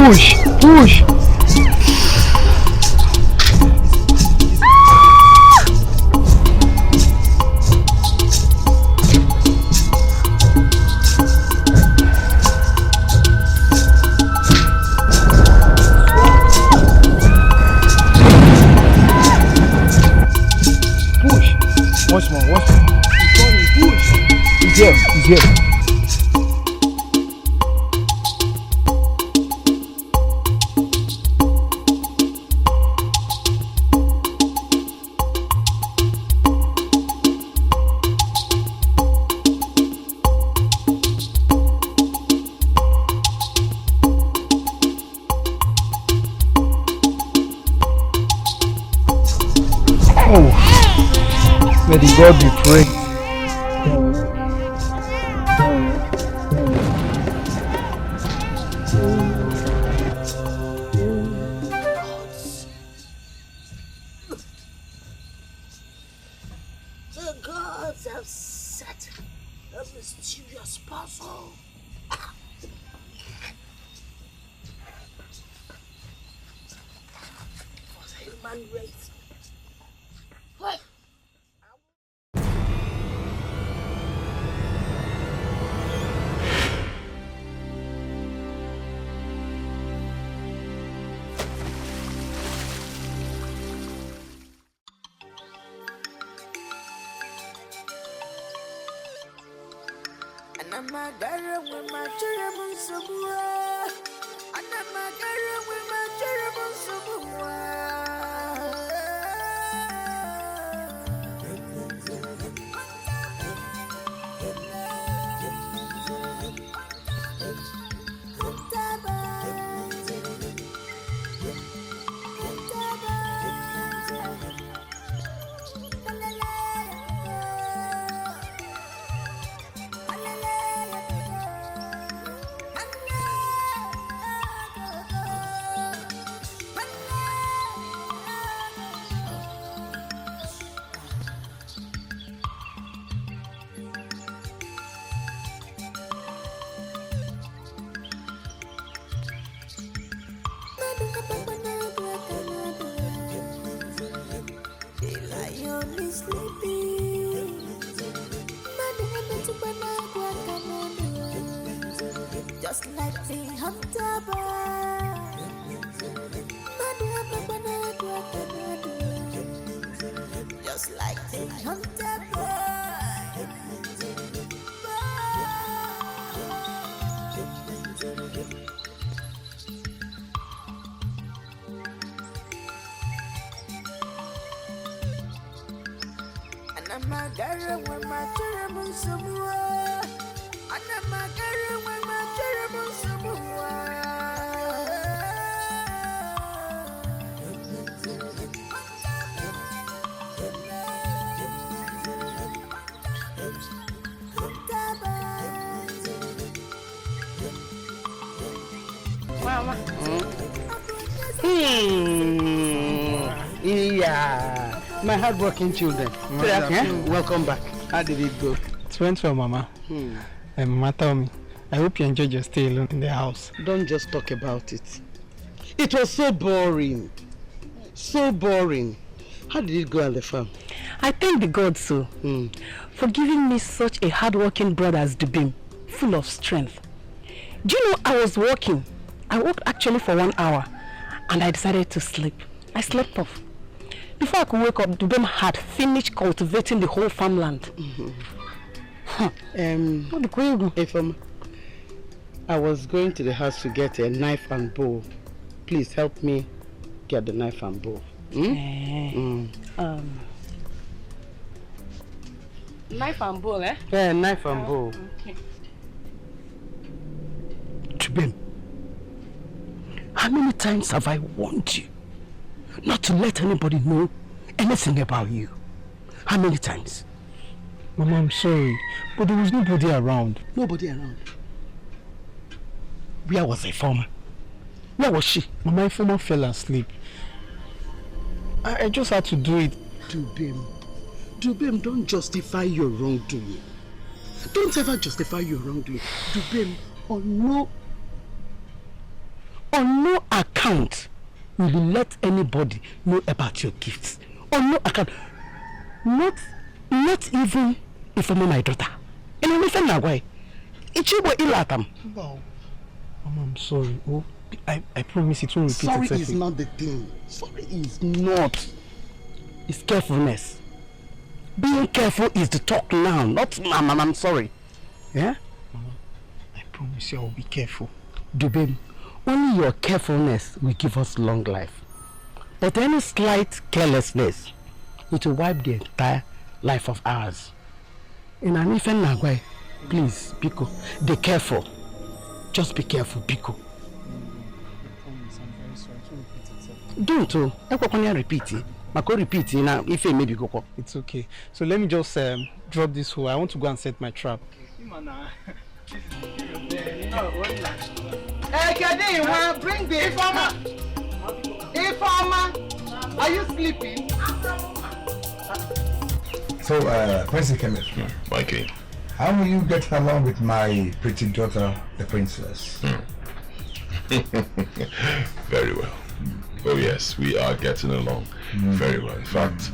Push! Push! Once more. He's coming, push. He's here. May the God be praised. The gods have set a mysterious puzzle. For the human race. What? I'm a girl with my cherubim somewhere. And I'm a girl with my cherubim somewhere. Just like the hunter boy. Just like the hunter boy. And I'm a girl with my terrible somewhere. And I'm a girl with my terrible somewhere. Mama. Yeah. My hardworking children. Welcome back. How did it go? It went well, Mama. Mama, tell me, I hope you enjoyed your stay alone in the house. Don't just talk about it. It was so boring. So boring. How did it go at the farm? I thank the gods so for giving me such a hardworking brother as Dubim, full of strength. Do you know I was working? I worked actually for 1 hour and I decided to sleep. I slept off. Before I could wake up, Dubim had finished cultivating the whole farmland. Ifem, I was going to the house to get a knife and bow. Please help me get the knife and bow. Knife and bow, eh? Yeah, knife and bow. Okay. Dubim, how many times have I warned you not to let anybody know anything about you? How many times? Mama, I'm sorry, but there was nobody around. Nobody around? Where was Ifeoma? Where was she? Mama, Ifeoma fell asleep. I just had to do it. Dubim, don't justify your wrongdoing. Don't ever justify your wrongdoing. Dubim, on On no account will you let anybody know about your gifts. On no account. Not even informing my daughter. And I'm listening now, why? Ichibo ilatam. Wow. Mama, I'm sorry. Oh, I promise it won't repeat itself. Sorry is not the thing. Sorry is not. It's carefulness. Being careful is the talk now, not Mama, I'm sorry. Yeah? Mama, I promise you I will be careful. Dubem, only your carefulness will give us long life. But any slight carelessness, it will wipe the entire life of ours. In an infant Nagwai, please, Biko, be careful. Just be careful, Biko. I promise, I'm very sorry. It won't repeat itself. Don't repeat it. Mako repeat it now if it maybe go. It's okay. So let me just drop this hole. I want to go and set my trap. Hey, Kade, bring the Ifama. Ifama, are you sleeping? So, Princess Kenneth, my king. how will you get along with my pretty daughter, the princess? Very well. Oh yes, we are getting along very well. In fact,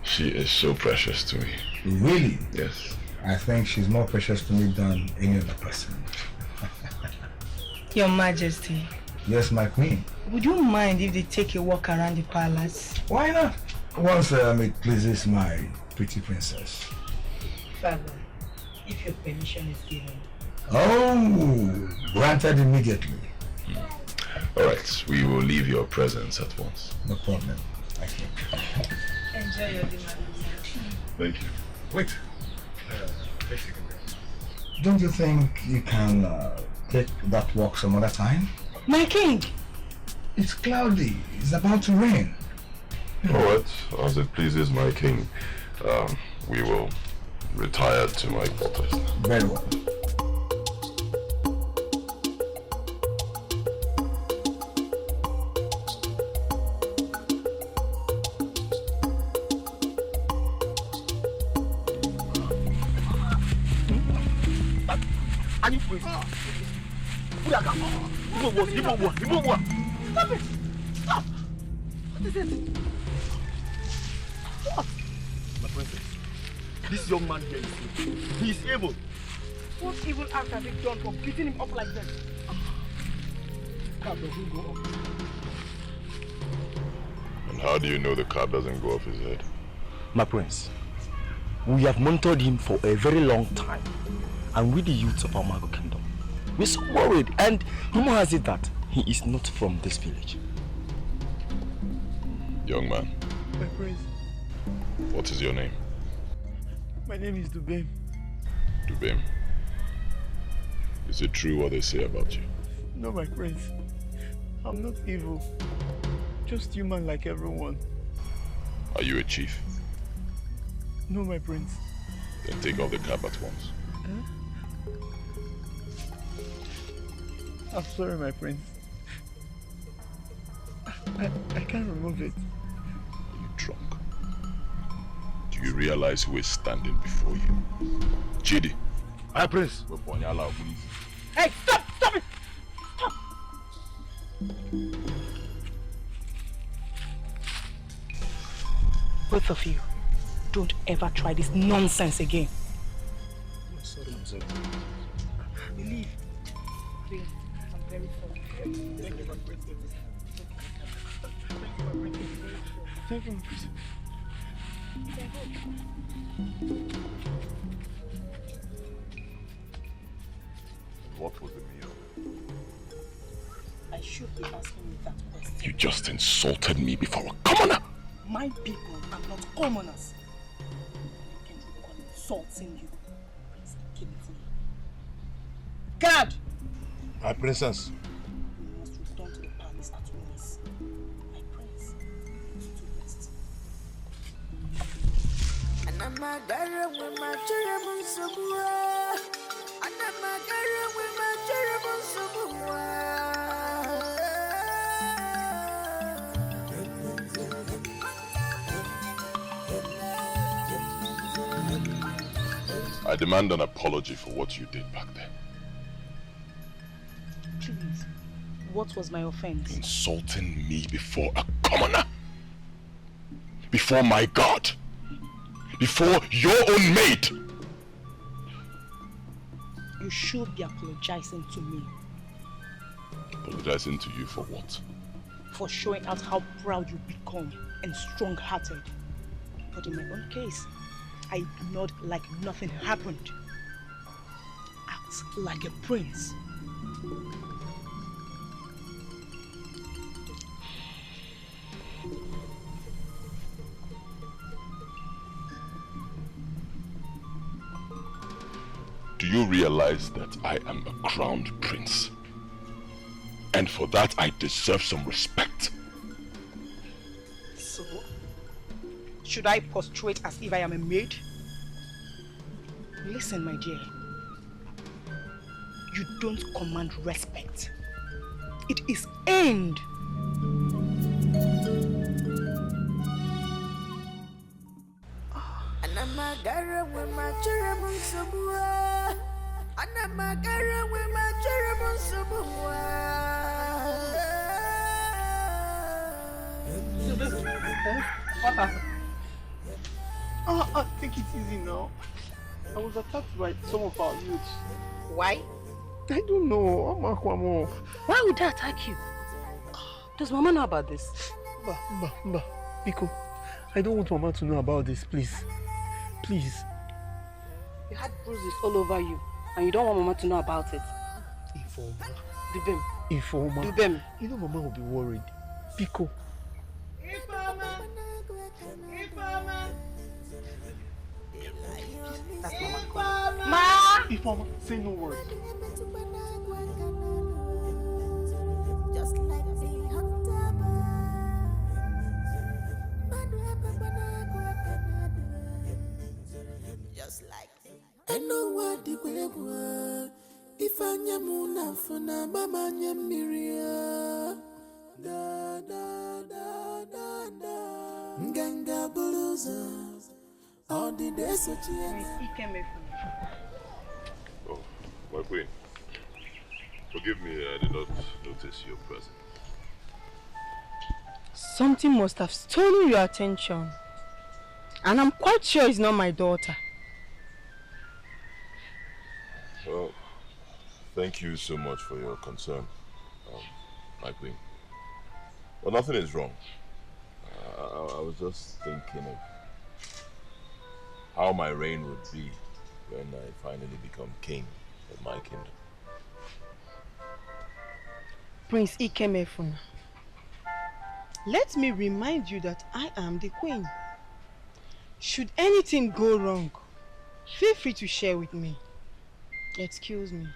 she is so precious to me. Really? Yes. I think she's more precious to me than any other person. Your Majesty, Yes, my queen. would you mind if they take a walk around the palace? Why not? Once it pleases my pretty princess. Father, if your permission is given. Oh, granted immediately. Alright, we will leave your presence at once. No problem. Thank you. Enjoy your dinner. Thank you. Wait. Don't you think you can take that walk some other time? My king! It's cloudy. It's about to rain. Alright, as it pleases my king, we will retire to my quarters. Very well. Stop it! Stop! What is it? What? My princess, this young man here is he is evil. What evil act have you done for beating him up like that? Cab doesn't go up. And how do you know the cap doesn't go off his head? My prince, we have monitored him for a very long time, and with the youths of our Mago kingdom, we're so worried, and rumor has it that he is not from this village. Young man, My prince, what is your name? my name is Dubem. Dubem. Is it true what they say about you? No, my prince. I'm not evil. Just human like everyone. Are you a chief? No, my prince. Then take off the cap at once. I'm sorry, my prince. I can't remove it. Are you drunk? Do you realize who is standing before you? Chidi. Hi, prince. Hey, stop! Stop it! Stop! Both of you, don't ever try this nonsense again. I'm sorry, I'm sorry. Believe. Please, I'm very sorry. Thank you, my prince. Thank you, my prince. What was the meal? I should be asking you that question. You just insulted me before a commoner! My people are not commoners. You can't call insulting you. Please give it to me. Guard! My princess. You must return to the palace at once. My prince, to rest. Anamagara with my cherubim subua. Anamagara with my cherubim subua. I demand an apology for what you did back then. Please, What was my offense? Insulting me before a commoner. Before my God. Before your own maid. You should be apologizing to me. Apologizing to you for what? For showing out how proud you become and strong-hearted. But in my own case, I ignored like nothing happened. Act like a prince. Do you realize that I am a crowned prince? And for that I deserve some respect. So, should I prostrate as if I am a maid? Listen, my dear. You don't command respect. It is earned. What happened? Take it easy now. I was attacked by some of our youths. Why? I don't know. Why would they attack you? Does Mama know about this? Biko, I don't want Mama to know about this, please. Please. You had bruises all over you, and you don't want Mama to know about it. Informa. Dubem. Informa. Dubem. You know Mama will be worried. Biko. Informa. Informa. That's Mama. Ma! Informa, say no word. Just like the just like I know what the way if I am funa mama nyamiria da da da da da nganga bluza all the days of Oh, my queen. Forgive me, I did not notice your presence. Something must have stolen your attention. And I'm quite sure it's not my daughter. Well, thank you so much for your concern, my queen. But nothing is wrong. I was just thinking of how my reign would be when I finally become king of my kingdom. Prince Ikemefuna, let me remind you that I am the queen. Should anything go wrong, feel free to share with me. Excuse me.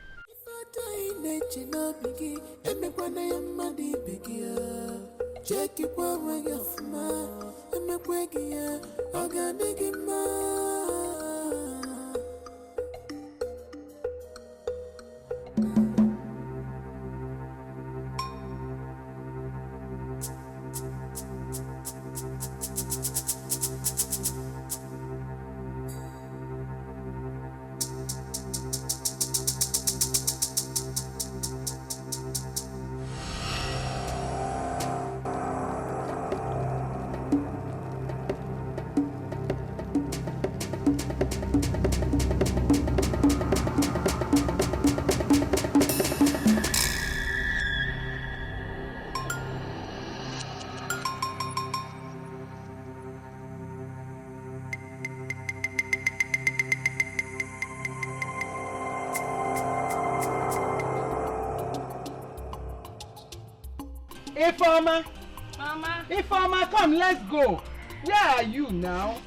Informa! Mama! Informa, come, let's go! Where are you now?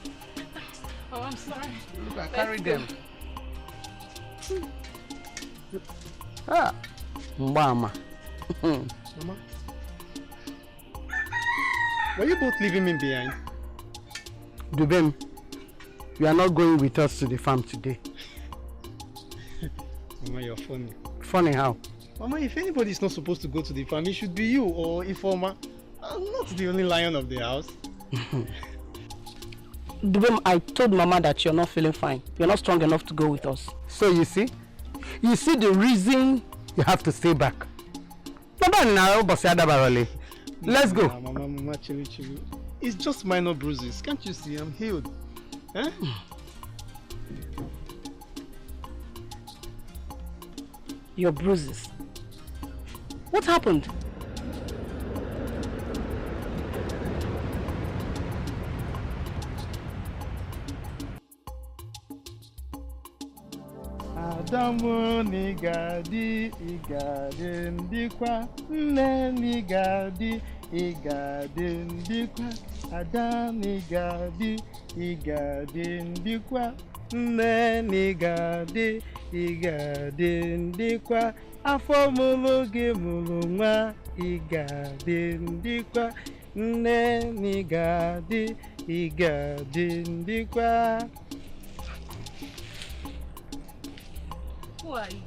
Oh, I'm sorry. Look, I carried them. Ah, Mama. Mama? Were you both leaving me behind? Dubem, you are not going with us to the farm today. Mama, you're funny. Funny how? Mama, if anybody is not supposed to go to the farm, it should be you or Informa. I'm not the only lion of the house. Dubem, I told Mama that you're not feeling fine. You're not strong enough to go with us. So you see the reason you have to stay back. Let's go. Mama, chill. It's just minor bruises. Can't you see? I'm healed. Eh? Your bruises. What happened? Adamu nigadi igadi ndikwa nne nigadi igadi ndikwa Adam nigadi igadi ndikwa nne nigadi igadi ndikwa afọ mụrụ gị mụrụ nwa igadi ndikwa nne nigadi igadi ndikwa. Who are you?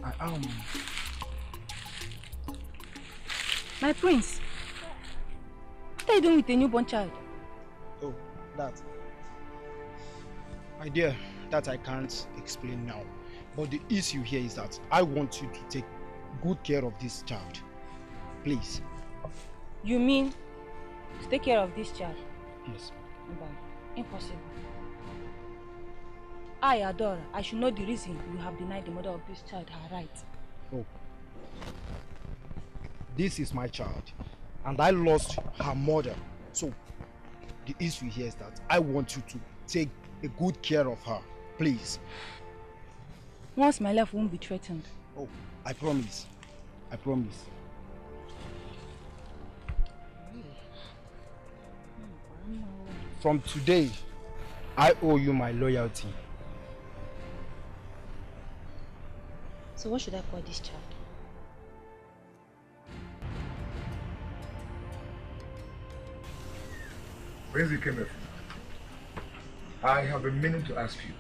I am. My prince. What are you doing with a newborn child? Oh, that. My dear, that I can't explain now. But the issue here is that I want you to take good care of this child. Please. You mean to take care of this child? Yes. Impossible. I, Adora, I should know the reason you have denied the mother of this child her right. Oh. This is my child. And I lost her mother. So, the issue here is that I want you to take a good care of her. Please. Once my life won't be threatened. Oh, I promise. I promise. From today, I owe you my loyalty. So what should I call this child? Where's the camera? I have been meaning to ask you,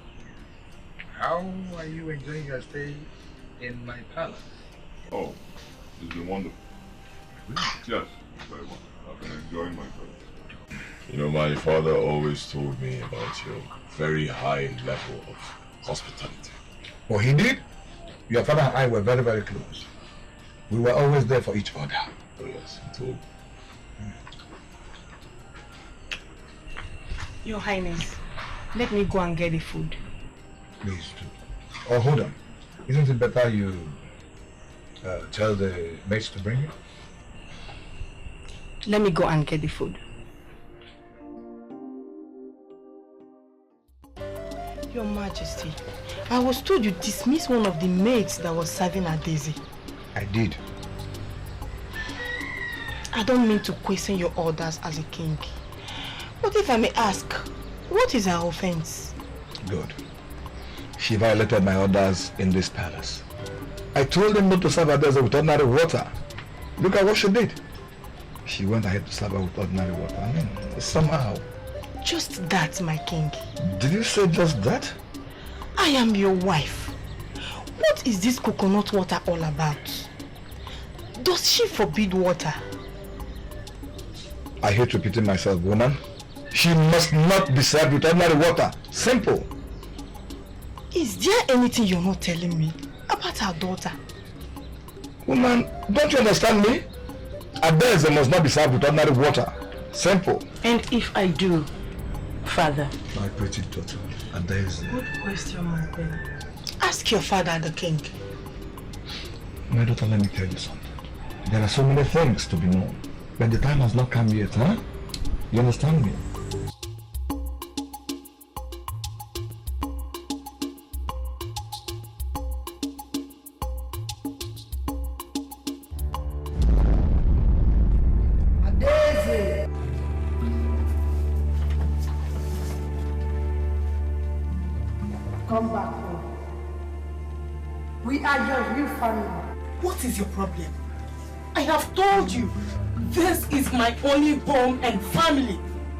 how are you enjoying your stay in my palace? Oh, it's been wonderful. Yes, very wonderful. I've been enjoying myself. You know, my father always told me about your very high level of hospitality. Oh, he did? Your father and I were very, very close. We were always there for each other. Oh yes, he told me. Your Highness, let me go and get the food. Please do. Oh, hold on. Isn't it better you tell the maids to bring it? Let me go and get the food. Your Majesty, I was told you dismissed one of the maids that was serving at Daisy. I did. I don't mean to question your orders as a king. But if I may ask, what is her offense? Good. She violated my orders in this palace. I told him not to serve her with ordinary water. Look at what she did. She went ahead to serve her with ordinary water. I mean, somehow. Just that, my king. Did you say just that? I am your wife. What is this coconut water all about? Does she forbid water? I hate repeating myself, woman. She must not be served with ordinary water. Simple. Is there anything you're not telling me about our daughter? Woman, don't you understand me? Adele must not be served with ordinary water. Simple. And if I do, Father? My pretty daughter, Adele. Good question, my baby. Ask your father, the king. My daughter, let me tell you something. There are so many things to be known, but the time has not come yet, huh? You understand me? Come back home. We are your real family. What is your problem? I have told you, this is my only home and family.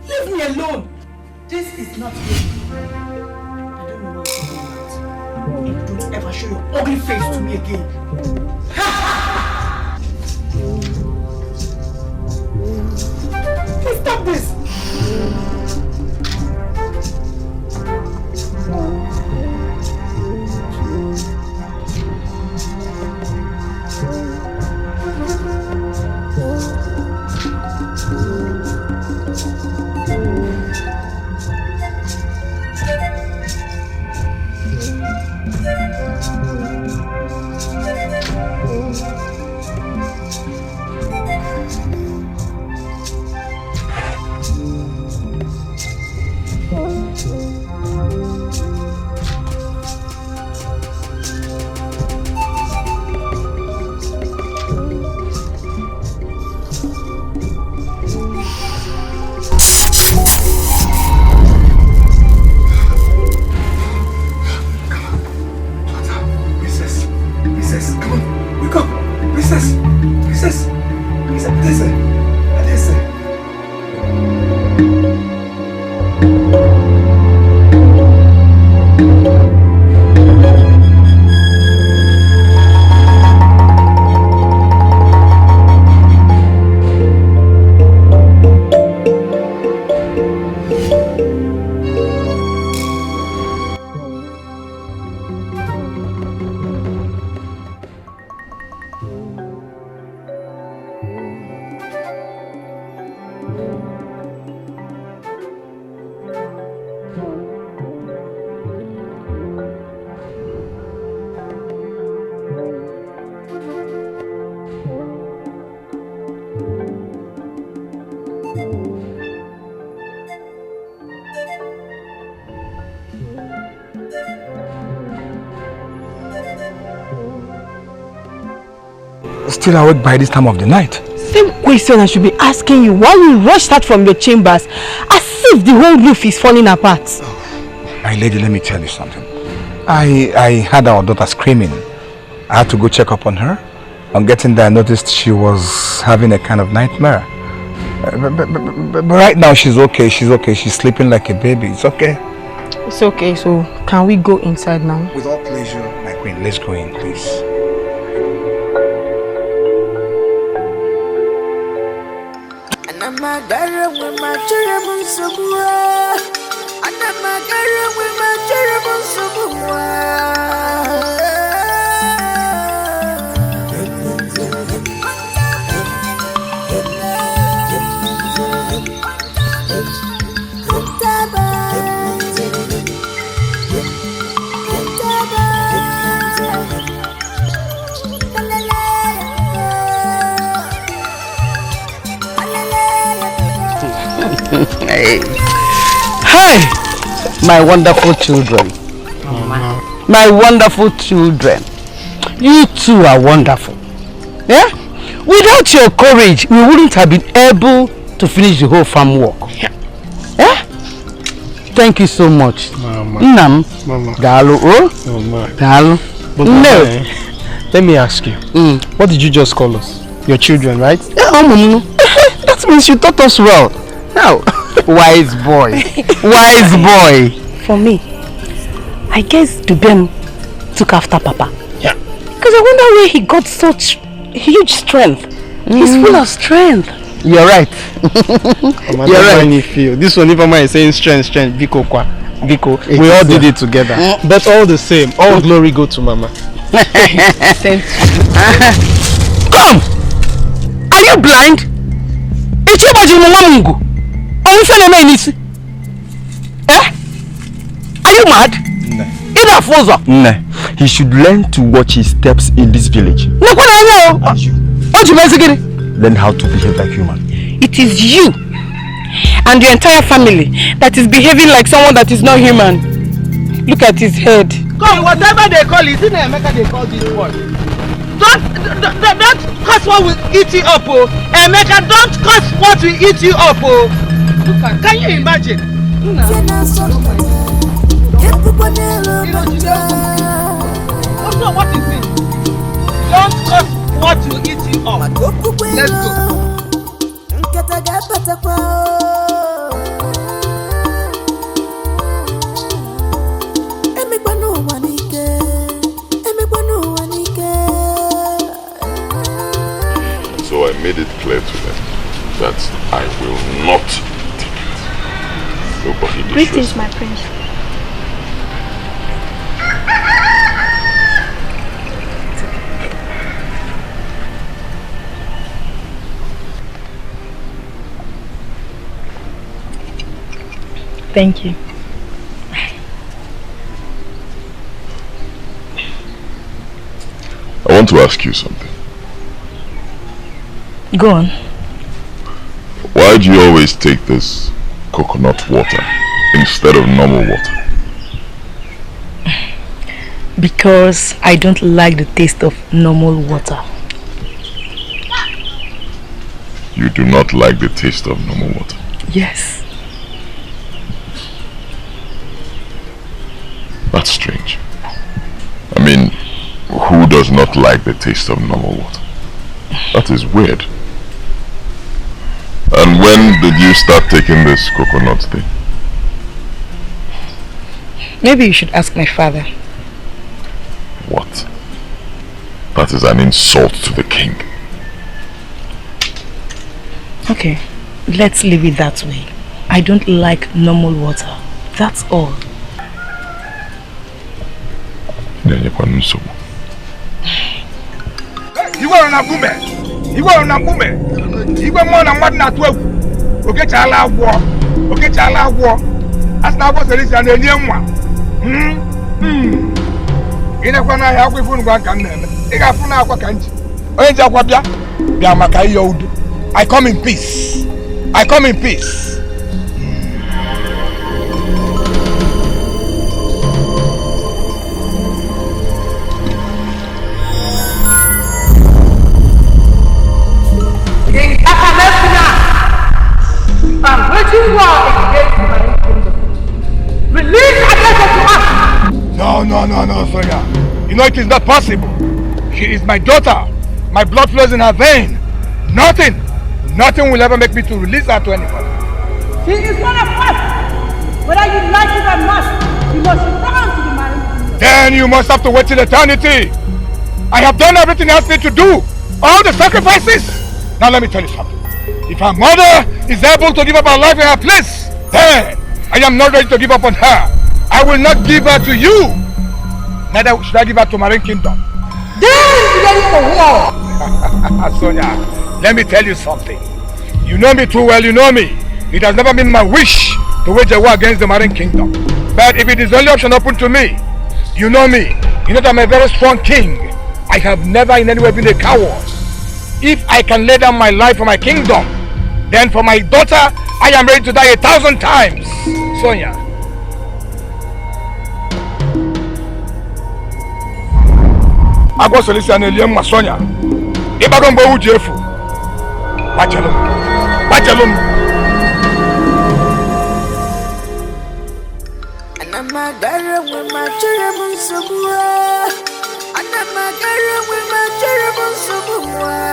Leave me alone. This is not you. I don't know what you're doing. And don't ever show your ugly face to me again. Please stop this. Wake up! Princess! Princess! Princess! Still awake by this time of the night? Same question I should be asking you. Why you rushed out from your chambers as if the whole roof is falling apart? My lady, let me tell you something. I heard our daughter screaming. I had to go check up on her. On getting there, I noticed she was having a kind of nightmare. But right now she's okay. She's okay. She's sleeping like a baby. It's okay. It's okay. So can we go inside now? With all pleasure, my queen. Let's go in, please. Hey, my wonderful children. My wonderful children. You two are wonderful. Yeah? Without your courage, we wouldn't have been able to finish the whole farm work. Yeah? Thank you so much. Mama. Mama. Dalu. Oh? Mama. Dalu. But no. Let me ask you. What did you just call us? Your children, right? Yeah, that means you taught us well. Now, wise boy. Wise boy. For me, I guess Dubem took after Papa. Yeah. Because I wonder where he got such huge strength. He's full of strength. You're right. You're right. Feel. This one, if Mama is saying strength, Vico, we all did it together. But all the same, all glory go to Mama. Come! Are you blind? Are you mad? No. He should learn to watch his steps in this village. And you. Learn how to behave like human. It is you and your entire family that is behaving like someone that is not human. Look at his head. Come, whatever they call it, in America they call this boy. Don't cause what will eat you up, oh. Emeka, don't cause what will eat you up, oh. Look at, can you imagine? Also, what is it? Don't cause what will eat you up. Let's go. So I made it clear to them that I will not take it. Nobody disrespect. Greetings, my prince. Thank you. I want to ask you something. Go on. Why do you always take this coconut water instead of normal water? Because I don't like the taste of normal water. You do not like the taste of normal water? Yes. That's strange. I mean, who does not like the taste of normal water. That is weird. And when did you start taking this coconut thing? Maybe you should ask my father. What? That is an insult to the king. Okay, let's leave it that way. I don't like normal water. That's all. You are on a woman. You are on a woman. You are more than one at 12. Okay, Chala war. Okay, Chala war. As now was an alien one. In a corner, I have with one can. I got from our country. I come in peace. I come in peace. I'm waging war against my kingdom. Release Agatha to us! No, Sonia. You know it is not possible. She is my daughter. My blood flows in her vein. Nothing will ever make me to release her to anybody. She is one of us. Whether you like it or not, you must return to the married kingdom. Then you must have to wait till eternity. I have done everything else need to do. All the sacrifices. Now let me tell you something. If her mother is able to give up her life in her place, then I am not ready to give up on her. I will not give her to you. Neither should I give her to Marine Kingdom. Then be ready for war. Sonia, let me tell you something. You know me too well, you know me. It has never been my wish to wage a war against the Marine Kingdom. But if it is the only option open to me, you know me. You know that I'm a very strong king. I have never in any way been a coward. If I can lay down my life for my kingdom, then for my daughter, I am ready to die 1,000 times. Sonia. I go Solicitor Eliam Sonia. If I don't go with you, Bachelum. And I'm a girl with my cherubim subua. And I'm a girl with my cherubim subua.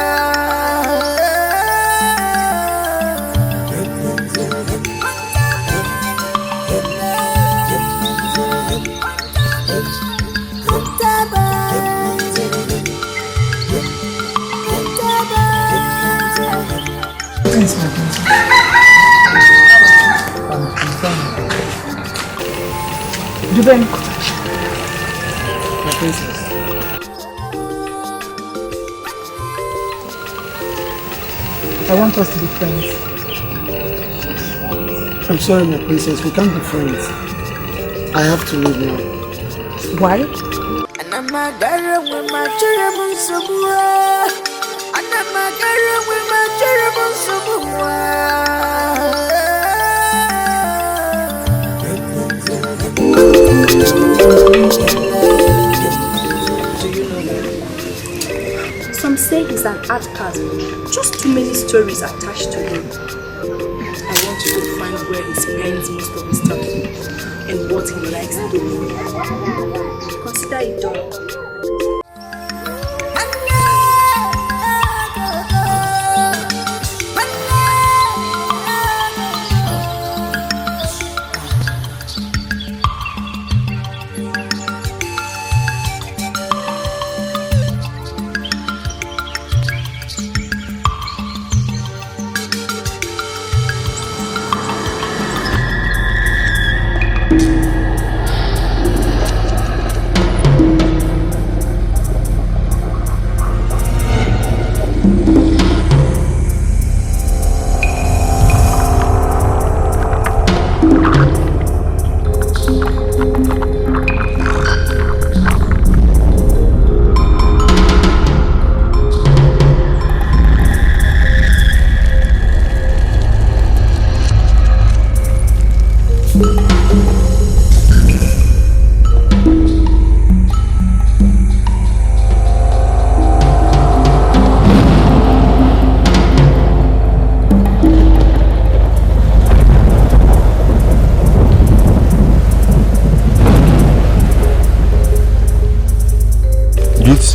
Thanks, my princess. I want us to be friends. I'm sorry, my princess. We can't be friends. I have to leave now. Why? And I'm a girl with my cherubim subua. And I'm a girl with my cherubim subua. Some say he's an outcast. Just too many stories attached to him. I want to go find where he spends most of his time and what he likes doing. Consider it done.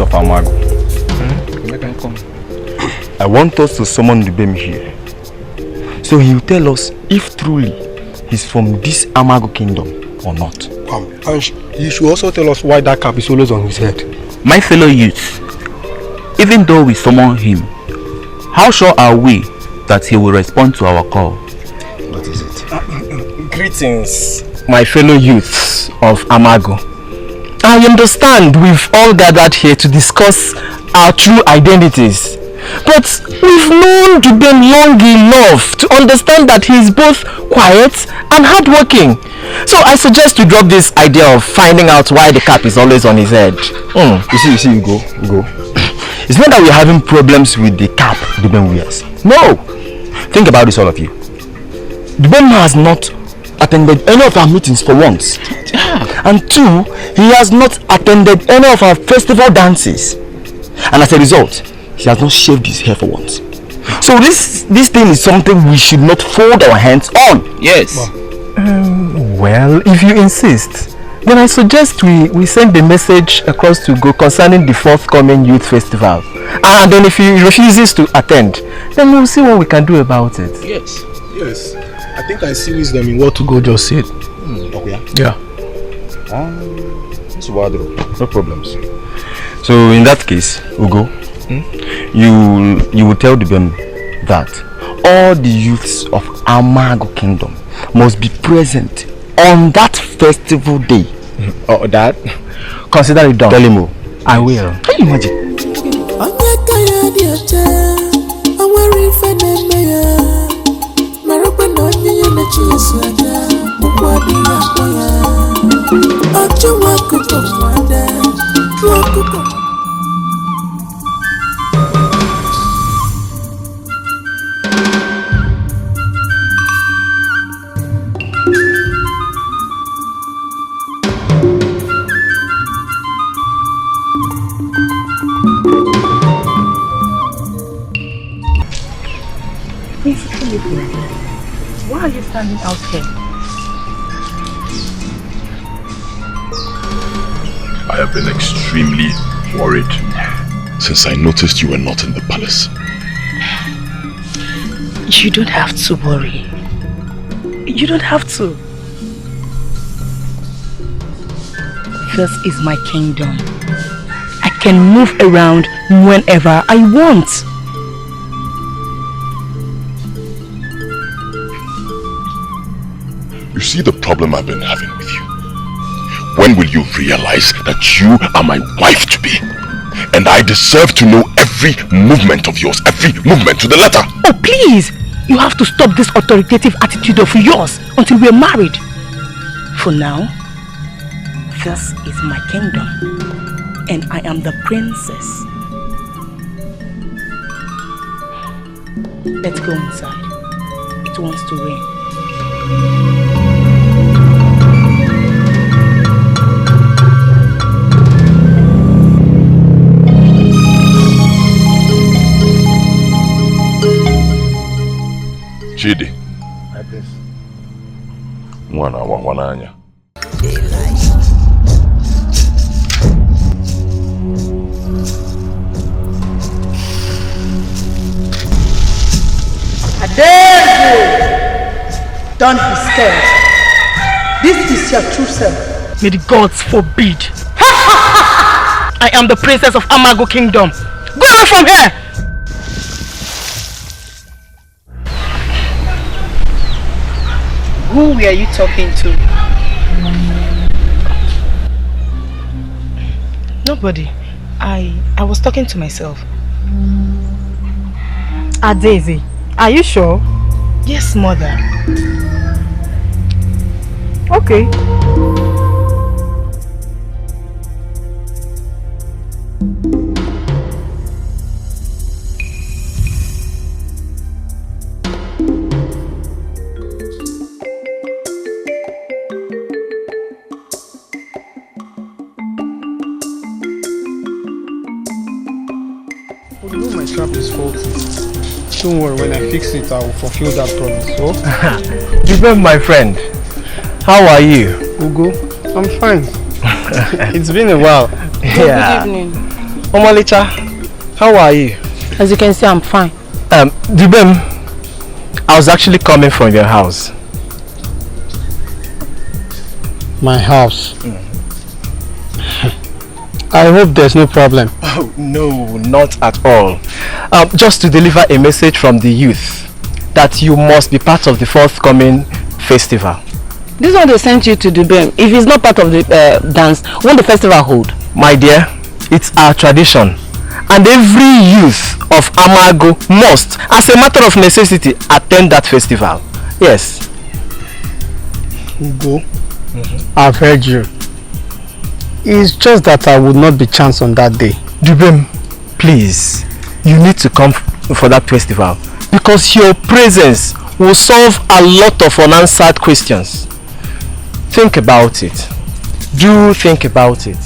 of Amago. I want us to summon the Bem here. So he will tell us if truly he's from this Amago kingdom or not. And he should also tell us why that cap is always on his head. My fellow youths, even though we summon him, how sure are we that he will respond to our call? What is it? Greetings, my fellow youths of Amago. I understand we've all gathered here to discuss our true identities. But we've known Dubem long enough to understand that he is both quiet and hardworking. So I suggest we drop this idea of finding out why the cap is always on his head. You see, you go. It's not that we're having problems with the cap Dubem wears. No! Think about this, all of you. Dubem has not attended any of our meetings for once. And two, he has not attended any of our festival dances. And as a result, he has not shaved his hair for once. So this thing is something we should not fold our hands on. Yes. Well, if you insist, then I suggest we send a message across to Go concerning the forthcoming youth festival. And then if he refuses to attend, then we'll see what we can do about it. Yes. Yes. I think I see wisdom in what to go just said. Okay. Yeah. No problems. So in that case, Ugo, you will tell them that all the youths of Amago Kingdom must be present on that festival day. Oh, that? Consider it done. Tell him. I will. Can you imagine? Why are you standing out here? I have been extremely worried since I noticed you were not in the palace. You don't have to worry. You don't have to. This is my kingdom. I can move around whenever I want. You see the problem I've been having with you? When will you realize that you are my wife-to-be? And I deserve to know every movement of yours, every movement to the letter. Oh, please! You have to stop this authoritative attitude of yours until we're married. For now, this is my kingdom. And I am the princess. Let's go inside. It wants to rain. Chidi. Mwana. I dare you! Don't be scared. This is your true self. May the gods forbid. I am the princess of Amago Kingdom. Go away from here! Who were you talking to? Nobody. I was talking to myself. Daisy, are you sure? Yes, mother. Okay. My trap is faulty. Don't worry, when I fix it, I will fulfill that promise. Oh? Dubem, my friend, how are you? Ugo, I'm fine. It's been a while. Good evening. Omalicha, how are you? As you can see, I'm fine. Dibem, I was actually coming from your house. My house? I hope there's no problem. Oh, no, not at all. Just to deliver a message from the youth that you must be part of the forthcoming festival. This one they sent you to Dubem. If it's not part of the dance, won't the festival hold? My dear, it's our tradition. And every youth of Amago must, as a matter of necessity, attend that festival. Yes. Ugo, I've heard you. It's just that I would not be chanced on that day. Dubem, please, you need to come for that festival because your presence will solve a lot of unanswered questions. Think about it. Do think about it.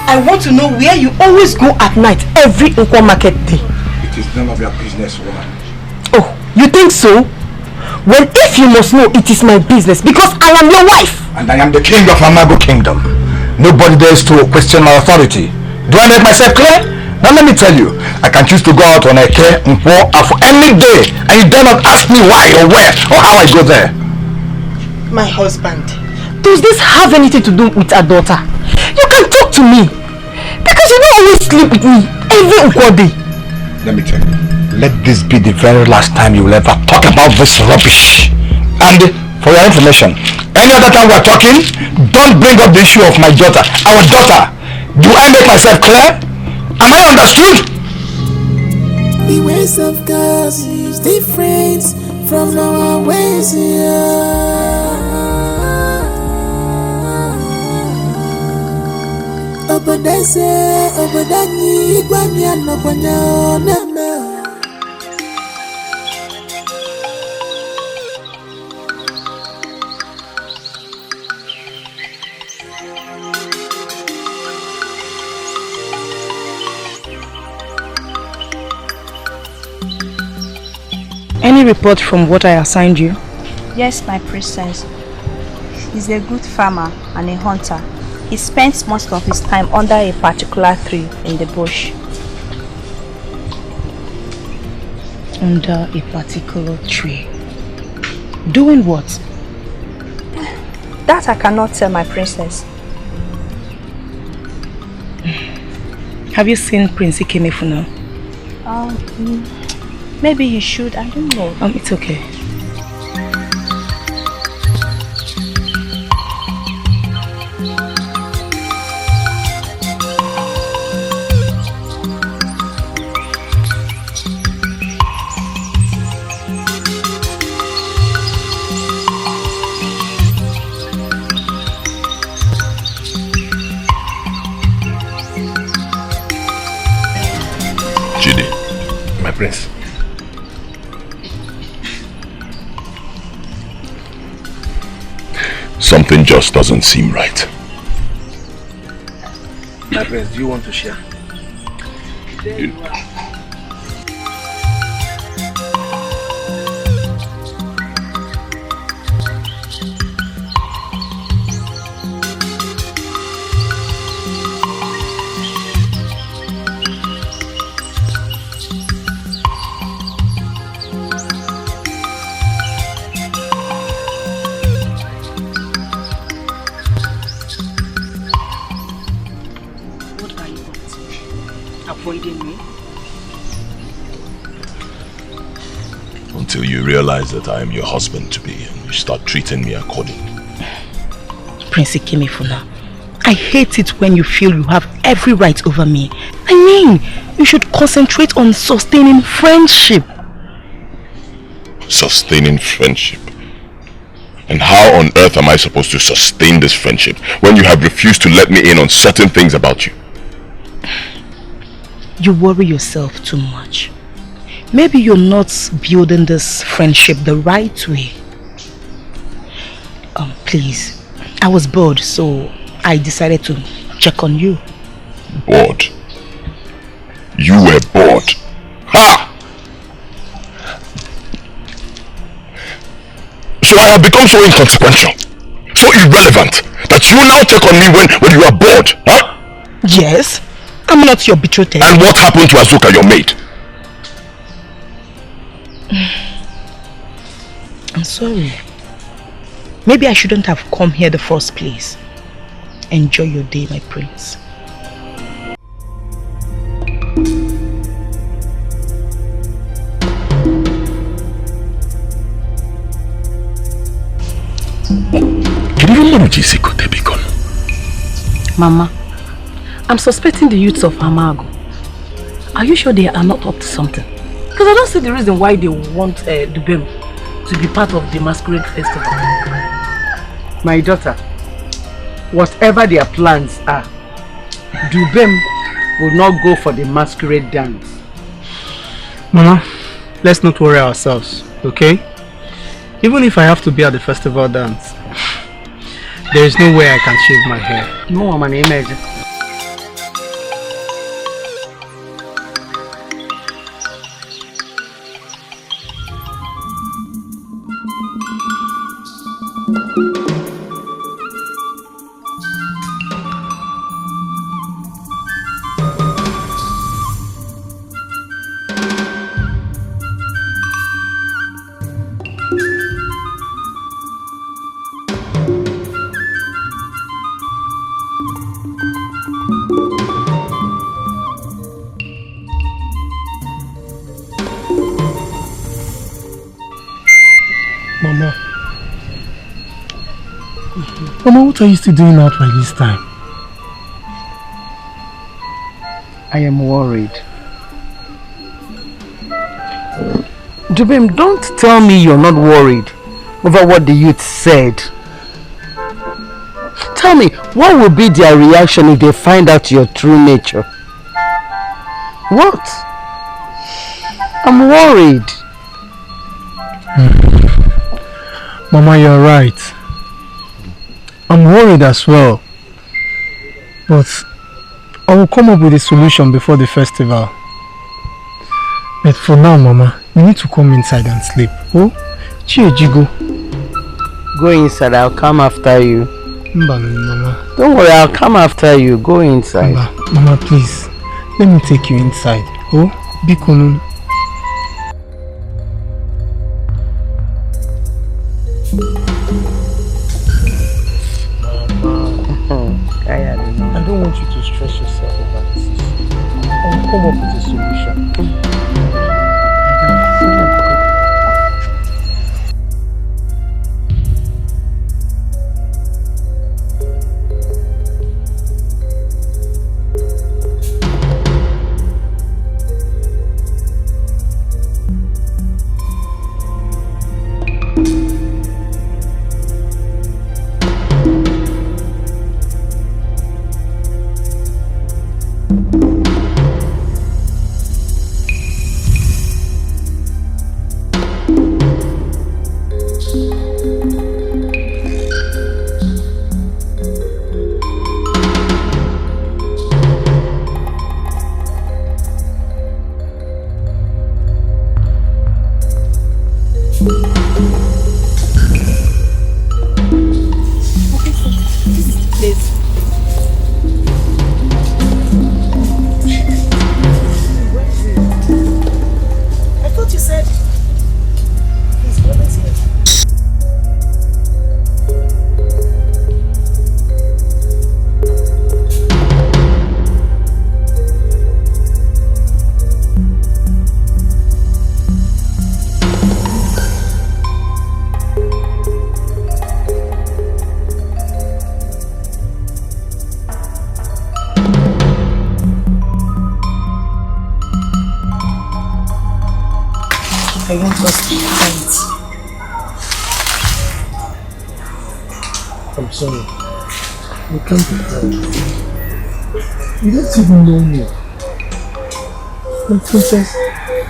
I want to know where you always go at night every Nkwo market day. It is none of your business, woman. Oh, you think so? Well, if you must know, it is my business because I am your wife. And I am the king of Amago Kingdom. Nobody dares to question my authority. Do I make myself clear? Now let me tell you, I can choose to go out on a care Nkwo for any day, and you dare not ask me why or where or how I go there. My husband, does this have anything to do with our daughter? You can talk to me because you don't always sleep with me every Nkwo day. Let me tell you, let this be the very last time you will ever talk about this rubbish. And for your information, any other time we are talking, don't bring up the issue of my daughter, our daughter. Do I make myself clear? Am I understood? The ways of God is different from our ways here. Obodese, obodani, gwanya no gwanya neme. Any report from what I assigned you? Yes, my princess. He's a good farmer and a hunter. He spends most of his time under a particular tree in the bush. Under a particular tree? Doing what? That I cannot tell, my princess. Have you seen Prince Ikemefuna? Maybe he should, I don't know. It's okay. Prince. Something just doesn't seem right. My Prince, do you want to share? Until you realize that I am your husband-to-be and you start treating me accordingly. Prince Ikemefuna, I hate it when you feel you have every right over me. I mean, you should concentrate on sustaining friendship. Sustaining friendship? And how on earth am I supposed to sustain this friendship when you have refused to let me in on certain things about you? You worry yourself too much. maybe you're not building this friendship the right way. Please, I was bored, so I decided to check on you. Bored? You were bored? Ha! So I have become so inconsequential, so irrelevant, that you now check on me when you are bored, huh? Yes, I'm not your betrothed. And what happened to Azuka, your maid? I'm sorry. Maybe I shouldn't have come here the first place. Enjoy your day, my prince. Mama, I'm suspecting the youths of Amago. Are you sure they are not up to something? Because I don't see the reason why they want Dubem to be part of the masquerade festival. My daughter, whatever their plans are, Dubem will not go for the masquerade dance. Mama, let's not worry ourselves, okay? Even if I have to be at the festival dance, there is no way I can shave my hair. No, I'm an image. Mama, what are you still doing out by this time? I am worried. Dubem, don't tell me you're not worried over what the youth said. Tell me, what will be their reaction if they find out your true nature? What? I'm worried. Mama, you're right. I'm worried as well. But I will come up with a solution before the festival. But for now, Mama, you need to come inside and sleep. Oh? Chijigo. Go inside, I'll come after you. Mama. Don't worry, I'll come after you. Go inside. Mama, please. Let me take you inside. Oh? Bikunun. I don't want you to stress yourself over this issue. I will come up with a solution. I want us to fight. I'm sorry. We can't be friends. You don't even know me. And Francais,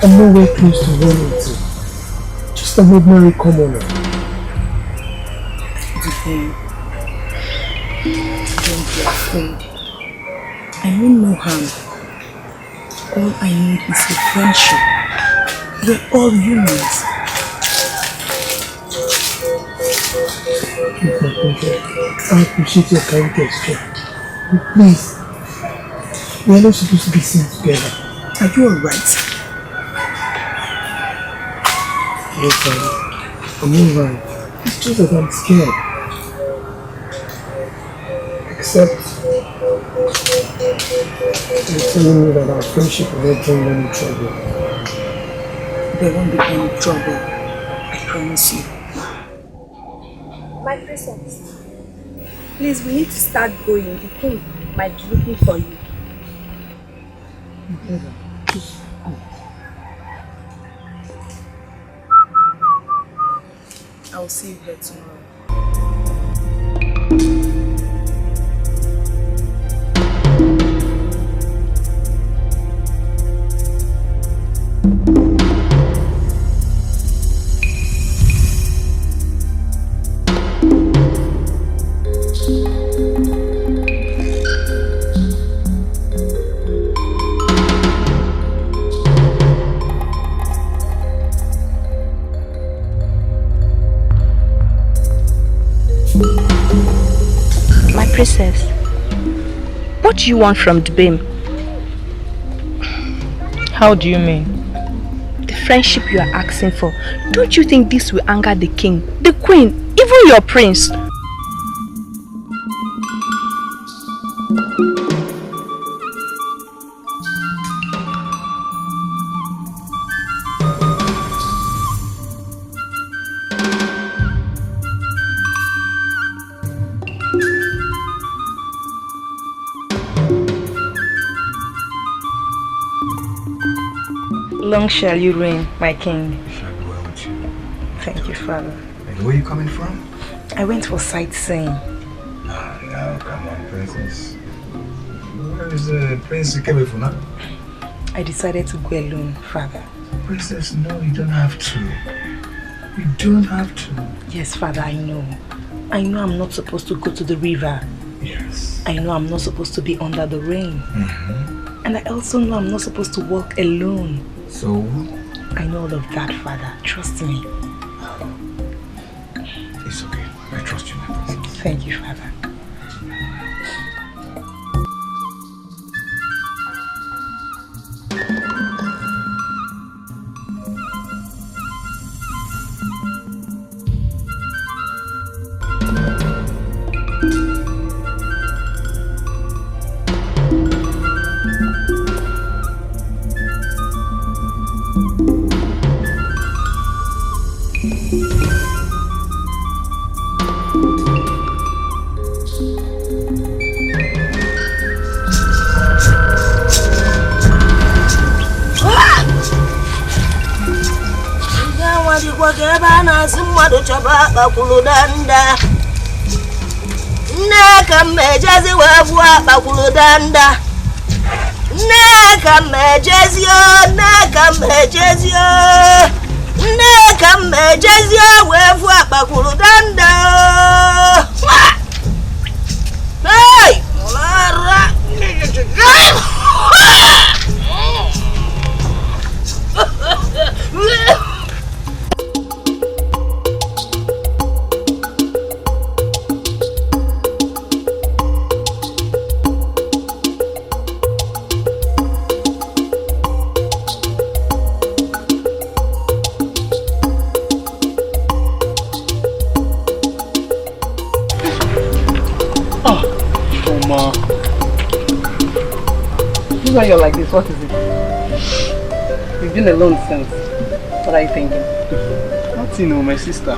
I'm nowhere close to royalty. Just an ordinary commoner. Don't be afraid. I mean no harm. All I need is your friendship. We're all humans. I appreciate your kind gesture. But please, we are not supposed to be seen together. Are you alright? Yes, I'm alright. It's just that I'm scared. Except you're telling me that our friendship will not bring any trouble. There won't be any trouble. I promise you. My princess, please, we need to start going. The king might be looking for you. Just go. I will see you here tomorrow. Princess, what do you want from Dubem? How do you mean? The friendship you are asking for. Don't you think this will anger the king, the queen, even your prince? Long shall you reign, my king. Shall be well with you. Thank you, Father. And where are you coming from? I went for sightseeing. Now, come on, princess. Where is the prince you came with now? I decided to go alone, Father. Princess, no, you don't have to. You don't have to. Yes, Father, I know. I know I'm not supposed to go to the river. Yes. I know I'm not supposed to be under the rain. And I also know I'm not supposed to walk alone. So? I know all of that, Father. Trust me. It's okay. I trust you, my princess. Thank you, Father. Bakuludanda Neka mejezi wavua bakuludanda Neka mejezi wavua bakuludanda Hey! Mara Why you're like this? What is it? You've been alone since. What are you thinking? Nothing, my sister.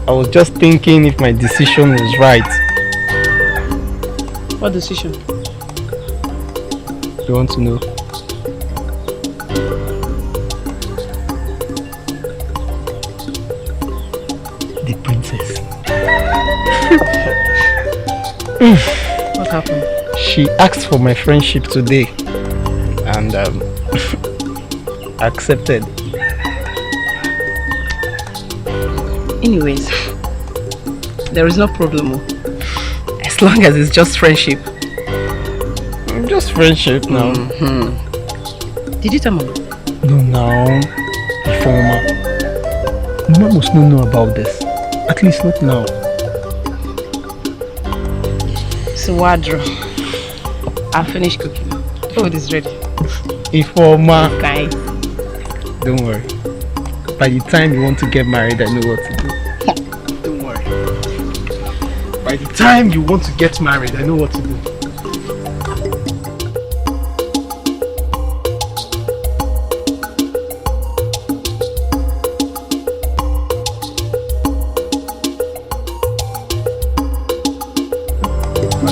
I was just thinking if my decision was right. What decision? You want to know? The princess. What happened? She asked for my friendship today. and accepted. Anyways, there is no problem. As long as it's just friendship. Just friendship now. Did you tell Mama? No, now. Former. Mama must not know about this. At least not now. So, Wadro, I'll finish cooking. Food is ready. Informer. Okay. Don't worry. By the time you want to get married, I know what to do. Don't worry. By the time you want to get married, I know what to do.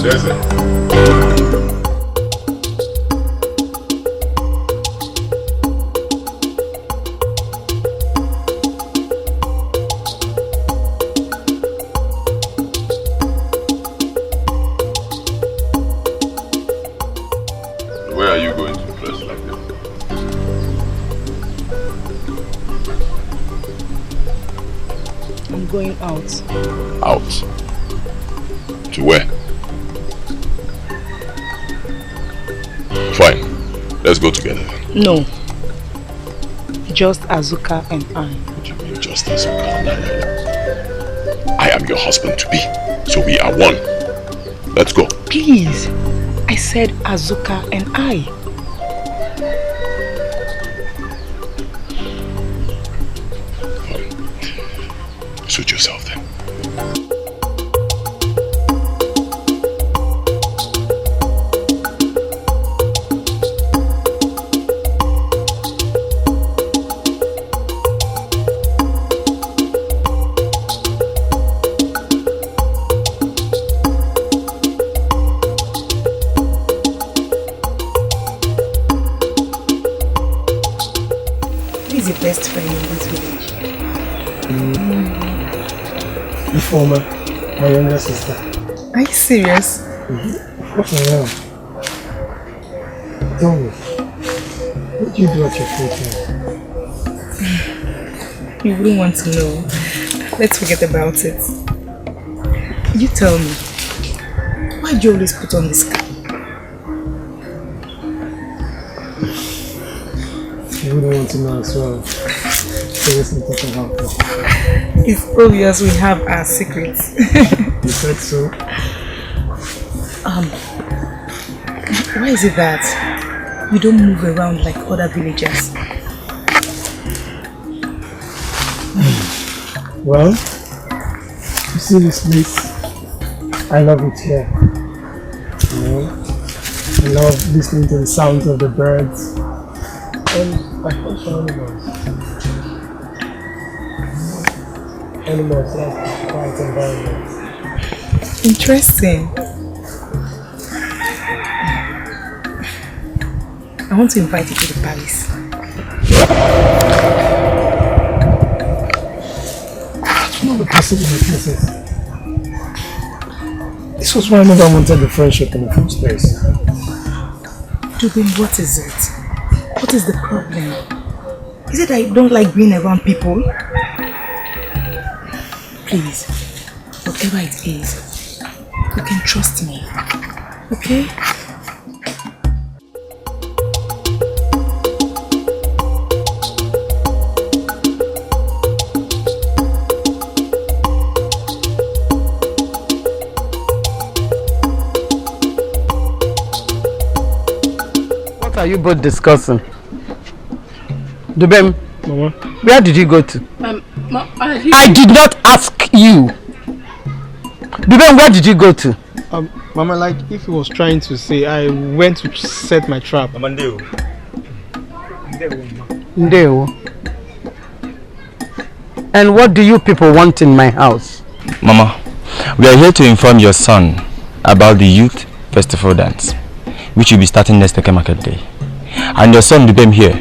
There's it. Where are you going to dress like this? I'm going out. Out? To where? Fine. Let's go together then. No. Just Azuka and I. What do you mean just Azuka and I? I am your husband to be. So we are one. Let's go. Please. I said Azuka and I. Fine. Suit yourself then. He's the best friend in this village. The former, my younger sister. Are you serious? What I am. Tell me, what do you do at your free time? You wouldn't want to know. Let's forget about it. You tell me, why do you always put on this cap? You wouldn't want to know as well. So let's not talk about it. It's obvious we have our secrets. You said so. Why is it that you don't move around like other villagers? Well, you see this place? I love it here. You know, I love listening to the sounds of the birds. And I also animals. Animals like quiet environment. Interesting. I want to invite you to the palace. You know the person in the places. This was why I never wanted the friendship in the first place. Dubin, what is it? What is the problem? Is it that you don't like being around people? Please, whatever it is, you can trust me, okay? What are you both discussing? Dubem, Mama, where did you go to? I did not ask you. Dubem, where did you go to? Mama, like if he was trying to say, I went to set my trap. Ndeo. And what do you people want in my house? Mama, we are here to inform your son about the youth festival dance, which will be starting next Eke Market Day. And your son Dubem here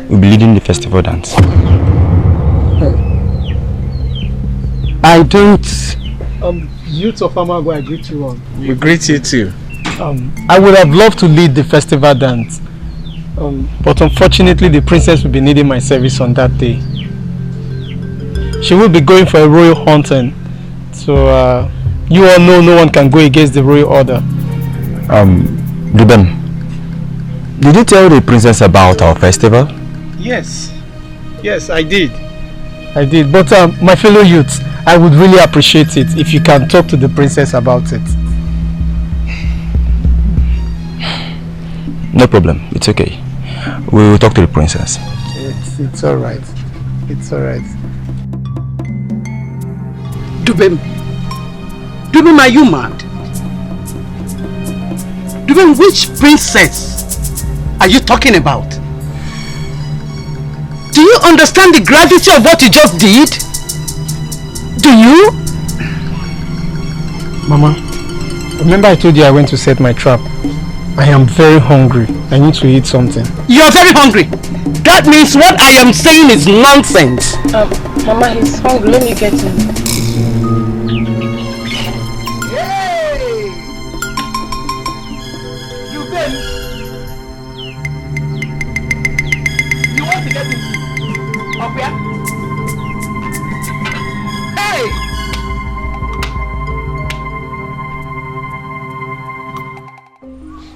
will be leading the festival dance. I don't... Youth of Amago, I greet you all. We greet you too. I would have loved to lead the festival dance, But unfortunately, the princess will be needing my service on that day. She will be going for a royal hunting. So, you all know no one can go against the royal order. Ruben, did you tell the princess about our festival? Yes. Yes, I did. But my fellow youths, I would really appreciate it if you can talk to the princess about it. No problem. It's okay. We will talk to the princess. It's alright. It's alright. Dubem, are you mad? Dubem, which princess are you talking about? Do you understand the gravity of what you just did? Do you? Mama, remember I told you I went to set my trap? I am very hungry. I need to eat something. You're very hungry. That means what I am saying is nonsense. Mama, he's hungry. Let me get him. You bet. You want to get him? Up here? Hey!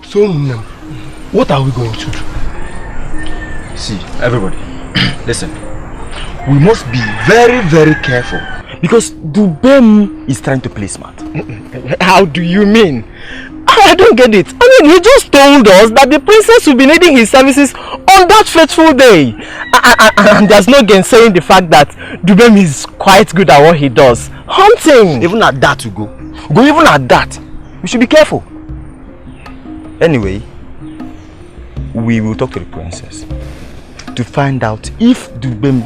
So, what are we going to do? See, everybody, listen. We must be very, very careful because Dubem is trying to play smart. How do you mean? I don't get it. I mean, he just told us that the princess will be needing his services on that fateful day. And there's no gainsaying the fact that Dubem is quite good at what he does. Hunting! Even at that we go. Even at that. We should be careful. Anyway, we will talk to the princess to find out if Dubem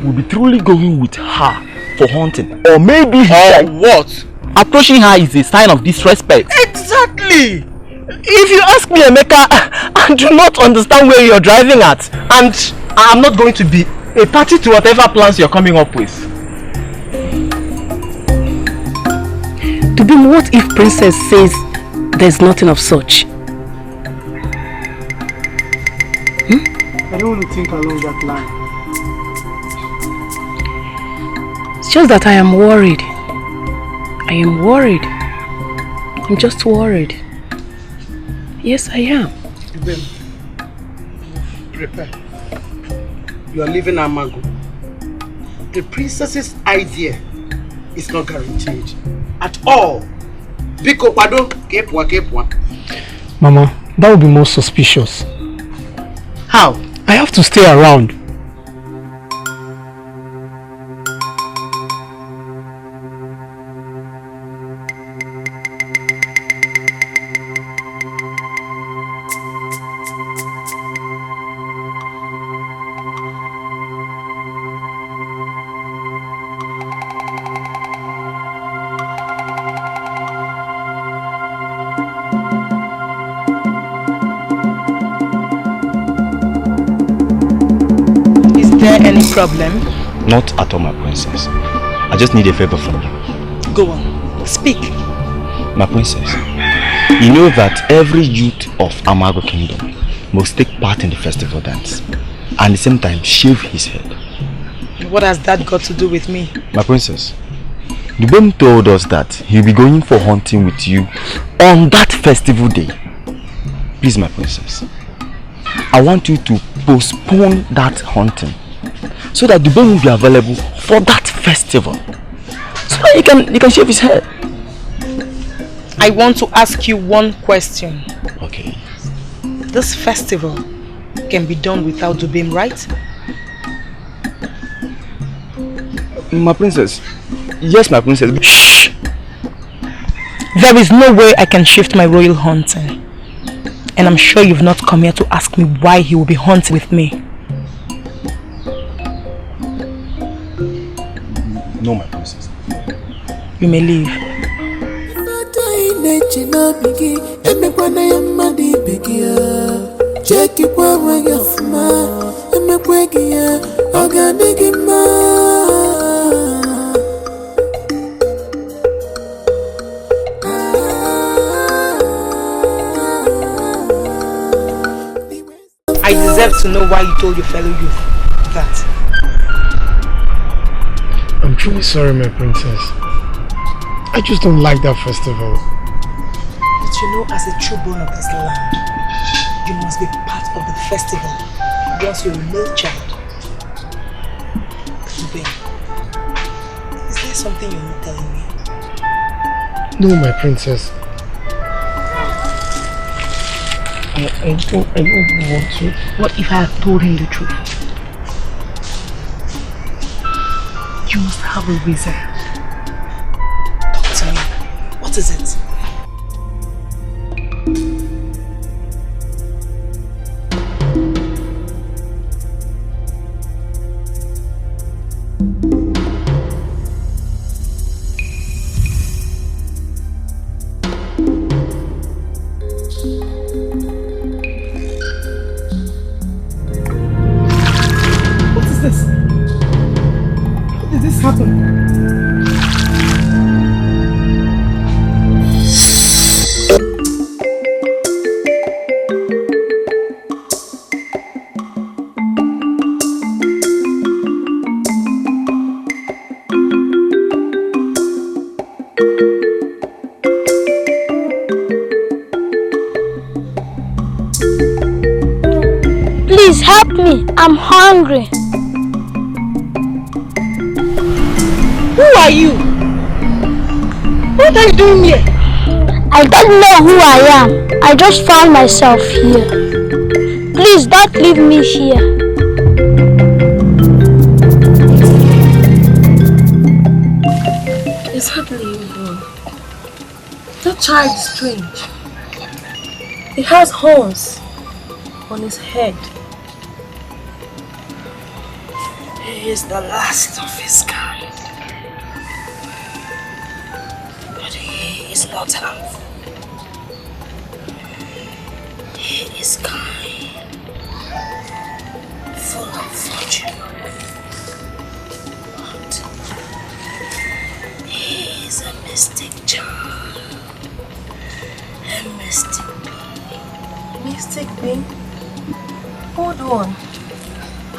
will be truly going with her for hunting, or maybe what? Approaching her is a sign of disrespect. Exactly! If you ask me, Emeka, I do not understand where you're driving at, and I'm not going to be a party to whatever plans you're coming up with. Dubem, what if Princess says there's nothing of such? I don't want to think along that line. It's just that I am worried. I am worried. I'm just worried. Yes, I am. Dubem, prepare. You are leaving Amago. The princess's idea is not guaranteed at all. Biko Pado, kepwa. Mama, that would be more suspicious. How? I have to stay around. Any problem? Not at all, my princess. I just need a favor from you. Go on, speak. My princess, you know that every youth of Amago Kingdom must take part in the festival dance and at the same time shave his head. What has that got to do with me? My princess, Dubem told us that he'll be going for hunting with you on that festival day. Please, my princess, I want you to postpone that hunting so that Dubem will be available for that festival, so that he can shave his head. I want to ask you one question. Okay. This festival can be done without Dubem, right? My princess. Yes, my princess. Shh! There is no way I can shift my royal hunting. And I'm sure you've not come here to ask me why he will be hunting with me. No, my princess. You may leave. want to know why you told your fellow youth that. I'm truly sorry, my princess. I just don't like that festival. But you know, as a true born of this land, you must be part of the festival once you're a male child. Ben, is there something you're not telling me? No, my princess. I don't want to. What if I had told him the truth? You must have a reason. Talk to me. What is it? Please help me. I'm hungry. Who are you? What are you doing here? I don't know who I am. I just found myself here. Please don't leave me here. It's hardly evil. That child is strange. He has horns on his head. He is the last of his kind. But he is not harmful. He is kind, full of fortune. But he is a mystic child. A mystic being. Mystic being? Hold on.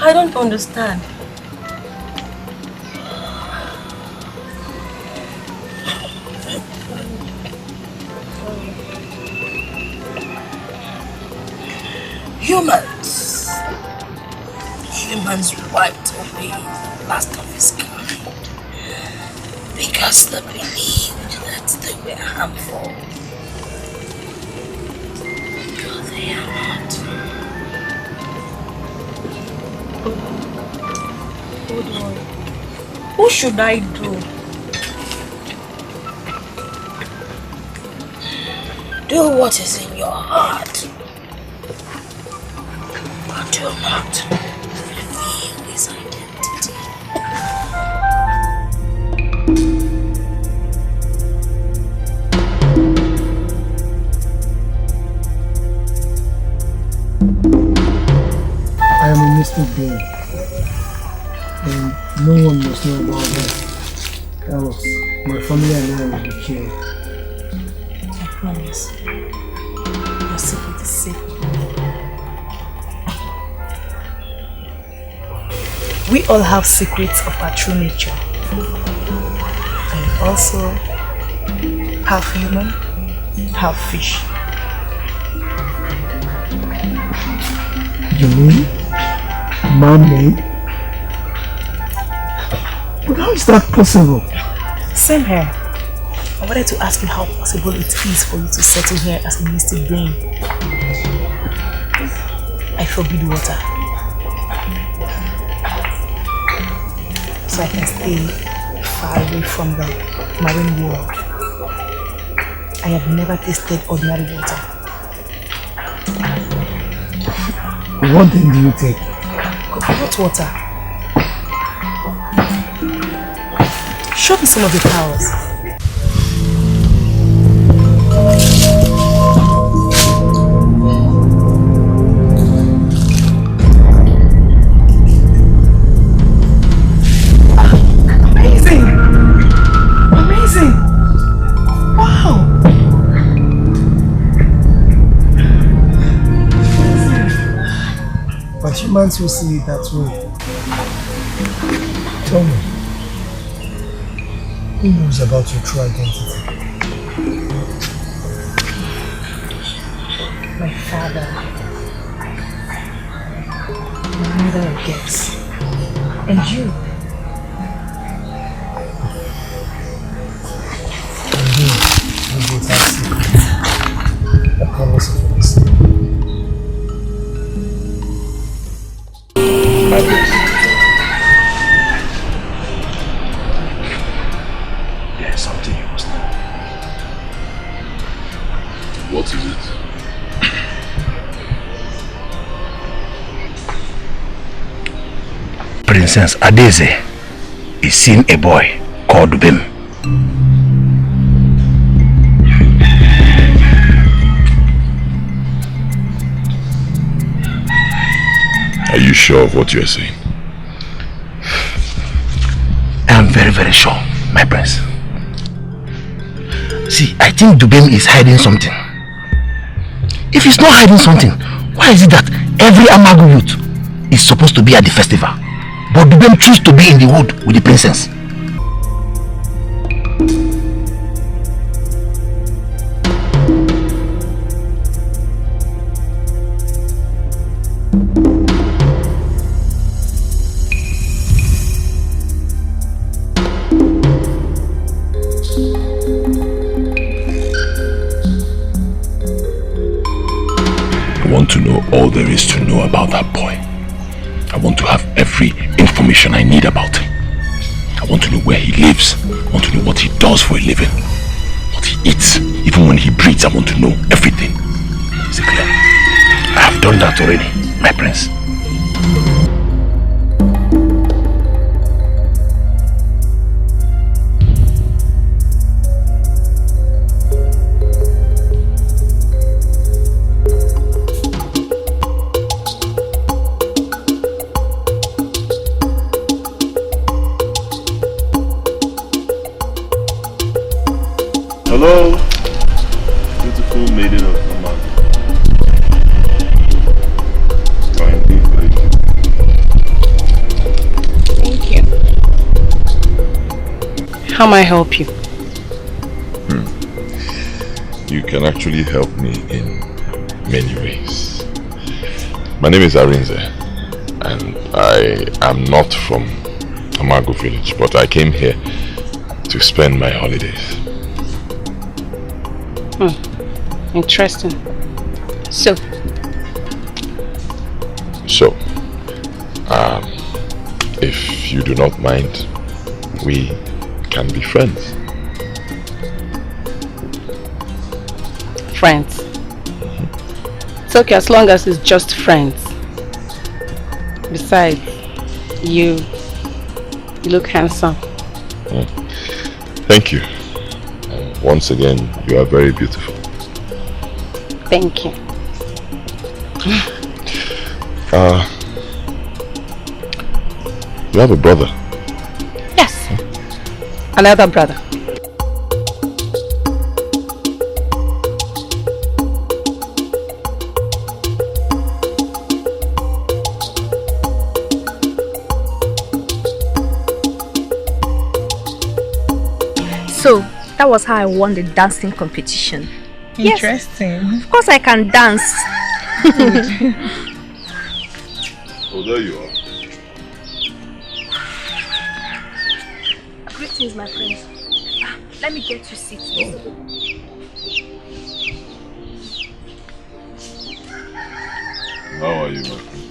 I don't understand. Humans wiped away the last of his kind because they believed that they were harmful. But they are not. Hold on. Who should I do? Do what is in your heart. But do not reveal his identity. I am a mystic being. And no one must know about that. Else, my family and I will be killed. I promise. Your secret is safe. We all have secrets of our true nature. And also half human, half fish. You mean? Man-made? But how is that possible? Same here. I wanted to ask you how possible it is for you to settle here as a mystic being. I forbid water. So I can stay far away from the marine world. I have never tasted ordinary water. What then do you take? Coconut water. Show me some of your powers. can't you see it that way? Tell me, who knows about your true identity? My father. My mother, I guess. And you. Indeed, we both have secrets. I promise you for this. My best. There's something you must know. What is it? Princess Adeze is seeing a boy called Bim. Are you sure of what you're saying? I am very, very sure, my prince. See, I think Dubem is hiding something. If he's not hiding something, why is it that every Amago youth is supposed to be at the festival, but Dubem chooses to be in the wood with the princess? I want to know all there is to know about that boy. I want to have every information I need about him. I want to know where he lives. I want to know what he does for a living. What he eats. Even when he breathes, I want to know everything. Is it clear? I have done that already, my prince. Hello, beautiful maiden of Amago. Thank you. Thank you. How may I help you? You can actually help me in many ways. My name is Arinze, and I am not from Amago village, but I came here to spend my holidays. Interesting. So, if you do not mind, we can be friends. friends. It's okay as long as it's just friends. Besides, you look handsome. Thank you. Once again, you are very beautiful. Thank you. You have a brother? Yes. Another brother. So, that was how I won the dancing competition. Interesting. Yes. Of course I can dance. Oh, there you are. Greetings, my friends. Let me get you seated. How are you, my friend?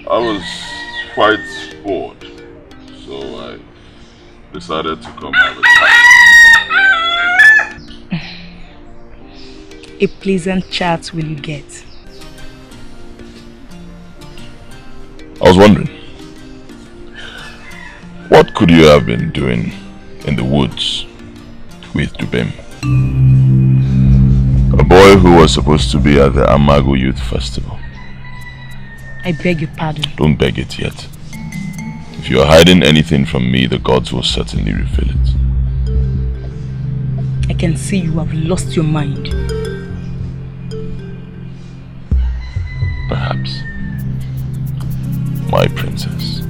I was quite bored, so I decided to come have a chat. A pleasant chat will you get? I was wondering, what could you have been doing in the woods with Dubem? A boy who was supposed to be at the Amago Youth Festival. I beg your pardon. Don't beg it yet. If you are hiding anything from me, the gods will certainly reveal it. I can see you have lost your mind. Perhaps. My princess.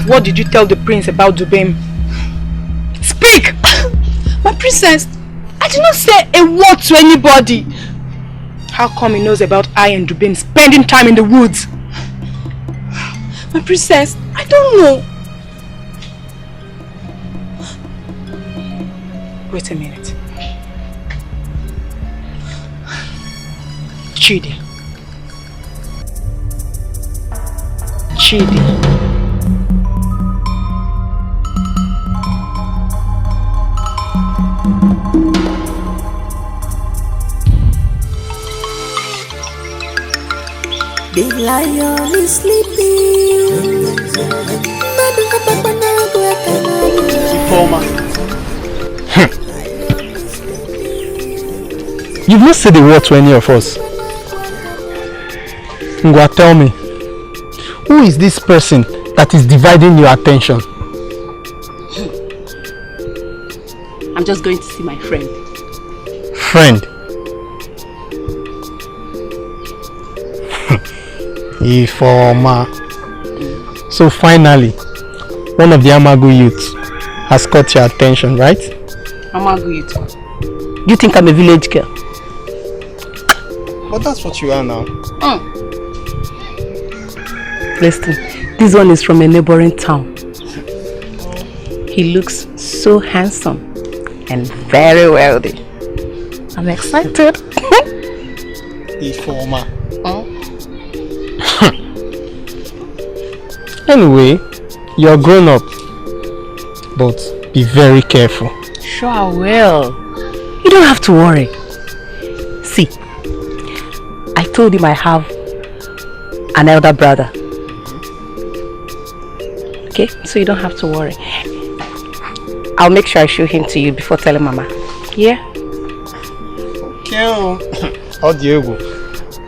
What did you tell the prince about Dubem? Speak! My princess, I did not say a word to anybody. How come he knows about I and Dubem spending time in the woods? My princess, I don't know. Wait a minute. Chidi. The lion is sleeping. You've not said a word to any of us. Ngwa, tell me, who is this person that is dividing your attention? I'm just going to see my friend. Friend? Ifeoma. So finally, one of the Amagu youths has caught your attention, right? Amagu youth. You think I'm a village girl? But that's what you are now. Listen, this one is from a neighboring town. He looks so handsome and very wealthy. I'm excited. Ifeoma. Anyway, you're grown up, but be very careful. Sure I will. You don't have to worry. See, I told him I have an elder brother. Okay, so you don't have to worry. I'll make sure I show him to you before telling Mama. Yeah?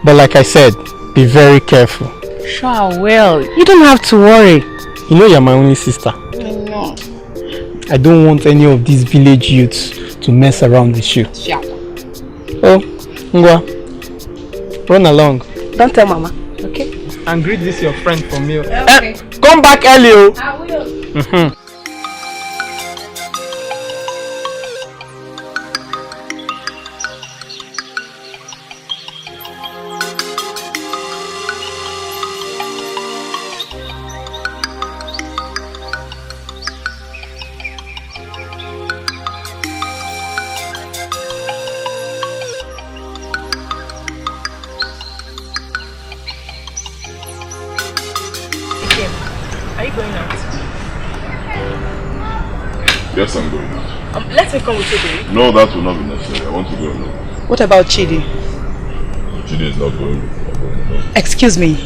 But like I said, be very careful. Sure I will. You don't have to worry. You know you're my only sister. I know. I don't want any of these village youths to mess around with you. Sure. Oh, Ngwa, run along. Don't tell Mama, okay? And greet this your friend from me. Okay. Come back early. I will. Are you going out? Yes, I'm going out. Let me come with you, baby. No, that will not be necessary. I want to go alone. What about Chidi? Chidi is not going with me. I'm going alone. Excuse me.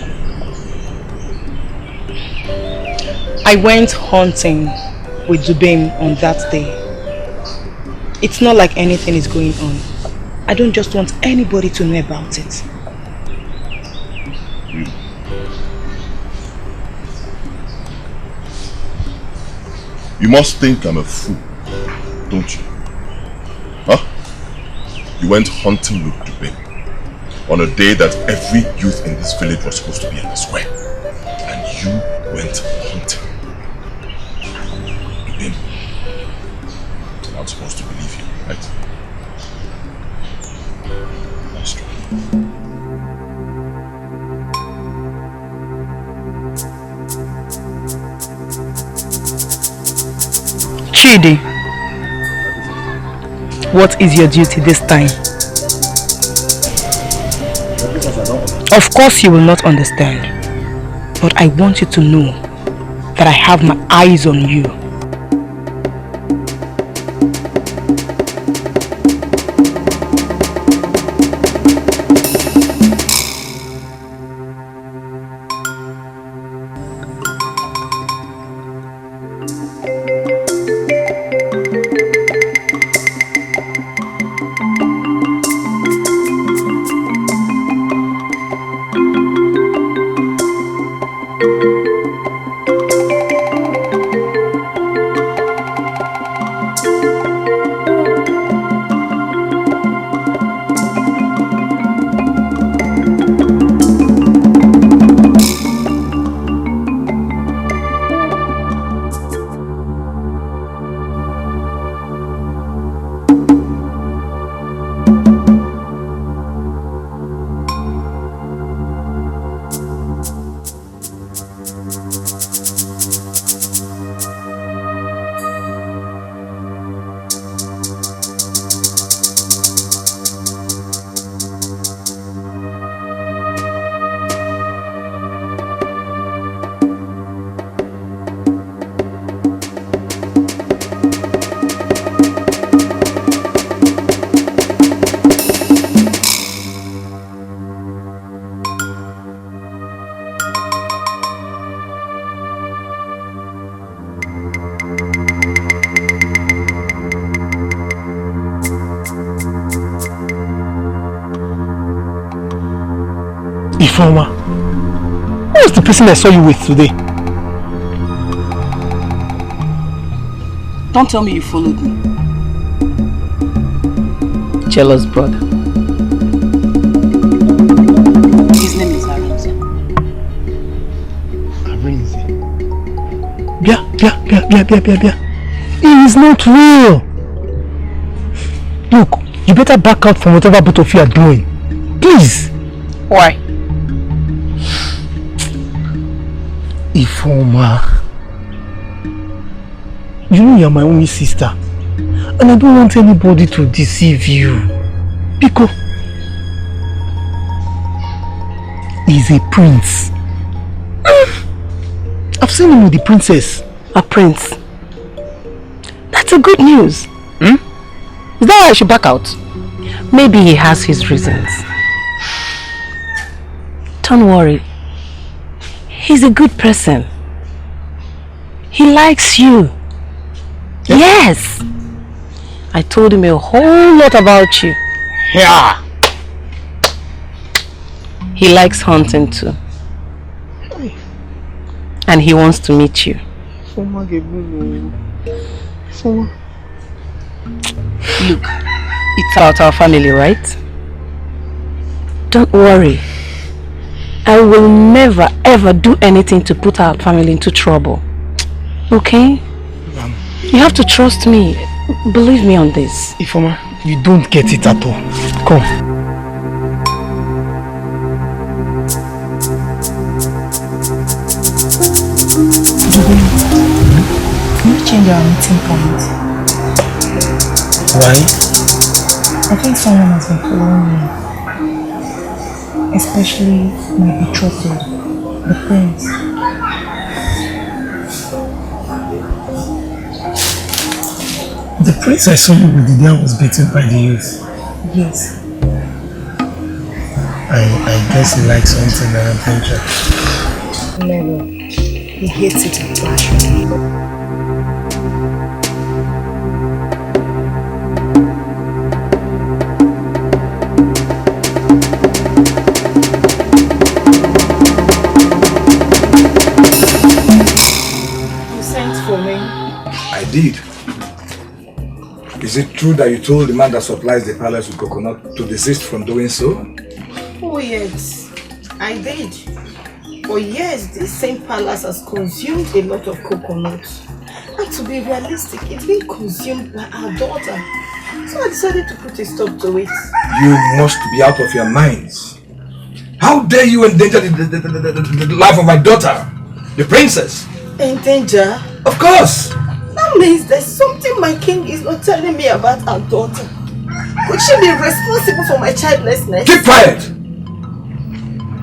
I went hunting with Dubem on that day. It's not like anything is going on. I don't just want anybody to know about it. You must think I'm a fool, don't you? Huh? You went hunting with Dubem on a day that every youth in this village was supposed to be in the square. And you went hunting. Dubem. I'm supposed to believe you, right? That's true. Chidi, what is your duty this time? Of course you will not understand, but I want you to know that I have my eyes on you. Ifeoma, who was the person I saw you with today? Don't tell me you followed me. Jealous brother. His name is Arinze. Arinze? Bia. It is not real. Look, you better back out from whatever both of you are doing. Please. Why? Ifeoma, you know you are my only sister, and I don't want anybody to deceive you. Because he's a prince. I've seen him with the princess. A prince? That's a good news. Is that why I should back out? Maybe he has his reasons. Don't worry. He's a good person. He likes you. Yes. I told him a whole lot about you. Yeah. He likes hunting too. And he wants to meet you. Look, it's about our family, right? Don't worry. I will never ever do anything to put our family into trouble. Okay? You have to trust me. Believe me on this. Ifeoma, you don't get it at all. Come. Can you change our meeting point? Why? I think someone has been following me. Especially my betrothed, the prince. The prince I saw you with the day was beaten by the youth. Yes. I guess he likes something and adventure. Never. He hates it with passion. I did. Is it true that you told the man that supplies the palace with coconut to desist from doing so? Oh yes, I did. For years, this same palace has consumed a lot of coconut. And to be realistic, it's been consumed by our daughter. So I decided to put a stop to it. You must be out of your minds. How dare you endanger the life of my daughter, the princess? Endanger? Of course! That means there's something my king is not telling me about our daughter. Could she be responsible for my childlessness? Keep quiet!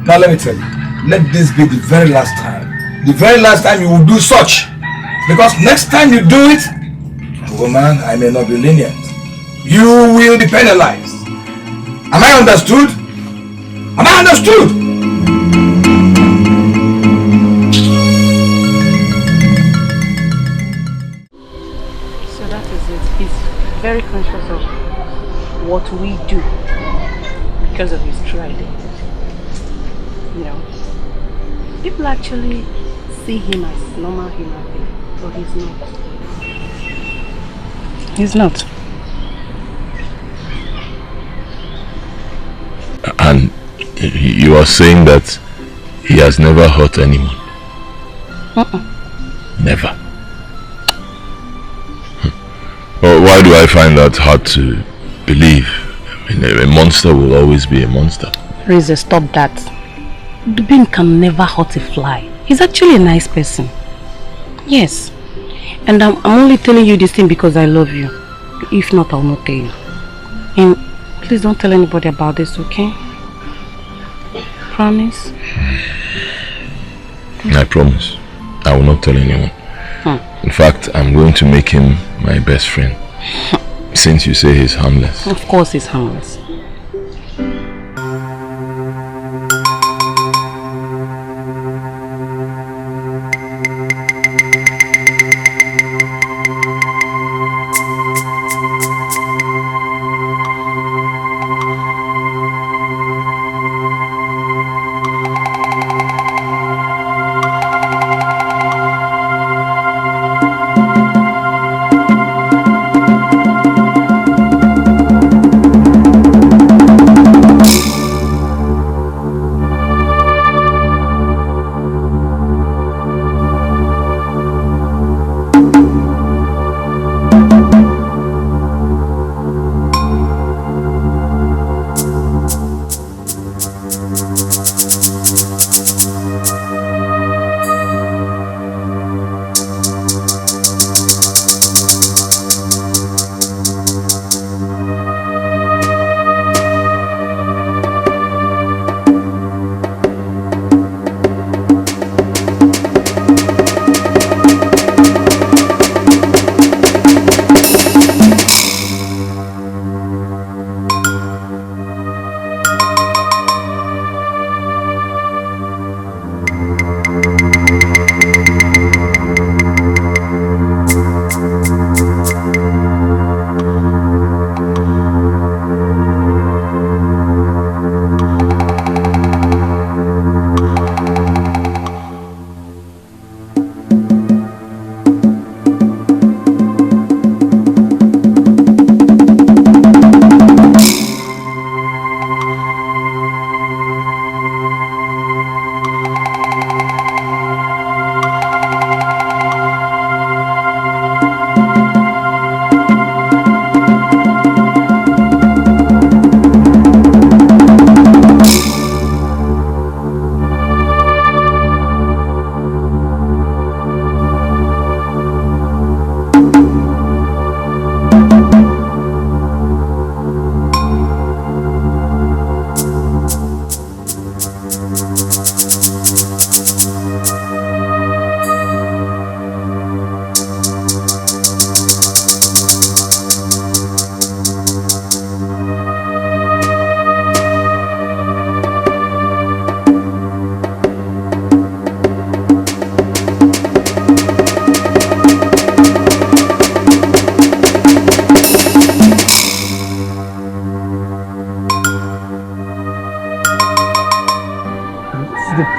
Now let me tell you, let this be the very last time. The very last time you will do such. Because next time you do it, woman, I may not be lenient. You will be penalized. Am I understood? Am I understood? So that is it. He's very conscious of what we do because of his true identity. You know, people actually see him as normal human being, but he's not. He's not. And you are saying that he has never hurt anyone? Never. Well, why do I find that hard to believe? I mean, a monster will always be a monster. Reza, stop that. Dubin can never hurt a fly. He's actually a nice person. Yes. And I'm only telling you this thing because I love you. If not, I'll not tell you. And please don't tell anybody about this, okay? Promise? I promise. I will not tell anyone. In fact, I'm going to make him my best friend. Since you say he's harmless. Of course he's harmless.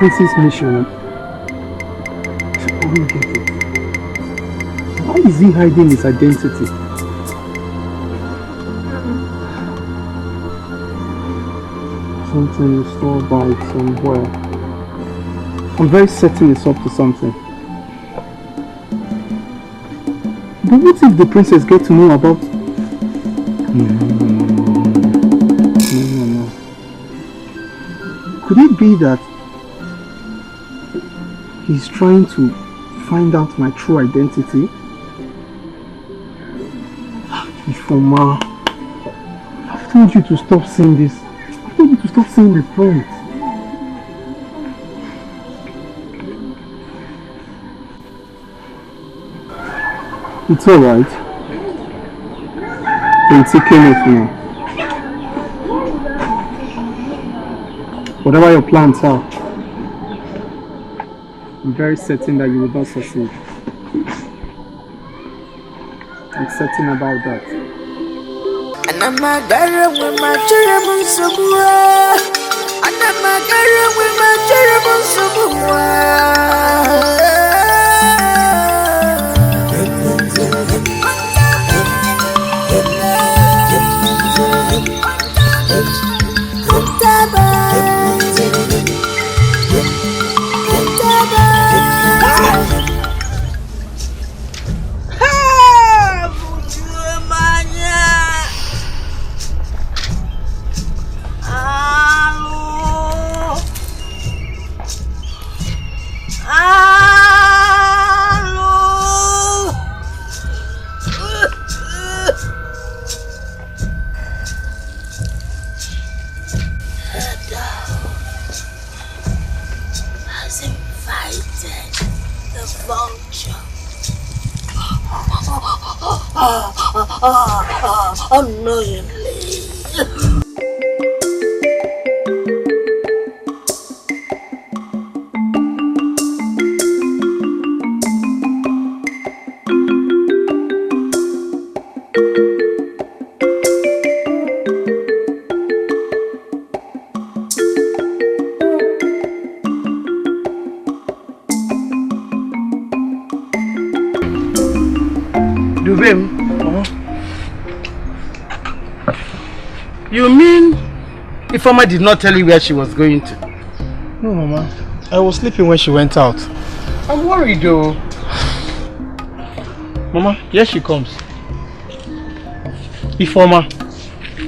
prince's mission. I don't get it. Why is he hiding his identity? Something is stored by somewhere. I'm very certain it's up to something. But what if the princess gets to know about... No. Could it be that he's trying to find out my true identity? Ifoma, I've told you to stop saying this. I told you to stop saying the point. It's alright. It's okay with me. Whatever your plans are, I'm very certain that you will not succeed. I'm certain about that. And I'm a girl with my cherubim subua. And I'm a girl with my cherubim subua. Unknowingly. You mean Ifeoma did not tell you where she was going to? No, Mama. I was sleeping when she went out. I'm worried though. Mama, here she comes. Ifeoma,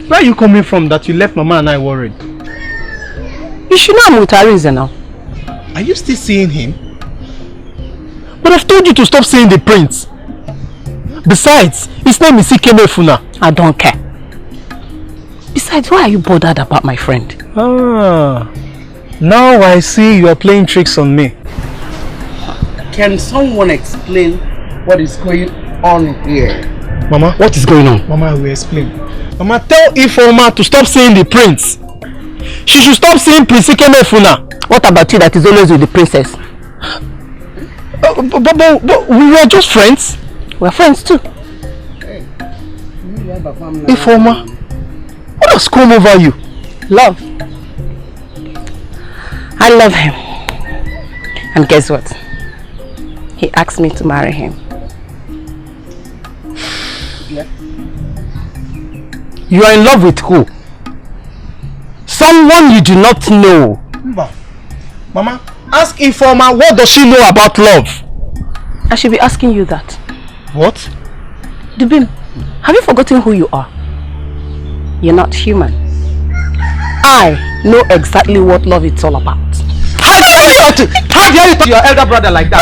where are you coming from that you left Mama and I worried? You should know I'm with Ariza now. Are you still seeing him? But I've told you to stop seeing the prince. Besides, his name is Ikemefuna. I don't care. Besides, why are you bothered about my friend? Ah, now I see you are playing tricks on me. Can someone explain what is going on here? Mama, what is going on? Mama, I will explain. Mama, tell Ifeoma to stop seeing the prince. She should stop seeing Prince Ikemefuna. What about you that is always with the princess? But we were just friends. We're friends too. Ifeoma, what has come over you? Love. I love him. And guess what? He asked me to marry him. Yeah. You are in love with who? Someone you do not know. Mama, ask Ifeoma, what does she know about love? I should be asking you that. What? Dubim, have you forgotten who you are? You're not human. I know exactly what love is all about. How dare you talk to your elder brother like that?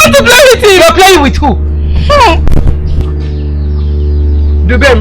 I'm not playing with him. You're playing with who? Dubem.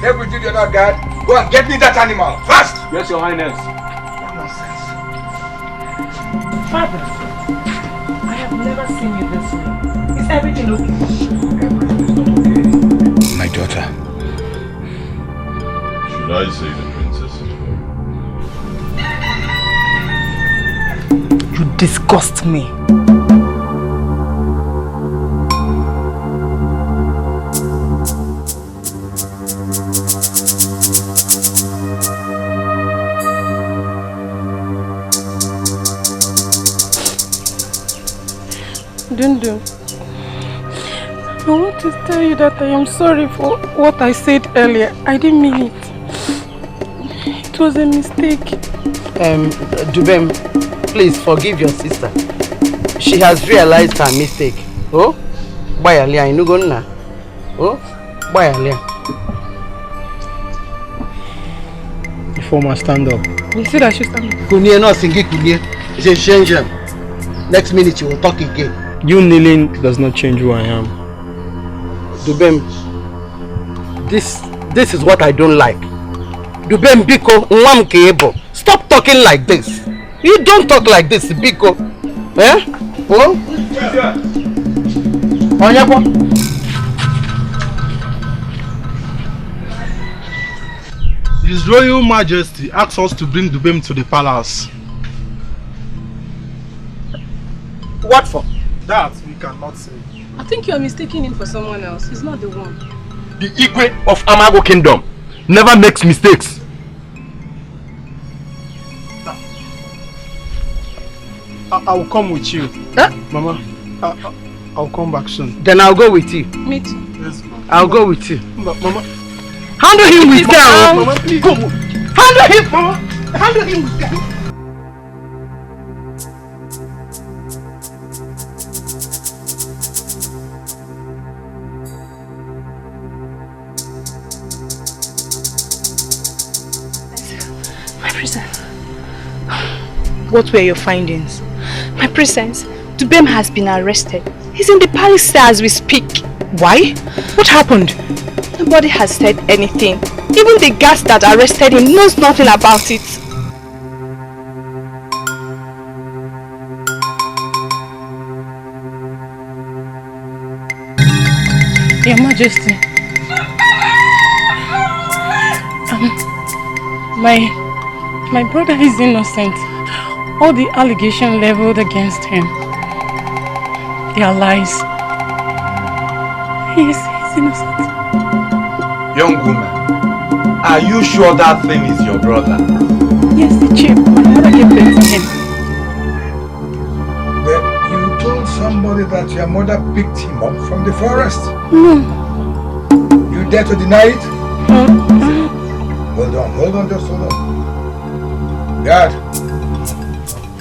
Take with you, you're not God. Go and get me that animal, fast! Yes, Your Highness. Father, I have never seen you this way. Is everything okay? My daughter. Should I say the princess is You disgust me. Dundu, I want to tell you that I am sorry for what I said earlier. I didn't mean it. It was a mistake. Dubem, please forgive your sister. She has realized her mistake. Oh? Bayalia, you know na? Oh? Bayalia. The former stand up. You said I should stand up. Kunye no singi kunye. It's a change. Next minute you will talk again. You kneeling does not change who I am. Dubem, this is what I don't like. Dubem Biko Nwam Kebo. Stop talking like this. You don't talk like this, Biko. Eh? Oh? Onyako. His Royal Majesty asks us to bring Dubem to the palace. What for? That we cannot say. I think you are mistaking him for someone else. He's not the one. The Igwe of Amago Kingdom never makes mistakes. I will come with you. Huh? Mama, I'll come back soon. Then I'll go with you. Me too. Yes. I'll go with you. But Mama, handle him with care. Mama, please. Go. Handle him, Mama. Handle him with care. What were your findings? My princess, Dubem has been arrested. He's in the palace as we speak. Why? What happened? Nobody has said anything. Even the guards that arrested him knows nothing about it. Your Majesty. My brother is innocent. All the allegations leveled against him, they are lies. He's innocent. Young woman, are you sure that thing is your brother? Yes, the chief. My mother gave birth to him. But you told somebody that your mother picked him up from the forest. No. You dare to deny it? Hold on, just hold on. Guard.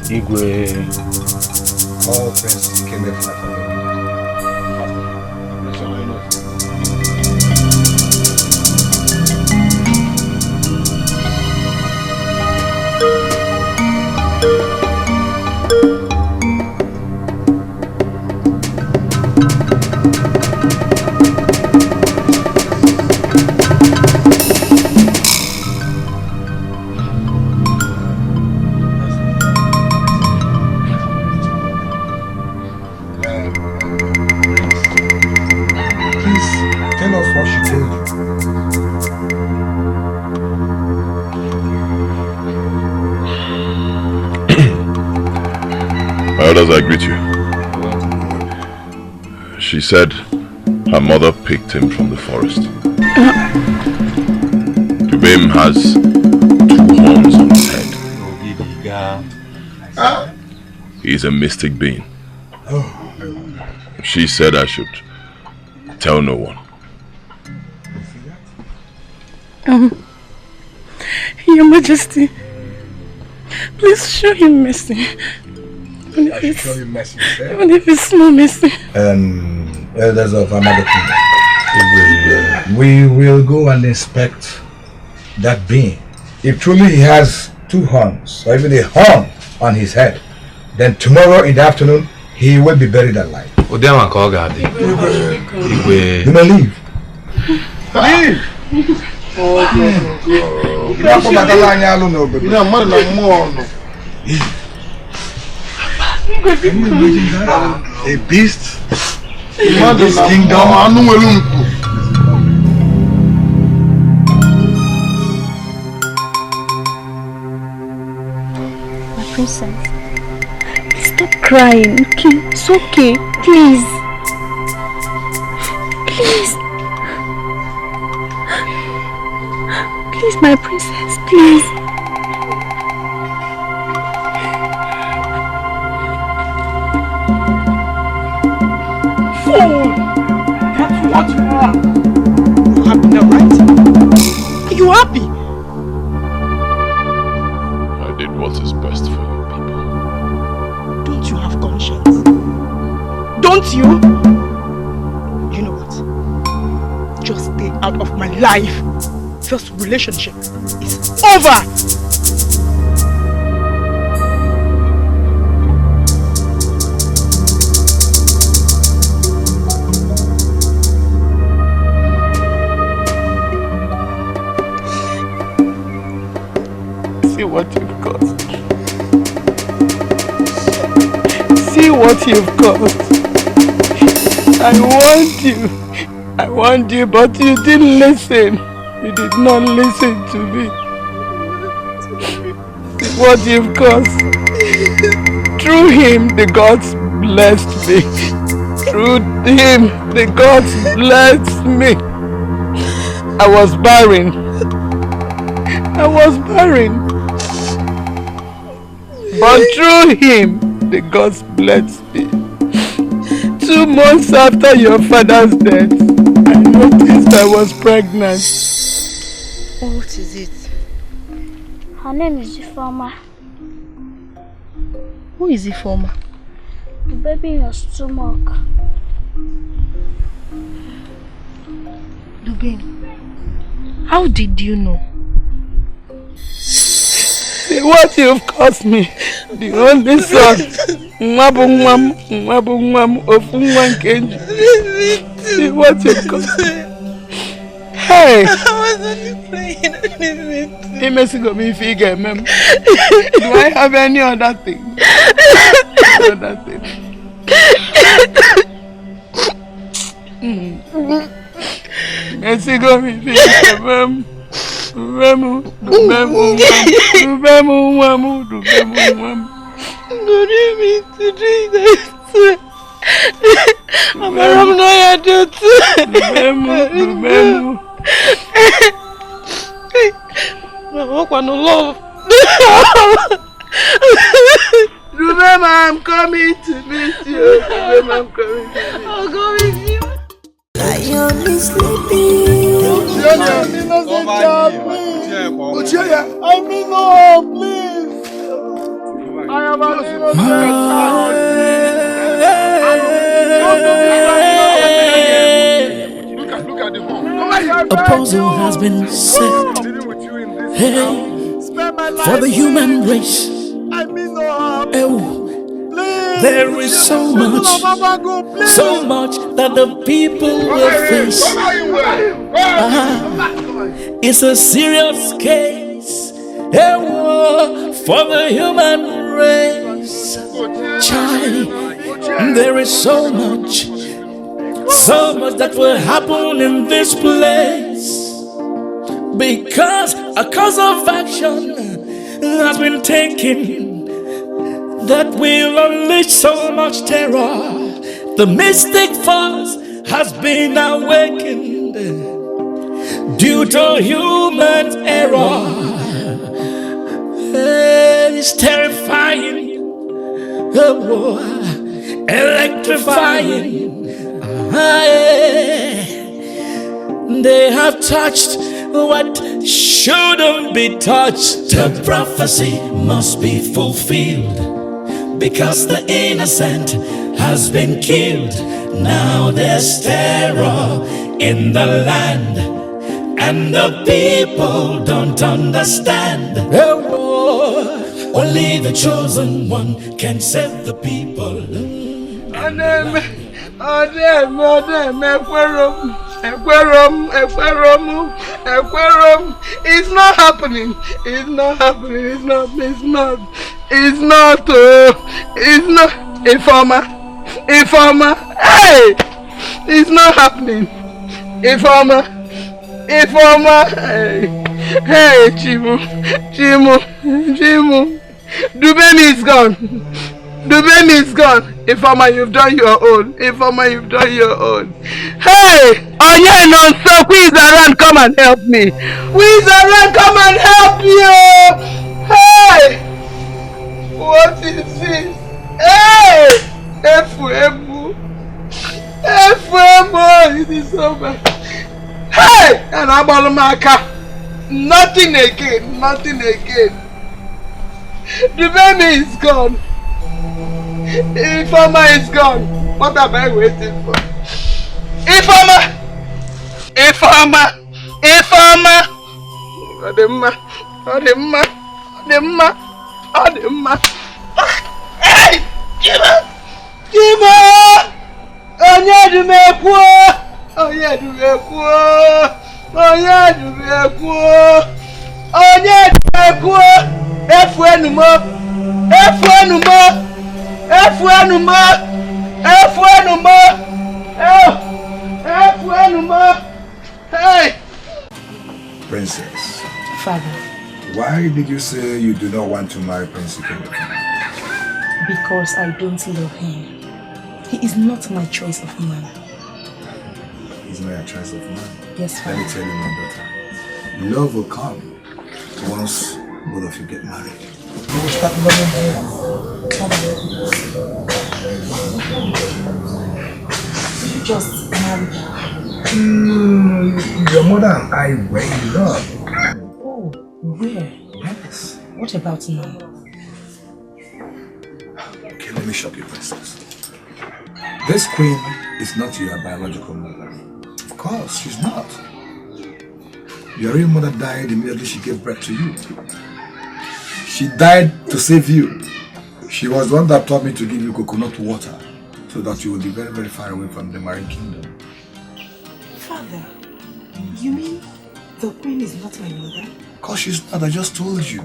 Igwe. Call Prince Ikeme from Elders, I greet you. She said her mother picked him from the forest. Dubem has 2 horns on his head. He's a mystic being. She said I should tell no one. Your Majesty, Please show him mercy. Even I should show you mercy. Even if it's no mercy. Elders of Amago Kingdom, we will go and inspect that being. If truly he has 2 horns, or even a horn on his head, then tomorrow in the afternoon, he will be buried alive. You may leave. Leave! A beast in this kingdom. My princess, stop crying, okay? It's okay, please. Please. Please, my princess, please. Fool! That's what you are. You happy now, right? Are you happy? I did what is best for you people. Don't you have conscience? Don't you? You know what? Just stay out of my life. This relationship is over. See what you've caused. See what you've caused. I want you, but you didn't listen. You did not listen to me. See what you've caused. Through him, the gods blessed me. Through him, the gods blessed me. I was barren. But through him, the gods blessed me. 2 months after your father's death, I noticed I was pregnant. What is it? Her name is Ifeoma. Who is Ifeoma? The baby in your stomach. Dubin, how did you know? See what you've cost me. The only son. See what you've cost me. Hey! I was only playing. I didn't mean to. He must go me figure, ma'am. Do I have any other thing? Merci go me figure, ma'am. Don't you mean to drink that? I'm a Ramnoya daughter. Love. Remember, I'm coming to meet you. I'll go with you. Lion is sleeping. Chosea, I mean, no, please. I am a Look at the home. A puzzle has been set. Hey, for the human race. There is so much that the people will face. It's a serious case, a war for the human race. Child, there is so much that will happen in this place. Because a course of action has been taken that will unleash so much terror. The mystic force has been awakened due to human error. It's terrifying, electrifying. They have touched what shouldn't be touched. The prophecy must be fulfilled, because the innocent has been killed. Now there's terror in the land, and the people don't understand. Only the chosen one can save the people. It's not happening. It's not happening. It's not. Informer. Hey! It's not happening. Informer. Hey, Chimu. Dubemi is gone. Informer, you've done your own. Hey! Oh yeah, no, so who is around? Come and help me. Who is around? Come and help you. Hey! What is this? Hey! Efu. It is so bad. Hey! And Abalumaka. Nothing again. The baby is gone. Informer is gone. What am I waiting for? Informer! Ademma. Hey! Jima! Onyedumekwo! Efuenumo! Hey! Princess. Father. Why did you say you do not want to marry Prince Ikemefuna? Because I don't love him. He is not my choice of man. He's not your choice of man? Yes, Father. Let me tell you, my daughter. Love will come once both of you get married. You will start loving him. You just married her. Your mother and I were in love. Oh, where? Yes. What about now? Okay, let me shock you, princess. This queen is not your biological mother. Of course, she's not. Your real mother died immediately she gave birth to you. She died to save you. She was the one that taught me to give you coconut water so that you will be very, very far away from the marine kingdom. Father, you mean the queen is not my mother? Of course she's not, I just told you.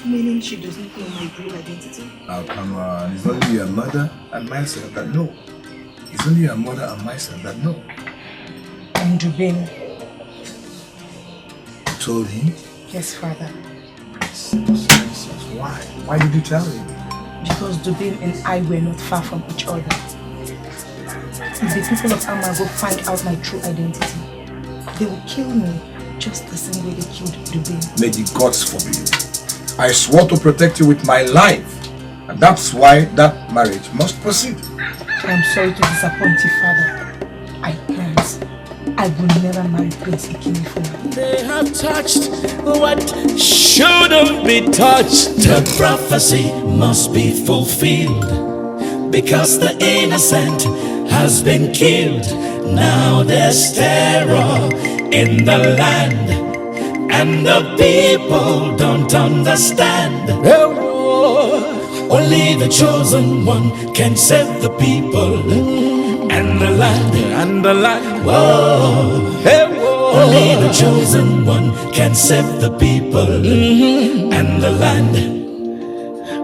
Meaning she doesn't know my real identity? Now come on, it's only your mother and myself that know. It's only your mother and myself that know. And Dubin? You told him? Yes, Father. Why? Why did you tell him? Because Dubin and I were not far from each other. If the people of Amago find out my true identity, they will kill me just the same way they killed Dubin. May the gods forbid. I swore to protect you with my life. And that's why that marriage must proceed. I'm sorry to disappoint you, Father. I promise I will never marry Prince Ikemefuna. They have touched what shouldn't be touched. The prophecy must be fulfilled, because the innocent has been killed. Now there's terror in the land, and the people don't understand. Only the chosen one can save the people and the land. Whoa. Only the chosen one can save the people and the land.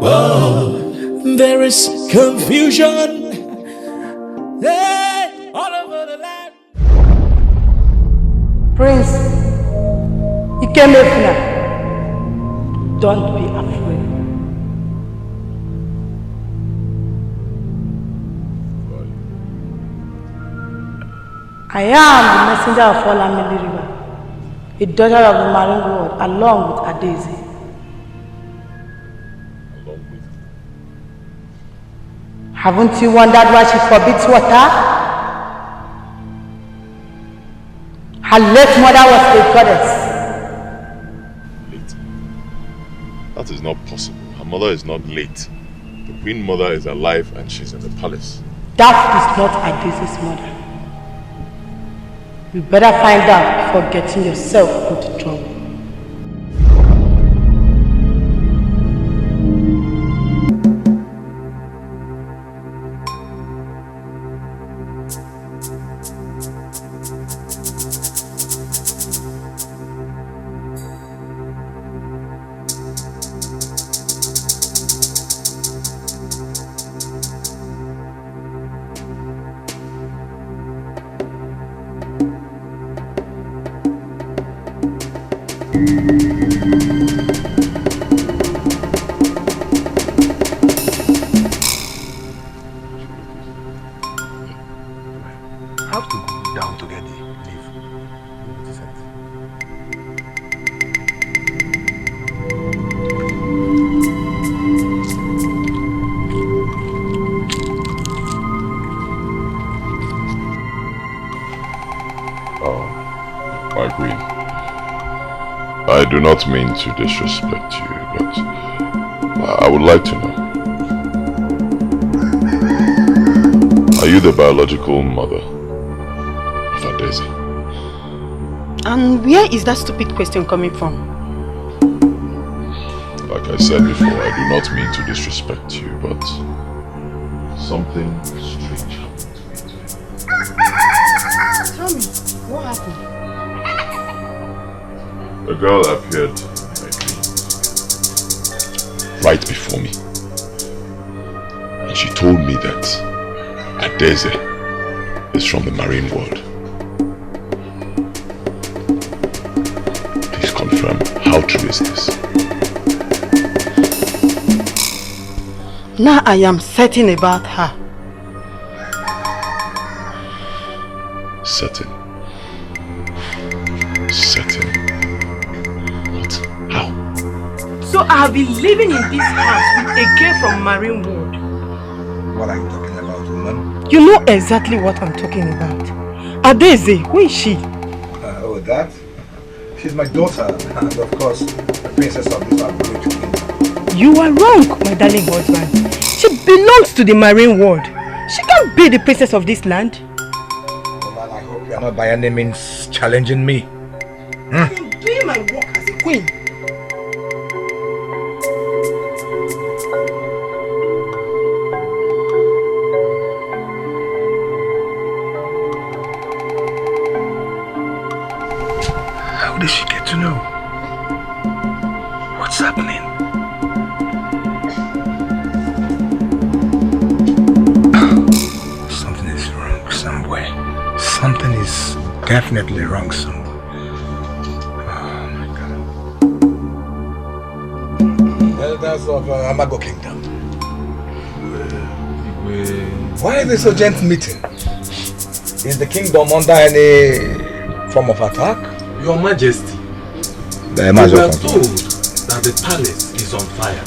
Whoa. There is confusion all over the land. Prince Ikemefuna, don't be afraid. I am the messenger of Olamide River, a daughter of the marine world, along with Adeze. Haven't you wondered why she forbids water? Her late mother was a goddess. That is not possible. Her mother is not late. The Queen Mother is alive and she's in the palace. That is not Adese's mother. You better find out before getting yourself into trouble. I do not mean to disrespect you, but I would like to know. Are you the biological mother of Adese? And where is that stupid question coming from? Like I said before, I do not mean to disrespect you, but something strange happened to me today. Tell me, what happened? A girl appeared in my dreams, right before me. And she told me that Adese is from the marine world. Please confirm, how true is this? Now I am certain about her. Certain. Certain. So I have been living in this house with a girl from marine world. What are you talking about, woman? You know exactly what I'm talking about. Adese, who is she? Oh, that? She's my daughter, and of course, the princess of this great kingdom. You are wrong, my darling husband. She belongs to the marine world. She can't be the princess of this land. Woman, I hope you are not by any means challenging me. I am doing my work as a queen. How did she get to know? What's happening? Something is wrong somewhere. Something is definitely wrong somewhere. Oh my God. Elders of Amago Kingdom. Why this urgent meeting? Is the kingdom under any form of attack? Your Majesty, we were told that the palace is on fire.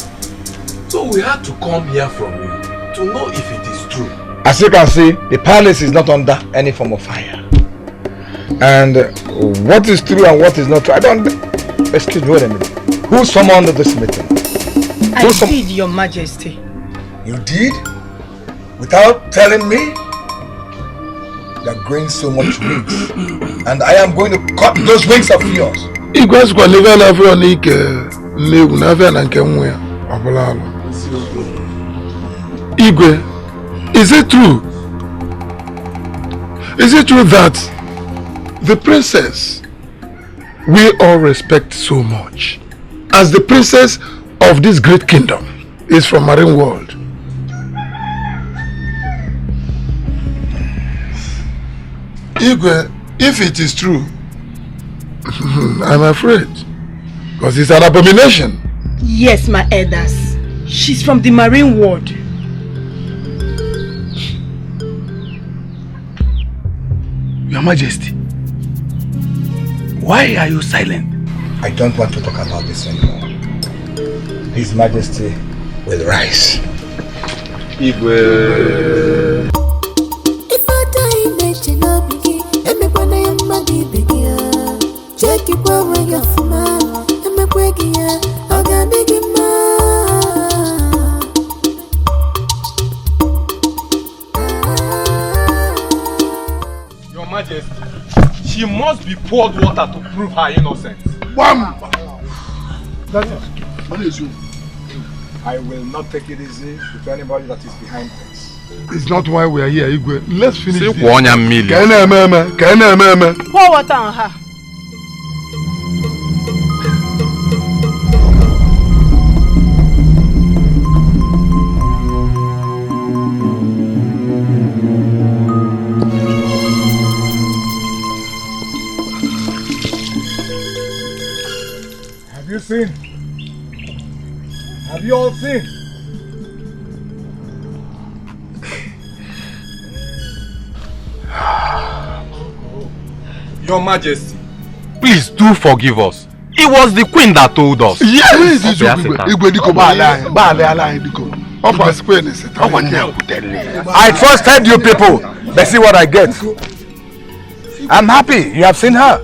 So we had to come here from you to know if it is true. As you can see, the palace is not under any form of fire. And what is true and what is not true, I don't... Excuse me, wait a minute. Who summoned this meeting? I did, Your Majesty. You did? Without telling me? You are growing so much wings. And I am going to cut those wings of yours. Igwe, is it true? Is it true that the princess we all respect so much, as the princess of this great kingdom, is from marine world? Igwe, if it is true, I'm afraid, because it's an abomination. Yes, my elders. She's from the marine world. Your Majesty, why are you silent? I don't want to talk about this anymore. His Majesty will rise. Igwe. Check it for when you're from, and my quaking, I'll get Majesty, she must be poured water to prove her innocence. Bam! That is you. I will not take it easy with anybody that is behind this. It's not why we are here, Igwe. Let's finish this. Pour water on her. Have you seen? Have you all seen? Your Majesty, please do forgive us. It was the queen that told us. Yes, I trusted you people. But see what I get. I'm happy you have seen her.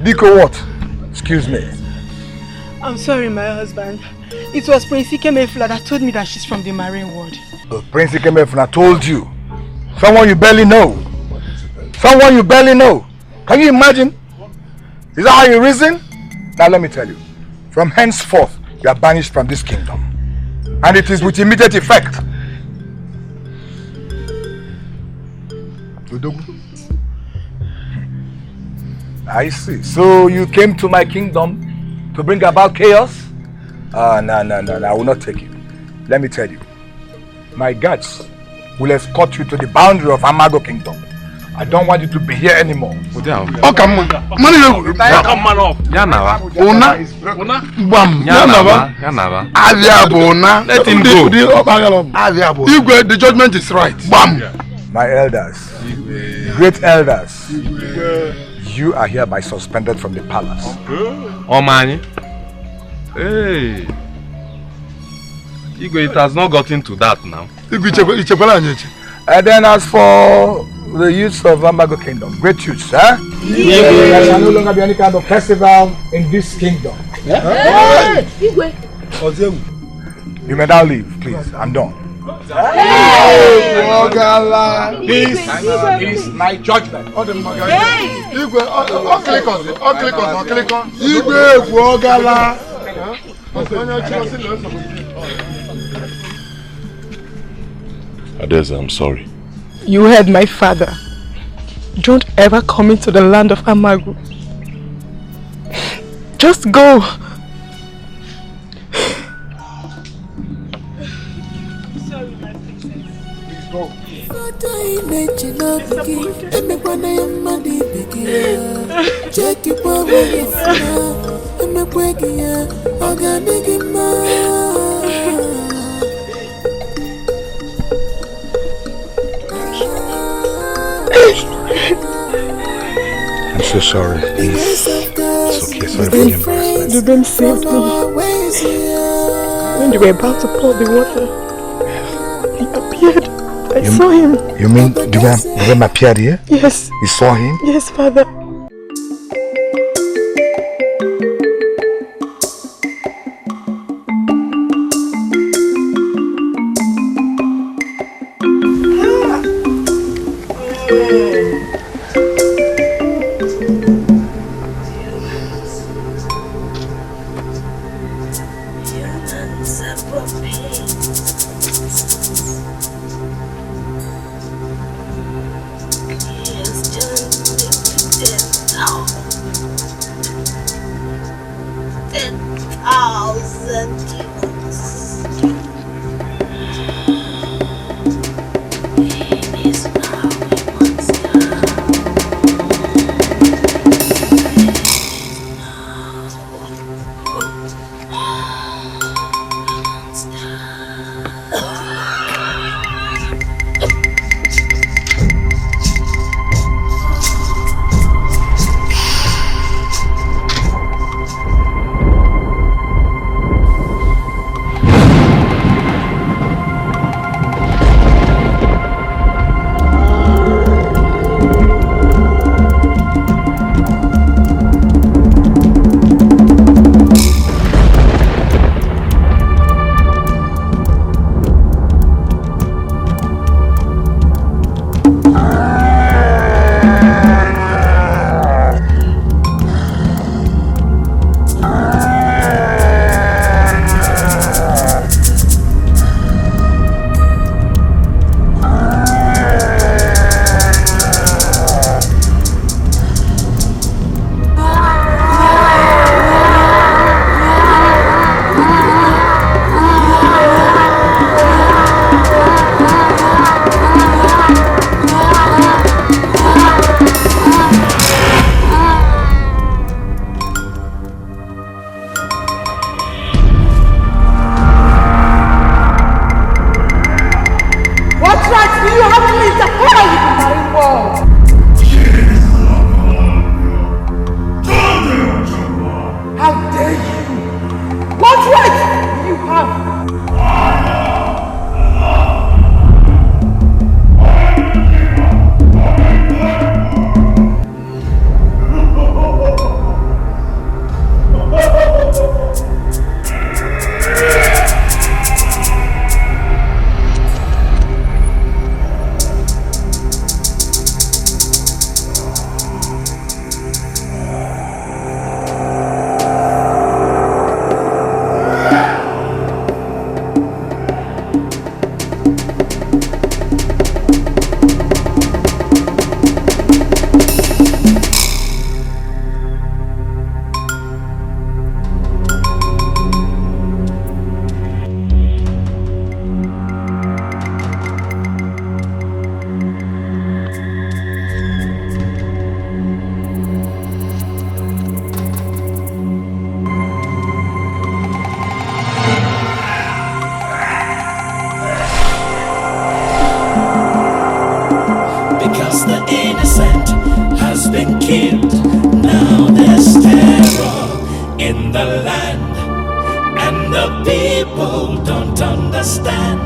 Biko what? Excuse me. I'm sorry, my husband. It was Prince Ikemefla that told me that she's from the marine world. Prince Ikemefla told you. Someone you barely know. Someone you barely know. Can you imagine? Is that how you reason? Now let me tell you. From henceforth, you are banished from this kingdom. And it is with immediate effect. I see. So you came to my kingdom to bring about chaos? No, I will not take it. Let me tell you. My guards will escort you to the boundary of Amago Kingdom. I don't want you to be here anymore. Oh, come on. Come on. Let him go. Igwe, the judgment is right. Bam. My elders, great elders, you are hereby suspended from the palace. Oh, man. Hey. Igwe, it has not gotten to that now. And then as for the youths of Amago Kingdom, great youths, huh? There shall no longer be any kind of festival in this kingdom. You may now leave, please. I'm done. This is my judgment. Adeza, I'm sorry. You heard my father. Don't ever come into the land of Amago. Just go. Sorry, my princess. Please go. I'm so sorry. It's okay, sorry for the embarrassment. The beam saved me. When they were about to pour the water, he appeared. I saw him. You mean the man appeared here? Yes. You saw him? Yes, Father. Yes, John, understand.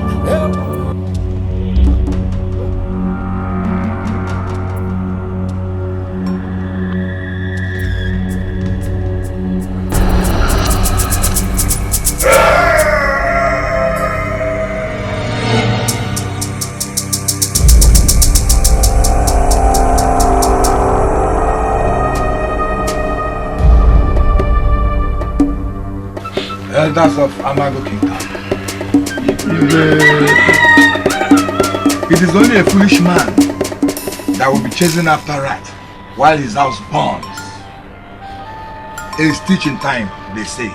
Elders of Amago Kingdom. It is only a foolish man that will be chasing after rat while his house burns. It is teaching time, they say,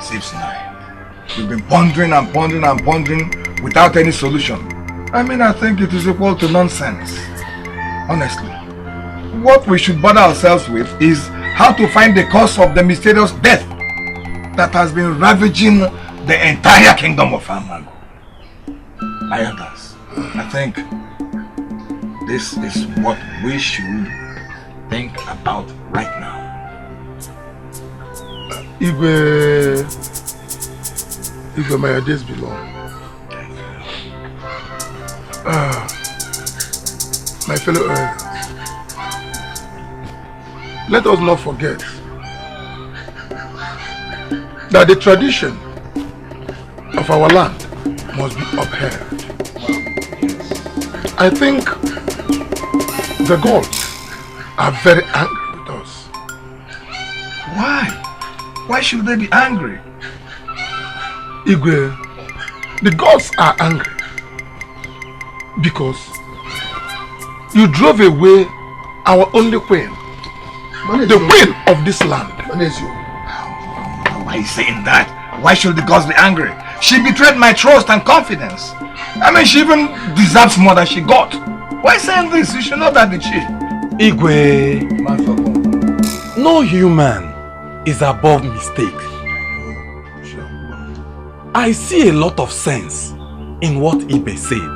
saves 9. We've been pondering and pondering and pondering without any solution. I mean, I think it is equal to nonsense. Honestly. What we should bother ourselves with is how to find the cause of the mysterious death that has been ravaging the entire kingdom of Amago. My elders, I think this is what we should think about right now. Igwe, my days belong. My fellow elders, let us not forget that the tradition of our land must be upheld. I think the gods are very angry with us. Why? Why should they be angry? Igwe, the gods are angry because you drove away our only queen, the queen of this land. Why are you saying that? Why should the gods be angry? She betrayed my trust and confidence. I mean, she even deserves more than she got. Why saying this? You should know that, did she? Igwe, no human is above mistake. I see a lot of sense in what Ibe said.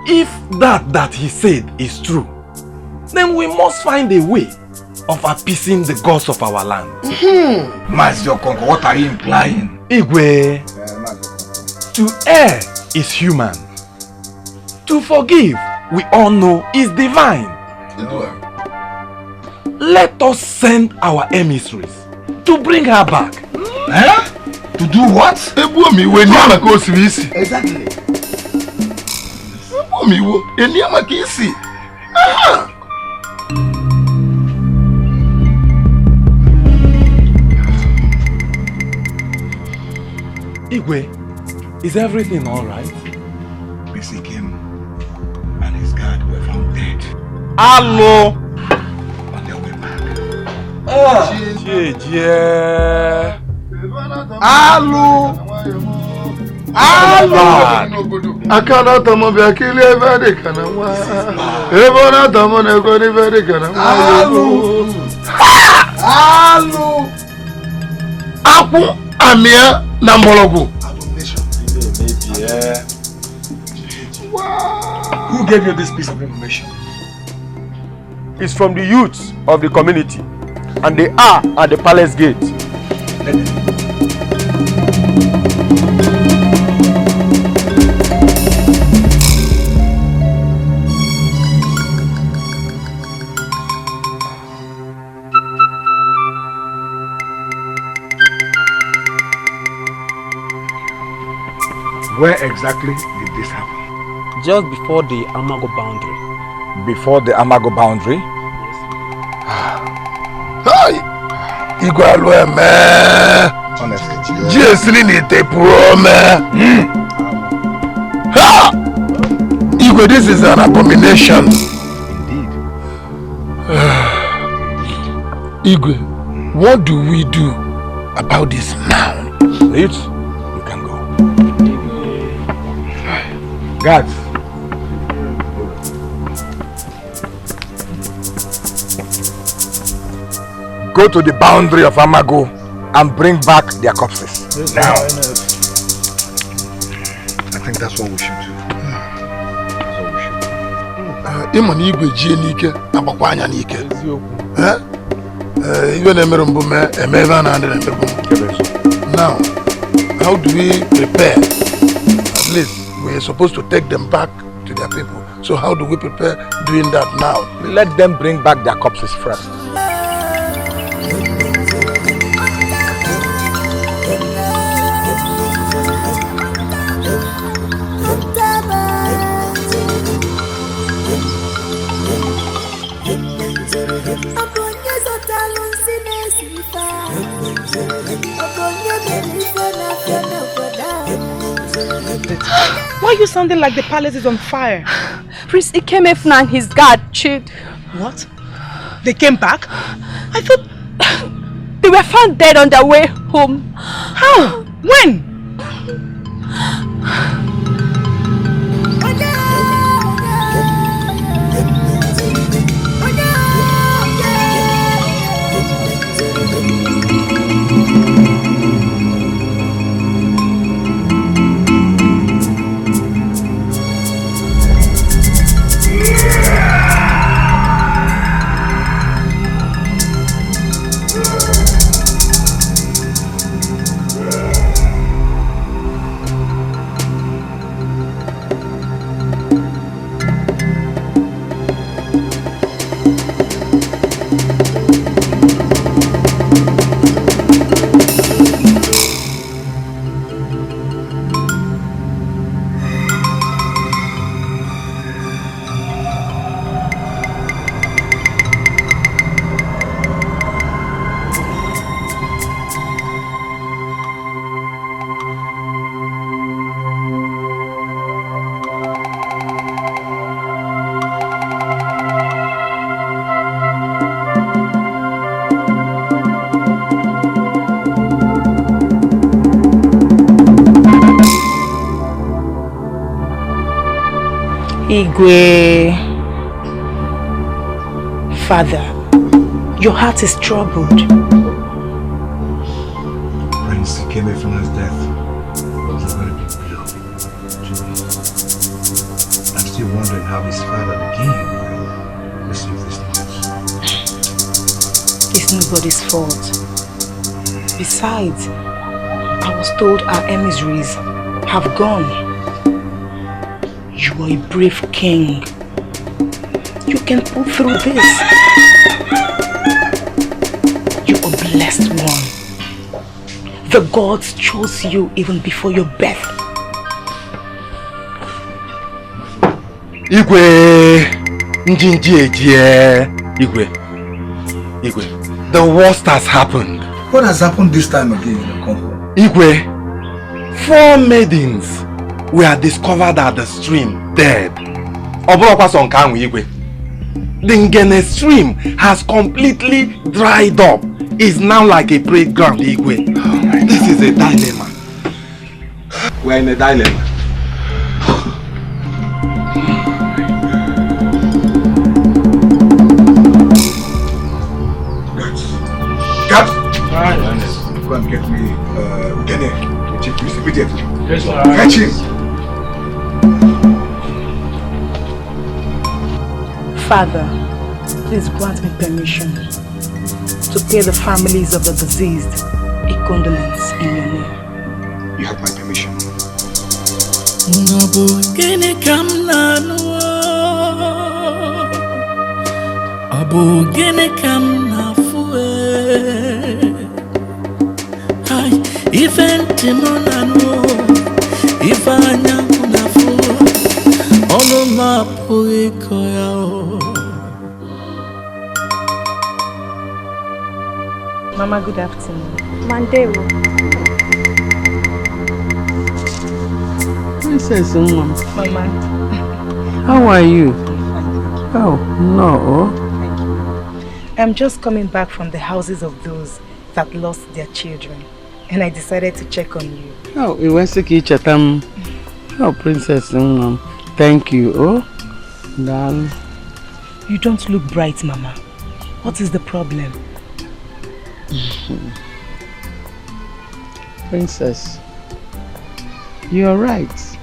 If that he said is true, then we must find a way of appeasing the gods of our land. Master Kongo, what are you implying? Igwe, to err is human. To forgive, we all know, is divine. Let us send our emissaries to bring her back. To do what? Exactly. Igwe, is everything alright? Bisikim and his guard were found dead. Hello! On their way back. Hello! Akana tomo bi akili evade kana wa. Ebona tomo ne ko ni evade kana wa. Alu. Apu amia na mologu. Who gave you this piece of information? It's from the youths of the community, and they are at the palace gate. Where exactly did this happen? Just before the Amago boundary. Before the Amago boundary? Hi! Igwalwe me. Honestly. Jesli ni te puro me. Ha! Igwe, this is an abomination. Indeed. Igwe, what do we do about this now? It? You can go. Guards. Go to the boundary of Amago and bring back their corpses. Yes, now. I think that's what we should do. Imon Igwe ji n'ike agbakwa anya n'ike. Iwe na-emere mbụ mee emebe na ndị na-emebe. Now, how do we prepare? At least we are supposed to take them back to their people. So how do we prepare doing that now? Let them bring back their corpses first. Why are you sounding like the palace is on fire? Prince Ikemefuna and his guard chewed. What? They came back? I thought they were found dead on their way home. How? When? Igwe, Father, your heart is troubled. Prince Ikemefuna's death was a very big blow to me. I'm still wondering how his father became to receive this news. It's nobody's fault. Besides, I was told our emissaries have gone. You are a brave king. You can pull through this. You are a blessed one. The gods chose you even before your birth. Igwe, the worst has happened. What has happened this time again in the comfort? Igwe, 4 maidens were discovered at the stream, dead. The Ngene stream has completely dried up. It's now like a playground, Igwe. Oh, this is a dilemma. We're in a dilemma. Caps! Go and get me Gene, the chief priest, immediately. Yes, sir. Catch him! Father, please grant me permission to pay the families of the deceased a condolence in your name. You have my permission. Mama, good afternoon. Mandero. Princess Mom. Mama. How are you? Oh, no. I'm just coming back from the houses of those that lost their children. And I decided to check on you. Oh, we went to Chatham. Oh, Princess Mom. Thank you. Oh, darling. You don't look bright, Mama. What is the problem? Princess, you're right.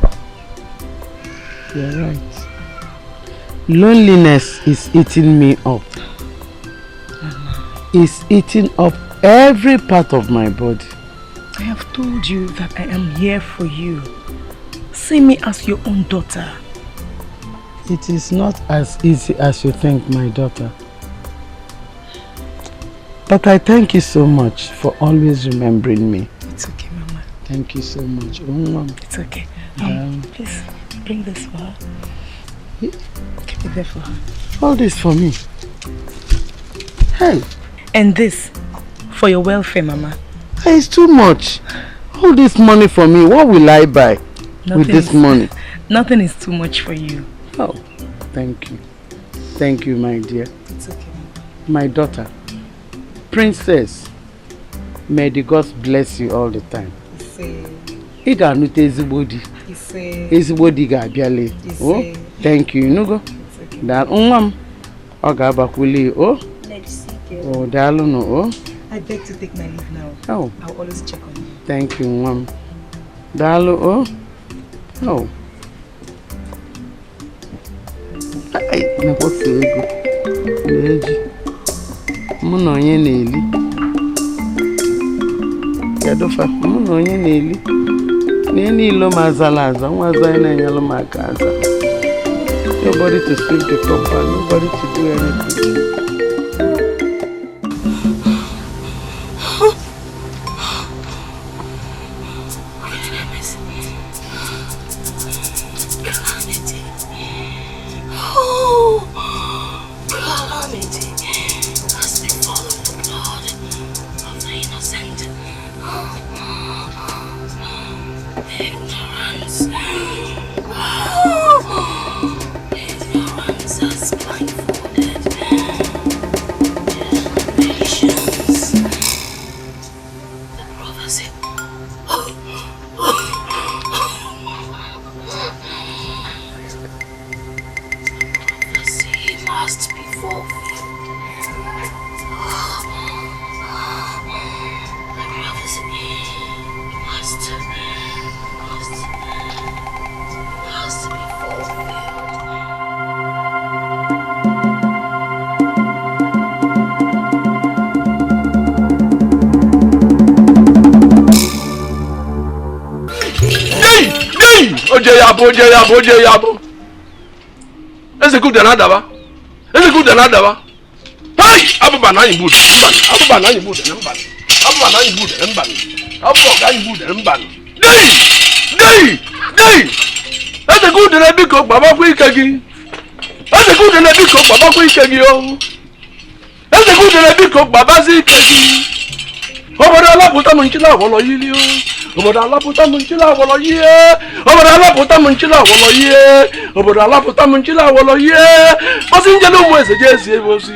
You're right. Loneliness is eating me up. It's eating up every part of my body. I have told you that I am here for you. See me as your own daughter. It is not as easy as you think, my daughter. But I thank you so much for always remembering me. It's okay, Mama. Thank you so much. It's okay. Please, bring this for her. Keep it there for her. All this for me. Hey. And this, for your welfare, Mama. Hey, it's too much. All this money for me, what will I buy with this money? Nothing is too much for you. Oh, thank you. Thank you, my dear. It's okay. My daughter. Princess, may the gods bless you all the time. Ị ga-anụta ezigbo di. Ezigbo di ga-abịale. Oh, thank you. Nugo. Dal nwa m. Ọ ga-abakwuli. Oh. Oh, daalụ no. Oh. I beg to take my leave now. Oh. I'll always check on you. Thank you, nwa m. Daalụ. Oh. Oh. Ay, na-akpọfe ego. Na-eji. Mụ na onye na-eli. Kedufa, mụ na onye na-eli. Na niile ma azala aza, nwa aza na-enyelụ m aka aza. Nobody to sweep the compound, nobody to do anything. Oje yabo. Eze good na daba. Eze good na daba. Hey, abuba na yimbu. Abuba na yimbu na mban. Abuba na yimbu na mban. Abuba ga yimbu na mban. Dey. Eze good na biko baba ku ike gi. Eze good na biko baba ku ike gi o. Eze good na biko baba zi ike gi. Obodo alaputa mo nchila wolo yili o. Obodo alaputa mo nchila wolo ye. Obodo alaputa mo nchila wolo ye. Obodo alaputa mo nchila wolo ye. Pasinjelo mo eseje ebosi.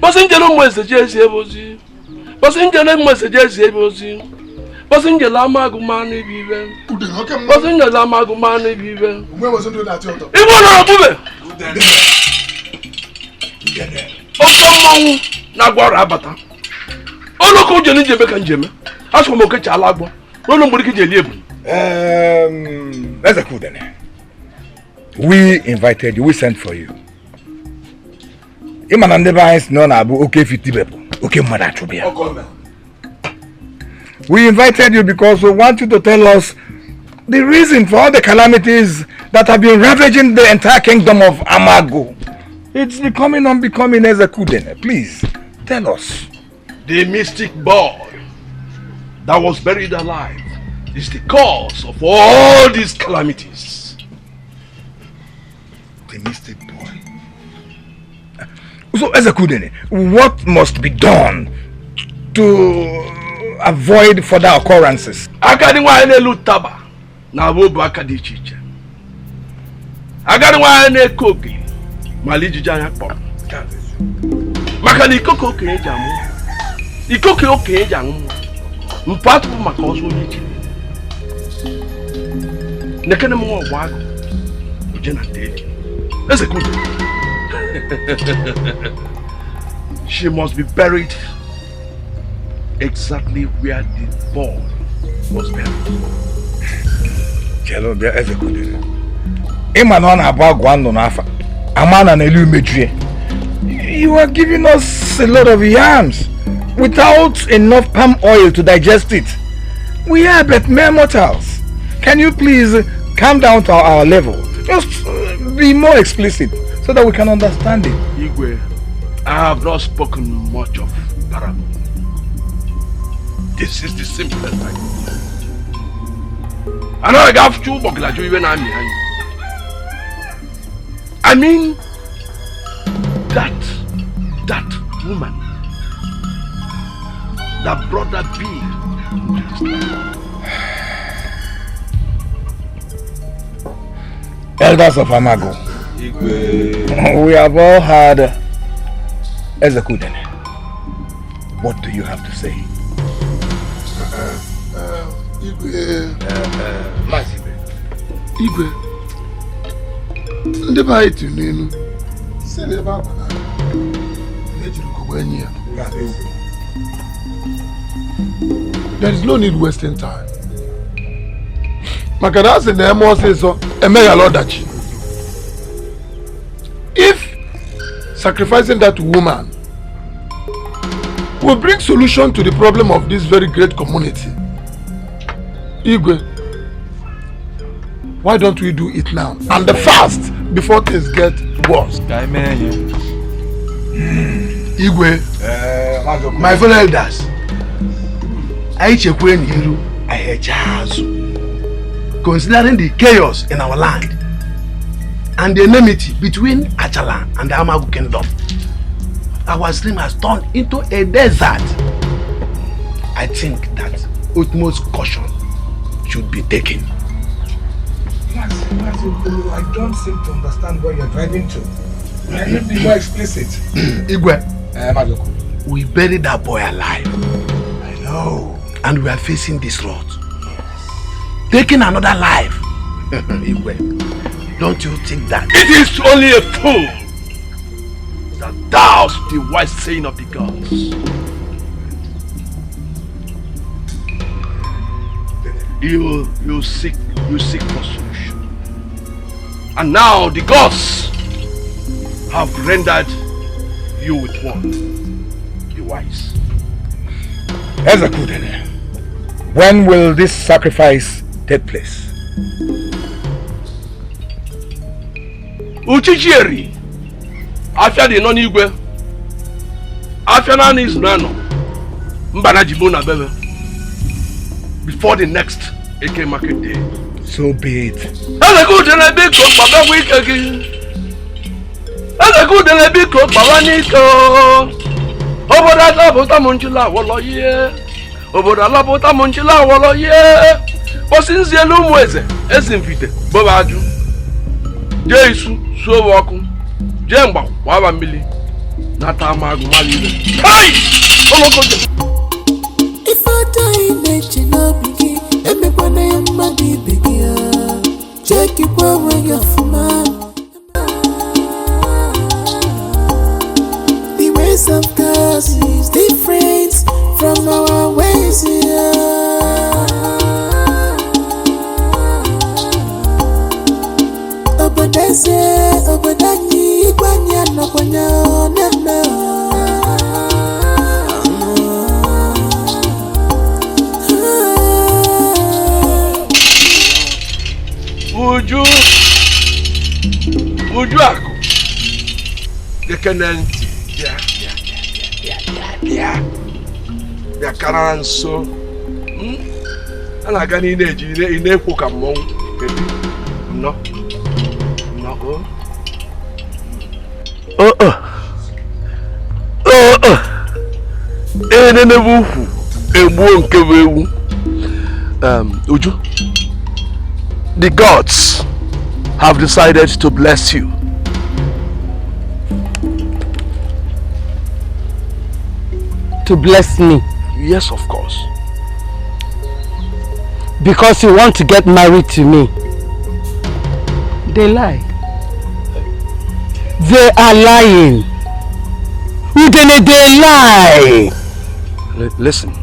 Pasinjelo mo eseje ebosi. Pasinjelo mo eseje ebosi. Pasinjelo amagu manu bibe. Pasinjelo amagu manu bibe. Where was do that your top? Ibo na bube. Okomo na gwara abata. Oloko jeni jebe kan jeme. Aso mo ke chala agbo. No mburi ki jeli ebu. That's a cool then. We invited you, we sent for you. Iman and the vines no na abu okay 50 people. Okay mother trubia. We invited you because we want you to tell us the reason for all the calamities that have been ravaging the entire kingdom of Amago. It's becoming unbecoming Ezekudene. Please, tell us. The mystic boy that was buried alive is the cause of all these calamities. The mystic boy. So, Ezekudene, what must be done to avoid further occurrences? Akadi wa ene lutaba na bobo akadi chiche. Akadi wa ene kogi maliji janya kpom. Makani koko ke jamu. Ikoke oke jamu. Mpatu makoso yiki. Nekene mo wago. Ujena ndeli. Ezekudene. She must be buried exactly where the boy was buried. Chelo bia Ezekudene. Ima no na aba gwando na afa. Amana na elu mejue. You are giving us a lot of yams without enough palm oil to digest it. We are but mere mortals. Can you please calm down to our level? Just be more explicit so that we can understand it. Igwe, I have not spoken much of parable. This is the simplest I know. I know I have two buckles even I mean that woman, that brother B. Elders of Amago, we have all heard Ezekuden. What do you have to say? Igwe, ndị be anyị tụrụ n'elu si n'ebe akwa na ejiri kogbo enyi ya. There is no need wasting time. Maka na asị na eme ọsịsọ emeghara ọdachi. If sacrificing that woman will bring solution to the problem of this very great community, Igwe, why don't we do it now and fast before things get worse? Igwe, my fellow elders, I chekwe n'iru ahechazu. Considering the chaos in our land and the enmity between Achala and the Amagu kingdom, our stream has turned into a desert. I think that utmost caution should be taken. I don't seem to understand where you're driving to. Can you be more explicit? Igwe, we buried that boy alive. I know. And we are facing this road. Taking another life. Igwe, don't you think that? It is only a fool that doubts the wise saying of the gods. You seek for solution. And now the gods have rendered you with one. Be wise. Ezekuden, when will this sacrifice take place? Uchichieri, afia di non igwe, afia na is nano, mbana jibuna bebe. Before the next Eke market day. So be it. Ezekuden le big cook baba wikegi. Ezekuden le big cook baba niko. Oboda labota munchila wolo ye. Oboda labota munchila wolo ye. Osinzi elu mweze, ezinvite, boba aju. Jesu, suo waku. Jemba, waba mbili. Nata amagu malile. Hey! Olokoje. If I die in the bigi, everyone I am my bigi. Check it when you're from the ways of God is different from our ways here. Obodani, Kwanya, no Kwanya, no. Uju ako. The kenenti. Yeah. Ya kanan so. Ana gani ine kuka mong. No. Enene buhu. Ebu nkewewu. Uju. The gods have decided to bless you. To bless me? Yes, of course. Because you want to get married to me. They lie. They are lying. They lie. Listen.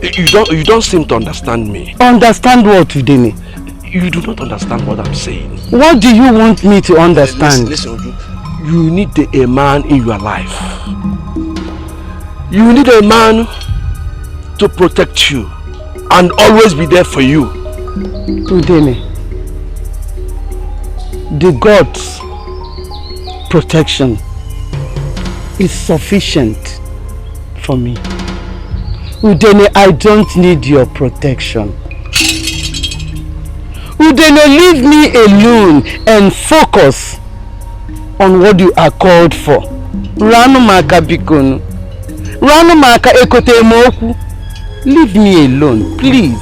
You don't seem to understand me. Understand what, Udene? You do not understand what I'm saying. What do you want me to understand? Listen, you need a man in your life. You need a man to protect you and always be there for you. Udene, the God's protection is sufficient for me. Udene, I don't need your protection. Udene, leave me alone and focus on what you are called for. Ranu maka bikonu. Ranu maka ekote moku. Leave me alone, please.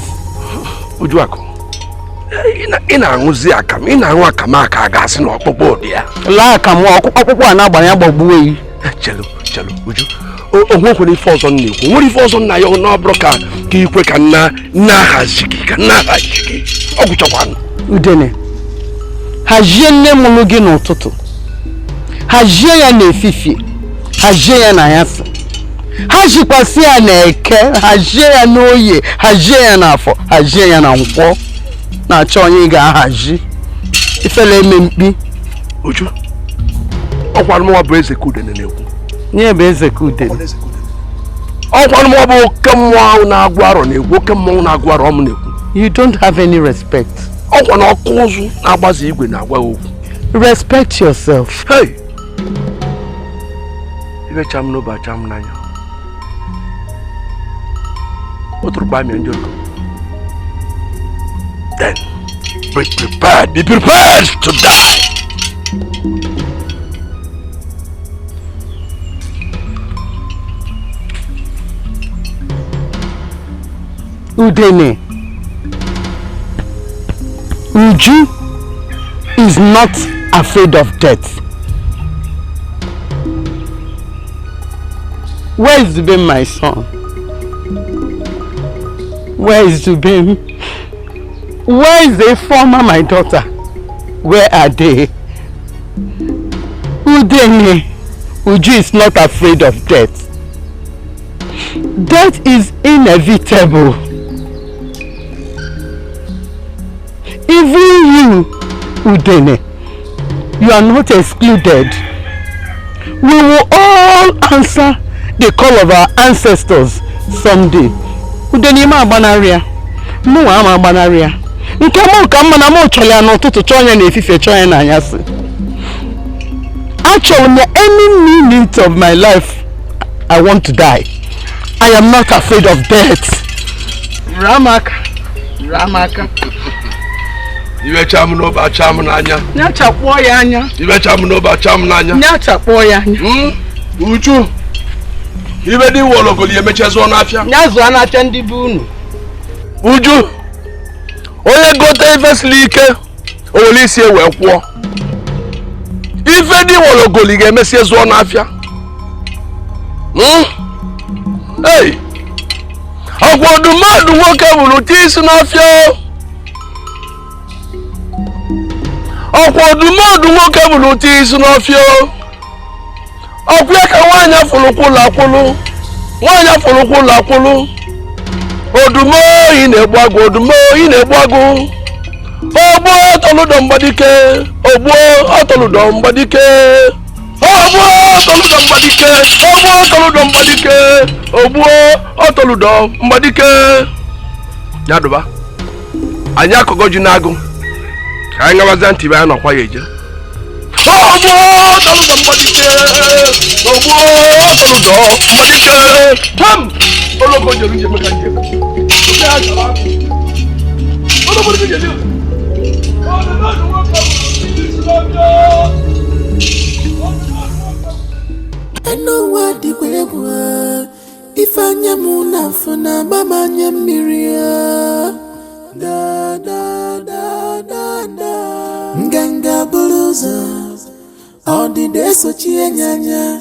Ujuako. Ina anguzi akam. Ina angu akam aka agasi no okpopo dia. La akam okpopo anagba ya gbagbuwe yi. Chelo, Uju. Onwo ko ni force on ni ko. Wo ni force on na yo no broka ki ikwe ka na hajiki ka na hajiki. Oguchokwan. Udene. Hajie nne munu gi n'ụtụtụ. Hajie ya n'efifie. Hajie ya na yasi. Hajikwasi ya n'eke. Hajie ya n'oye. Hajie ya n'afọ. Hajie ya na nkwọ. Na-achọ onye ga-ahaji. Ifele eme mkpi. Uju. Ọkwanụ mwa bụ eze Udene na-ekwu. Nye bụ eze Udene. Ọkwanụ mwa bụ oke mmụọ na-agwụ arọ na-ekwu. Oke mmụọ na-agwụ arọ m na-ekwu. You don't have any respect. Ọkwanụ ọkụ ụzụ na-agbazi igwe na-agwa okwu. Respect yourself. Hey! Ibe cham no ba cham nanya. Otro ba mi anjolo. Then be prepared to die. Udene, Uju is not afraid of death. Where is Dubem, my son? Where is Dubem? Where is the former, my daughter? Where are they? Udene, Uju is not afraid of death. Death is inevitable. Even you, Udene, you are not excluded. We will all answer the call of our ancestors someday. Udene ma banaria, mu ama banaria. Nke mo ka mma na mo chole an ụtụtụ chọnye na efife chọnye na anyasị. Actually, any minute of my life, I want to die. I am not afraid of death. Ramaka. Iwe cham no ba cham n'anya. Nyachapụ ya anya. Iwe cham no ba cham n'anya. Nyachapụ ya anya. Uju. Ibe di wologoli emechezo n'afia. Nyazu anafia ndị bụ unu. Uju. Onye gote ife sili ike, oweli isi ewe kwụọ. Ife di wologoli ga-emesi ezo n'afia. Hey! Ọgwọdụ mmadụ nwoke bụrụ tisi n'afia. Ọgwọdụ mmadụ nwoke bụrụ tisi n'afia. Ọgwụ ya ka nwaanyị afụlụkwụlụ akwụlụ. Nwaanyị afụlụkwụlụ akwụlụ. Odumo yi na-egbu agụ, odumo yi na-egbu agụ. Ogbo ọtọlụdọ mgbadike, ogbo ọtọlụdọ mgbadike. Ogbo ọtọlụdọ mgbadike, ogbo ọtọlụdọ mgbadike, ogbo ọtọlụdọ mgbadike. Yaduba, anyị akọgọ ji n'agụ. Ka anyị ngawazi ntị be anyị nọkwa ya eje. Ogbo ọtọlụdọ mgbadike, ogbo ọtọlụdọ mgbadike. Tam! Oloko jeru je meka nje. Oke ajara. Oloko je je. Ona na no waka. Islamia. Eno wa di kwebwa. Ifanya muna funa mama nye miria. Da da da da da. Nganga buluza. Odi deso chienya.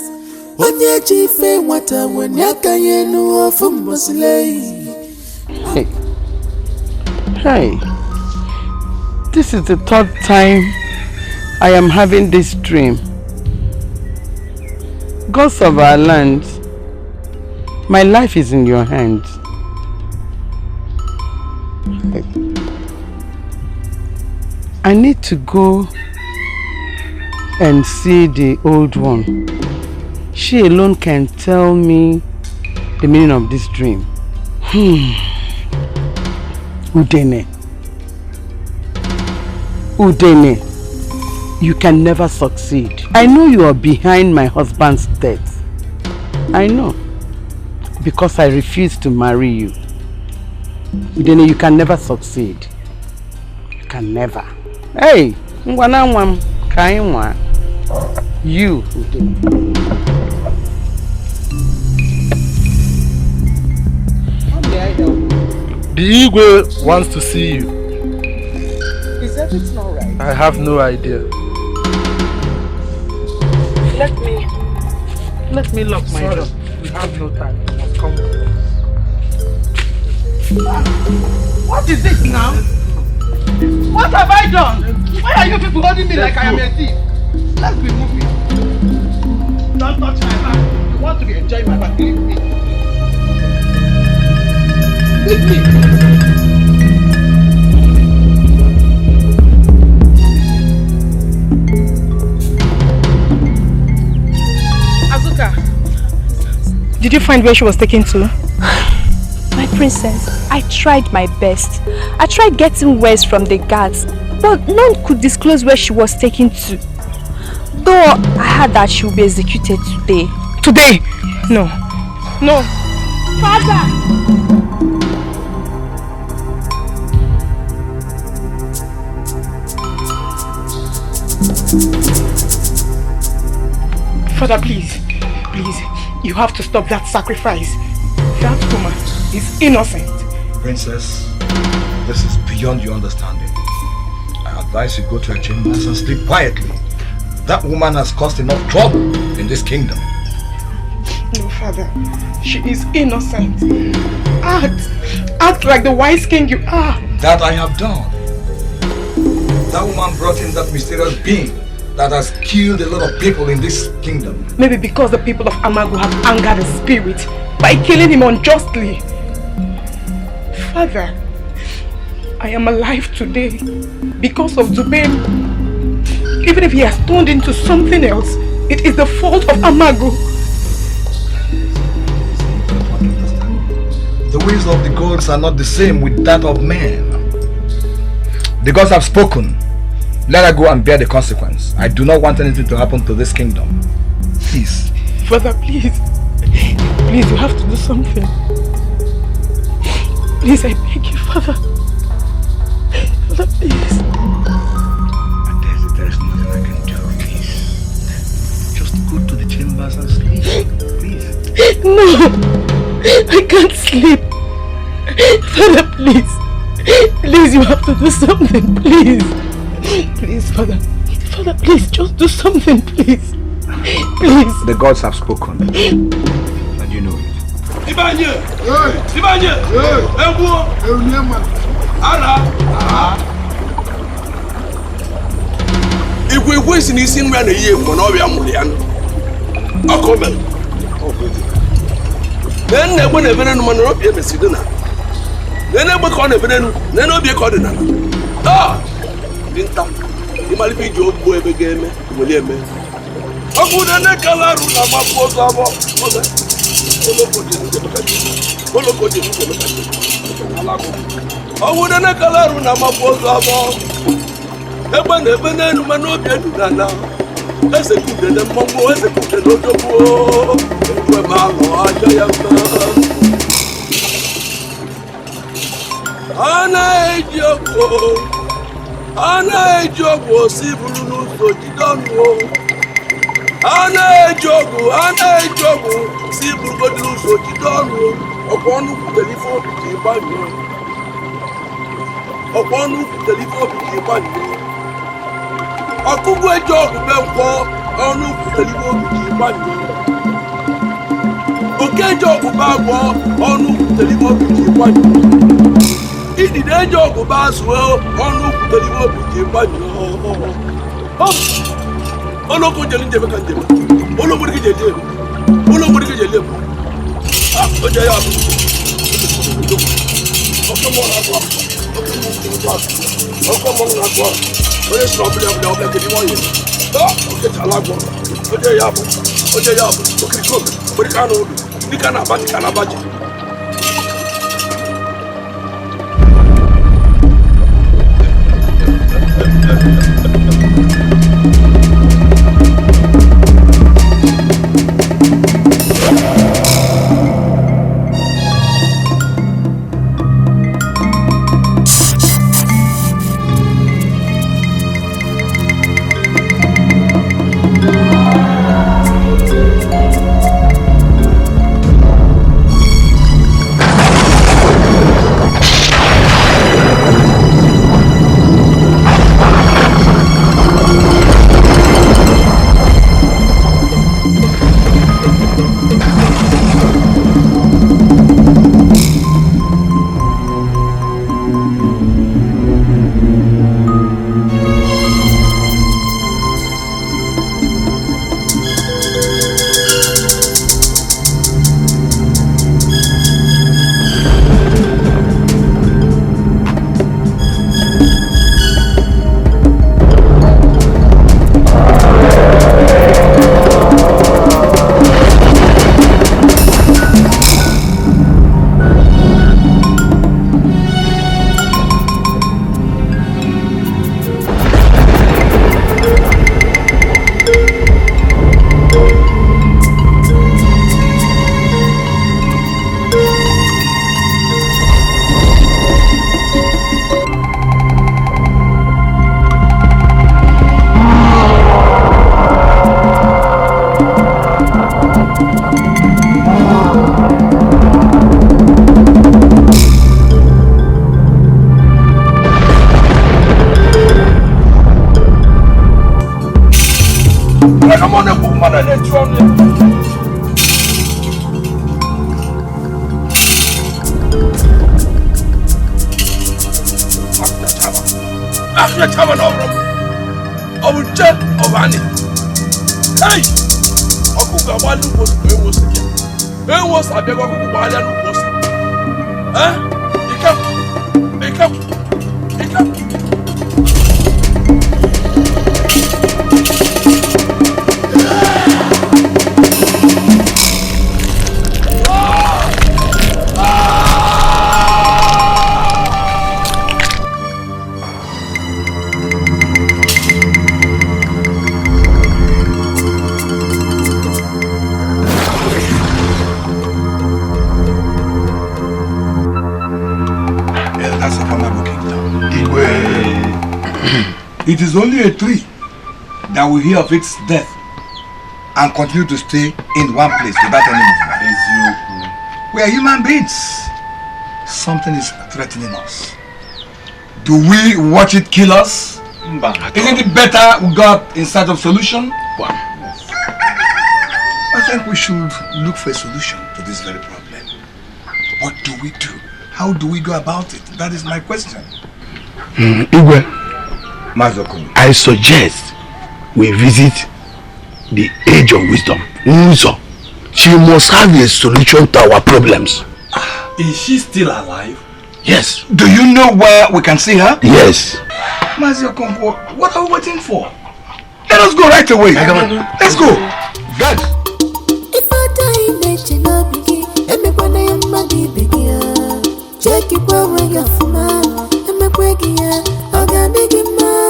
Onye chife nwata nwere aka yenu ofu mbosilei. Hey, this is the third time I am having this dream. Gods of our land, my life is in your hands. I need to go and see the old one. She alone can tell me the meaning of this dream. Udene. Udene, you can never succeed. I know you are behind my husband's death. I know. Because I refuse to marry you. Udene, you can never succeed. You can never. Hey, you, Udene. The Igwe wants to see you. Is everything alright? I have no idea. Let me lock my door. We have no time. You must come with us. What is this now? What have I done? Why are you people holding me like I am a thief? Let's be moving. Don't touch my back. You want to be enjoying my back? Leave me. Leave me. Did you find where she was taken to? My princess, I tried my best. I tried getting words from the guards, but none could disclose where she was taken to. Though I heard that she will be executed today. Today? No. No. Father! Father, please. Please. You have to stop that sacrifice. That woman is innocent. Princess, this is beyond your understanding. I advise you go to her chambers and sleep quietly. That woman has caused enough trouble in this kingdom. No, Father. She is innocent. Act like the wise king you are. That I have done. That woman brought in that mysterious being that has killed a lot of people in this kingdom. Maybe because the people of Amago have angered the spirit by killing him unjustly. Father, I am alive today because of Zubem. Even if he has turned into something else, it is the fault of Amago. The ways of the gods are not the same with that of men. The gods have spoken. Let her go and bear the consequence. I do not want anything to happen to this kingdom. Please. Father, please. Please, you have to do something. Please, I beg you, Father. Father, please. There's nothing I can do, please. Just go to the chambers and sleep, please. No, I can't sleep. Father, please. Please, you have to do something, please. Please, Father. Father, please, just do something, please. Please. The gods have spoken. And you know it. Ibanye! Ibanye! Ebuo! Ara! Igwe si n'isi nri a na-eyi egwu na ọbịa mụrụ ya. Ọkụ mere. Nne egbe na-ebere nụ mana ọbịa emesidi na. Nne egbe ka ọ na-ebere nụ, nne obi ka ọ dị na. Dinta, imalipi jo bo ebe game, wele eme. Ogu na ne kalaru na mapo zabo. Oloko je nje bakati. Oloko je nje bakati. Alago. Ogu na ne kalaru na mapo zabo. Ebe na ebe na enu mano bi edu nana. Ese kude na mongo, ese kude no jobo. Ewe malo aja ya ma. Ana ejoko. Ana ejogo si buru n'ụzọ jidonu. Ana ejogo si buru n'ụzọ jidonu. Ọ̀pọ̀ ọnụ telifon ji gbanyụ. Ọ̀pọ̀ ọnụ telifon ji gbanyụ. Ọkụkụ ejogo be nkwọ ọnụ telifon ji gbanyụ. Oke ejogo ba agwọ ọnụ telifon ji gbanyụ. Idide ejogo ba asụọ ọnụ telifon ji gbanyụ. Olóko jẹli jẹbẹ kan jẹbẹ. Olóko ní kí jẹ jẹbẹ. Olóko ní kí jẹ jẹbẹ. Ó jẹ yà bọ. Ọkọ mọ náà gbọ. Ọkọ mọ náà gbọ. Ó yẹ sọ ọbẹlẹ ọbẹlẹ ọbẹlẹ kìíní wọn yẹ. Ó kẹ tí alágbọ. Ó jẹ yà bọ. Ó jẹ yà bọ. Ó kiri kó mi. Ó ní kánú odò. Ní kánú abájẹ kánú abájẹ. come on, man, and let's run. After Taman over, I will check of Annie. Hey! Okuga Walu was again. When was I beg of Walan was? Huh? Make up. It is only a tree that will hear of its death and continue to stay in one place without any movement. We are human beings. Something is threatening us. Do we watch it kill us? Isn't it better we got in search of solution? I think we should look for a solution to this very problem. What do we do? How do we go about it? That is my question. Igwe, I suggest we visit the age of wisdom. Nzo. She must have a solution to our problems. Is she still alive? Yes. Do you know where we can see her? Yes. Maziokompo, what are we waiting for? Let us go right away. Let's go. Guys. If I die in nature, biggie, everybody am my biggie. Check it when you're for man. I'm a quaggy, I got biggie man.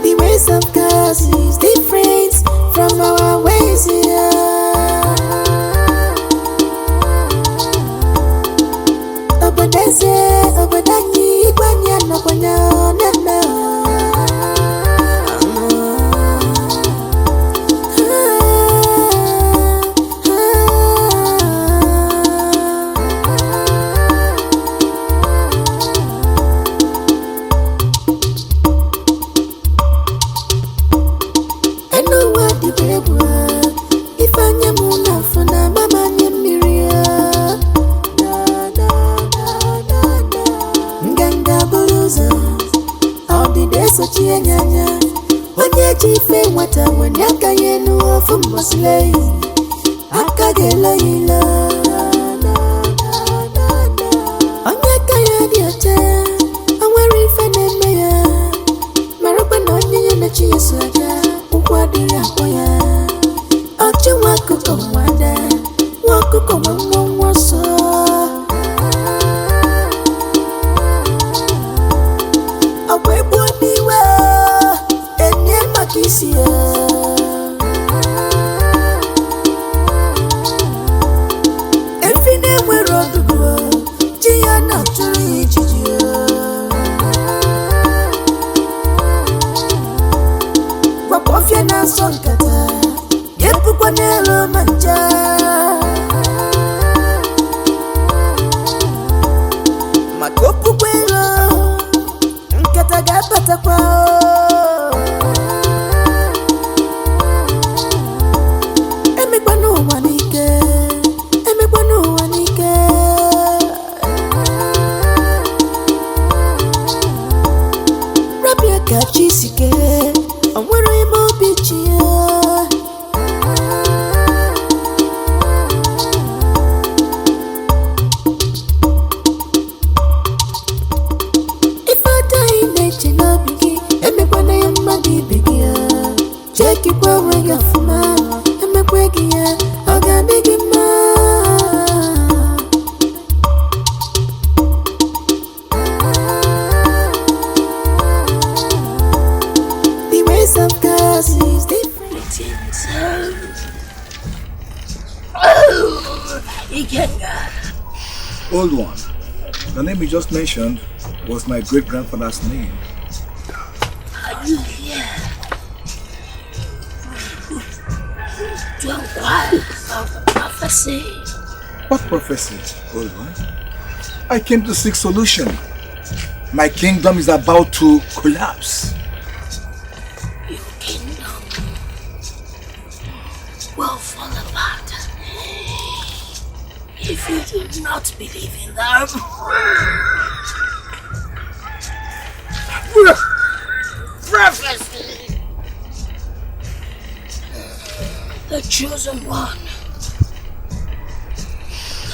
The ways of God is different from our ways here. Obodanyi, Gwanya, no, Old one, the name you just mentioned was my great-grandfather's name. Are you here to inquire of prophecy? What prophecy, old one? I came to seek solution. My kingdom is about to collapse. Your kingdom will fall apart if you do not believe in them. Prophecy. The chosen one.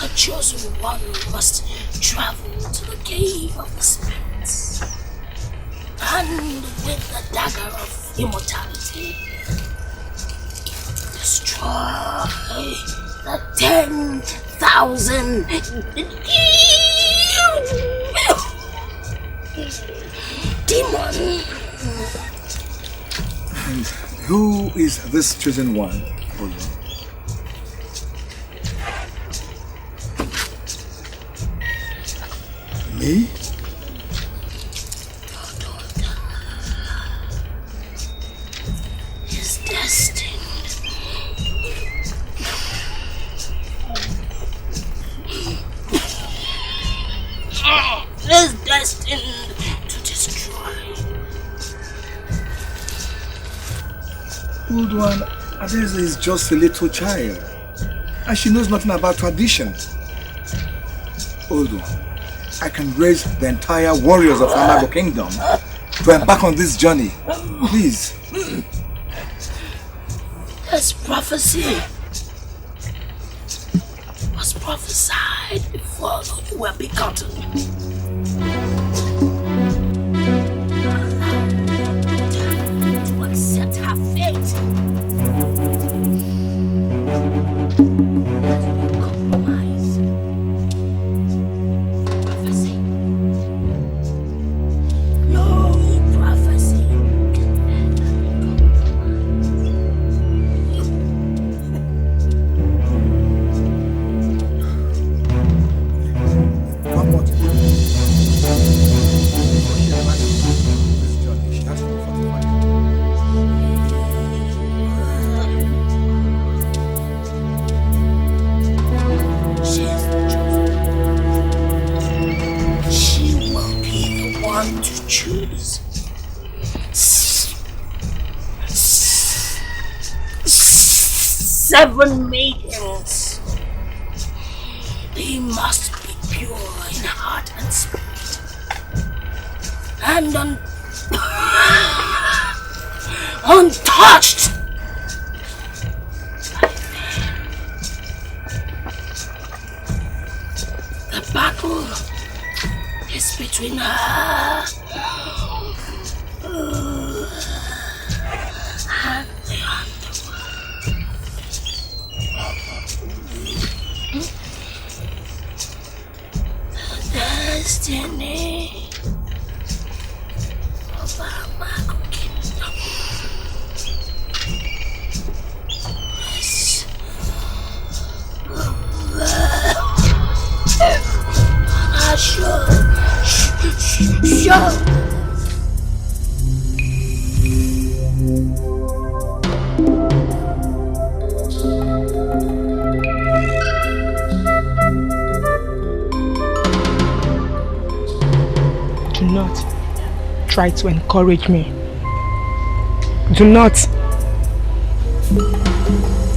The chosen one must travel to the cave of the spirits, and with the dagger of immortality, destroy the 10,000 demon. And who is this chosen one, Olu? Me? Is destined to destroy. Old one, Adeza is just a little child, and she knows nothing about tradition. Old one, I can raise the entire warriors of Amago Kingdom to embark on this journey. Please. This prophecy was prophesied before you were begotten. To accept her fate. Compromise. Prophecy. No prophecy. One more thing. She will be the one to choose. Seven maidens. They must be pure in heart and spirit, and untouched. The battle is between her and the underworld. The destiny of Amago Kingdom is sure. Do not try to encourage me. Do not.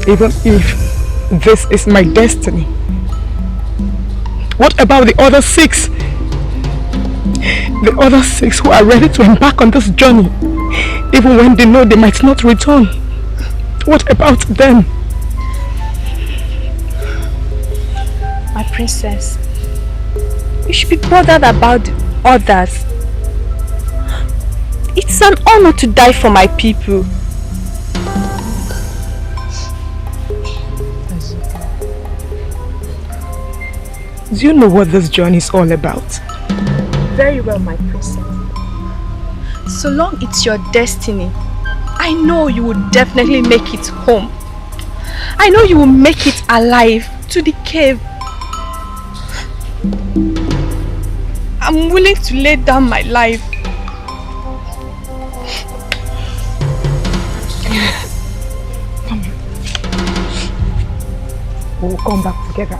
Even if this is my destiny. What about the other 6? The other 6 who are ready to embark on this journey, even when they know they might not return. What about them? My princess, you should be bothered about the others. It's an honor to die for my people. Do you know what this journey is all about? Very well, my princess. So long it's your destiny, I know you will definitely make it home. I know you will make it alive to the cave. I'm willing to lay down my life. Come here. We will come back together.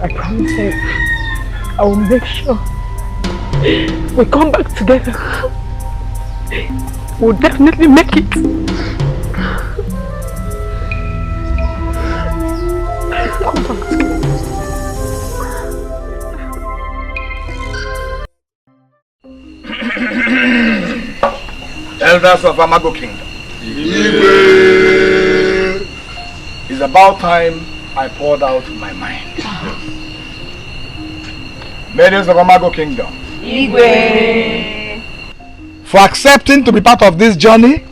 I promise you. I will make sure we come back together. We'll definitely make it. Come back together. Elders of Amago Kingdom. It's about time I poured out my mind. Ladies of Amago Kingdom. For accepting to be part of this journey,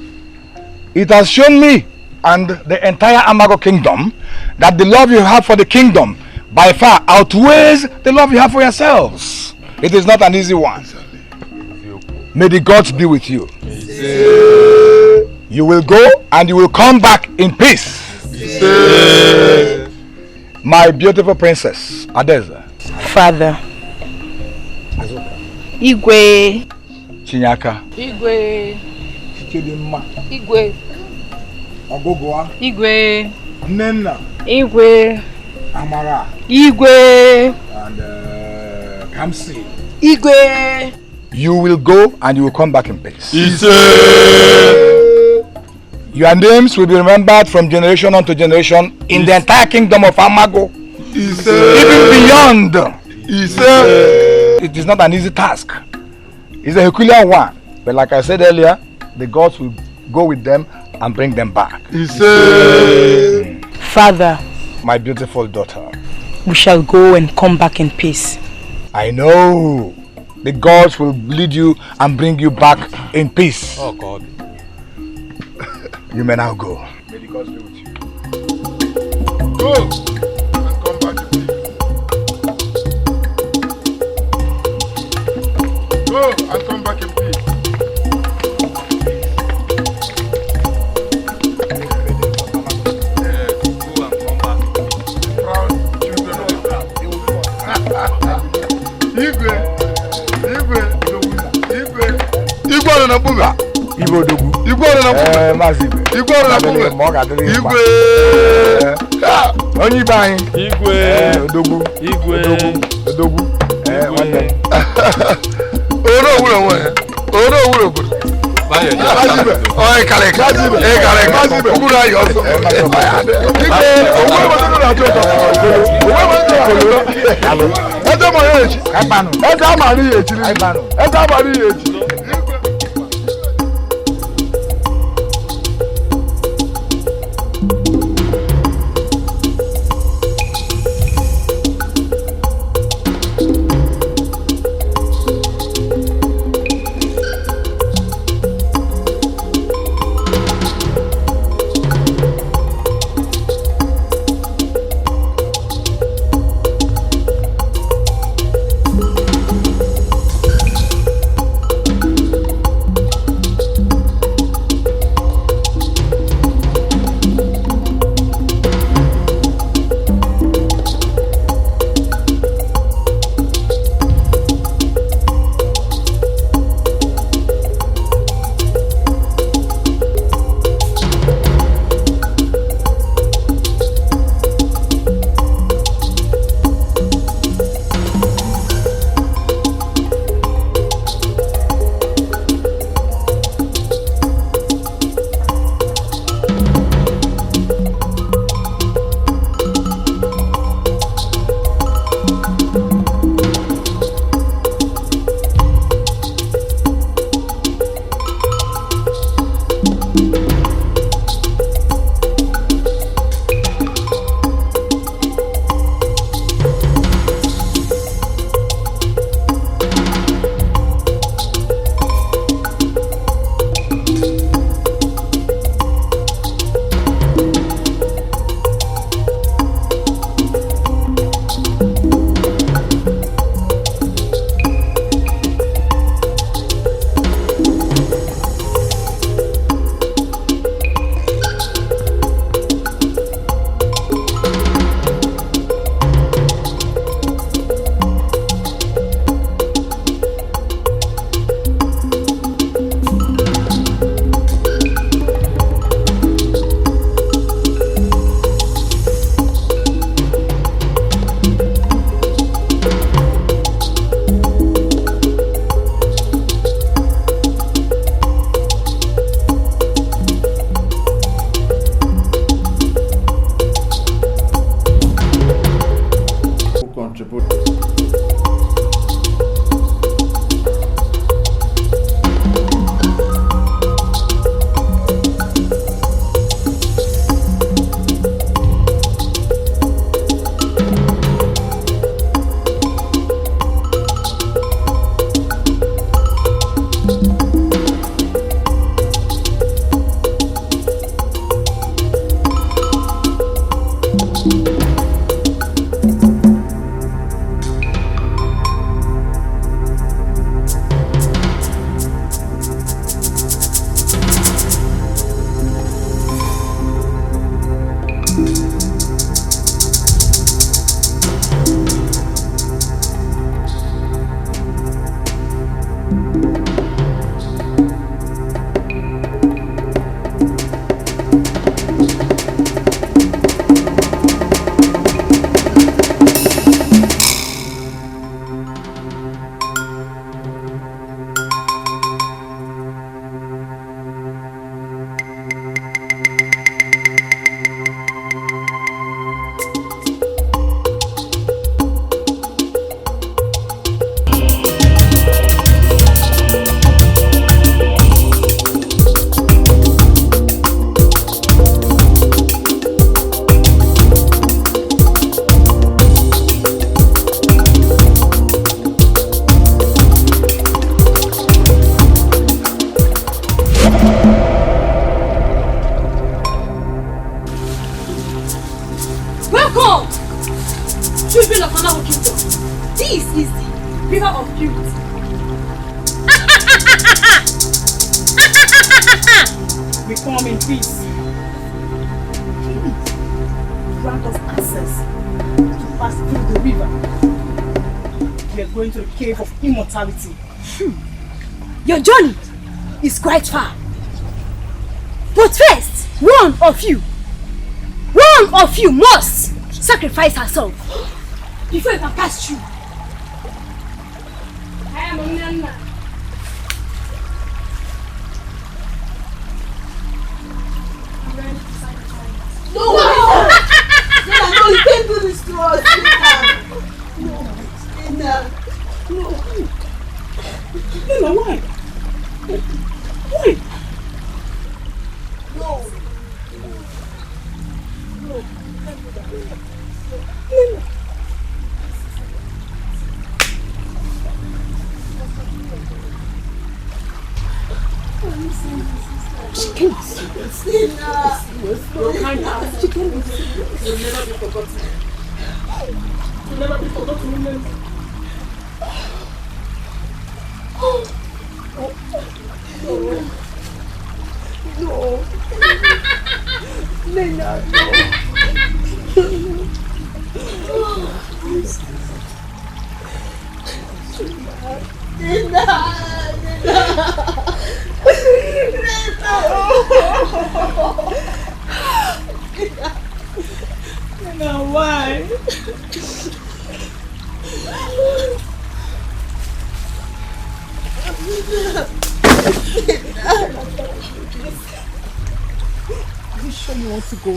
it has shown me and the entire Amago Kingdom that the love you have for the kingdom by far outweighs the love you have for yourselves. It is not an easy one. May the gods be with you. You will go and you will come back in peace. My beautiful princess, Adeza. Father. Igwe. Chinyaka. Igwe. Chidimma. Igwe. Ogogoa. Igwe. Nena. Igwe. Amara. Igwe. And Kamsi. Igwe. You will go and you will come back in peace. Your names will be remembered from generation unto generation in the entire kingdom of Amago. Even beyond. It is not an easy task. It's a Herculean one. But like I said earlier, the gods will go with them and bring them back. Father. My beautiful daughter. We shall go and come back in peace. I know. The gods will lead you and bring you back in peace. Oh God. You may now go. May the gods be with you. Go and come back in peace. Go and come back in peace. Igwe ọrụ na mbuga. Igwe odogwu. Igwe ọrụ na mbuga. Maazị Igwe. Igwe ọrụ na mbuga. Igwe. Onye ibe anyị. Igwe. Odogwu. Igwe. Odogwu. Nwanne. Oro owuro nwe. Oro owuro obodo. Mazibe. Oye kale. Mazibe. Kale. Mazibe. Okuru ayi ọsọ. Igwe. Owó ọmọdé ló na-achọ ụtọ. Owó ọmọdé ló na-achọ ụtọ. Eze ma ya echi. Eze ama ya echi. Eze ama ya echi. Children of Amago Kingdom, this is the river of purity. We come in peace. Please, grant us access to pass through the river. We are going to the cave of immortality. Your journey is quite far. But first, one of you must sacrifice herself before you can pass through. I am a man. No, you can't do this to us. No. Nina, why? Why? No. She can't. You'll never be forgotten. You'll never be forgotten. No. Nina, no. Nina. Now why? Are you sure you want to go?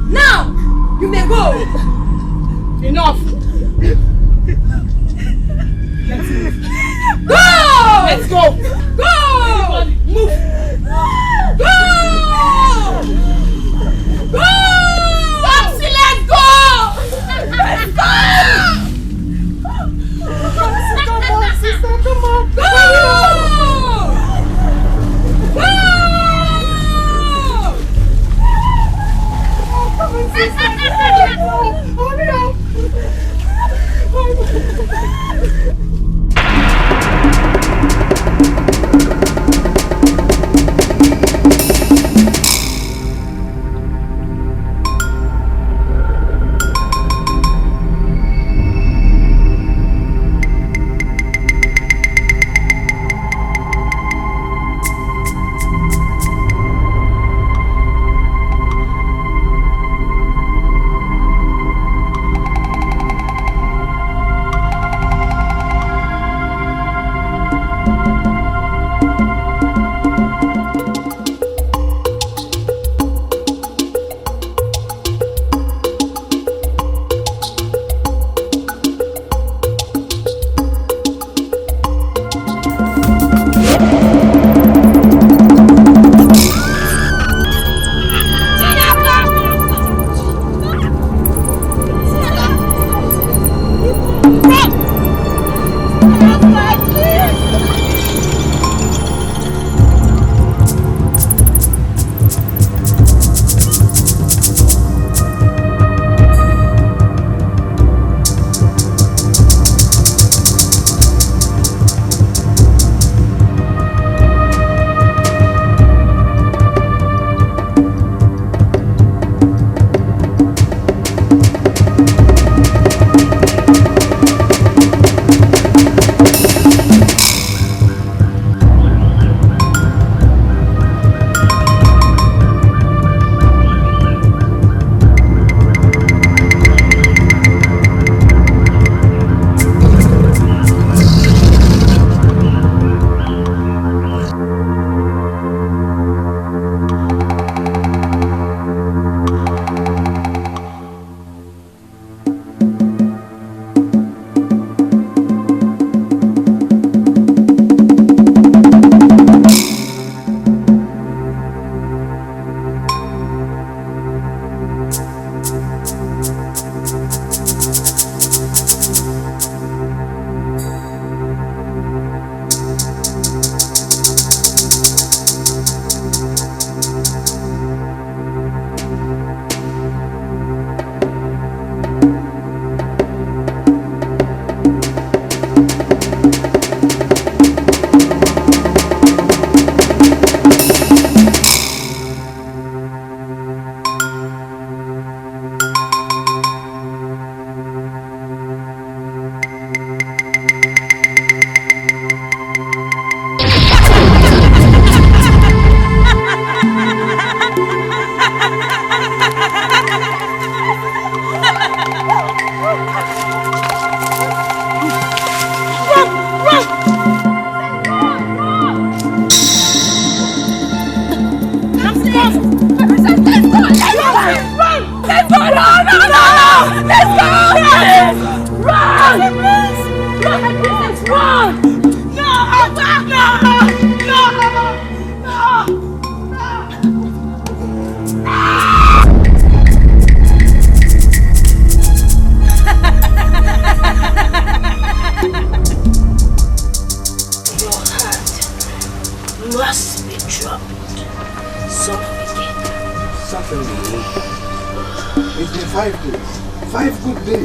Now, you may go. Enough. Go! Let's go. Go! Move. Go! Go! Foxy, let's go! Let's go! Come on, sister, come on. Go! Go! Come on, sister.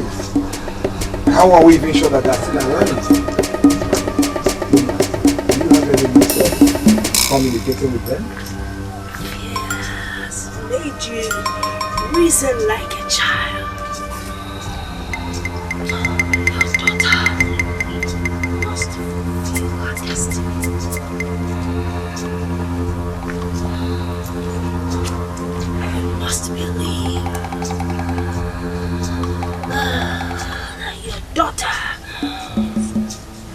Please. How are we even sure that that's still alive? Do you have any means of communicating with them? Yes, made you reason like a child. Your daughter must fulfill her destiny. You must believe that your daughter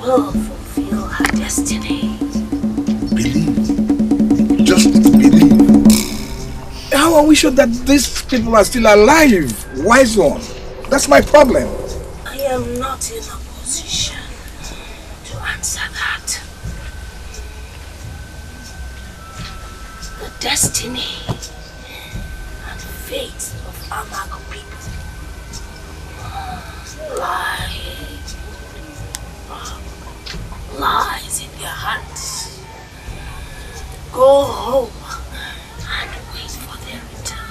will fulfill her destiny. Just believe. How are we sure that these people are still alive? Wise one. That's my problem. I am not in a position to answer that. The destiny and fate of Amago people lies in their hands. Go home and wait for their return.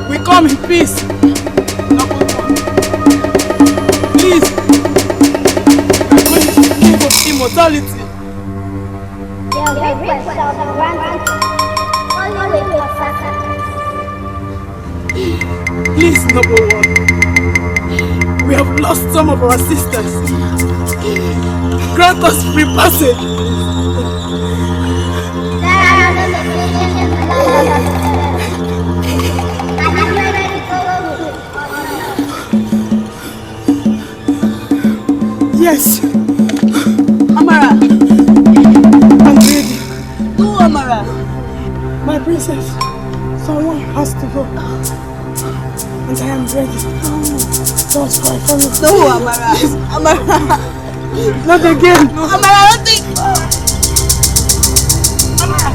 We come in peace. Please. We are going to the cave of immortality. Your request shall be granted. Only with your sacrifice. Please, noble one. We have lost some of our sisters. Grant us free passage. Yes. Amara. I'm ready. Who, Amara? My princess. Someone has to go. And I am ready. Don't cry for me. No, Amara. Amara. Not again. Amara, I don't think. Amara.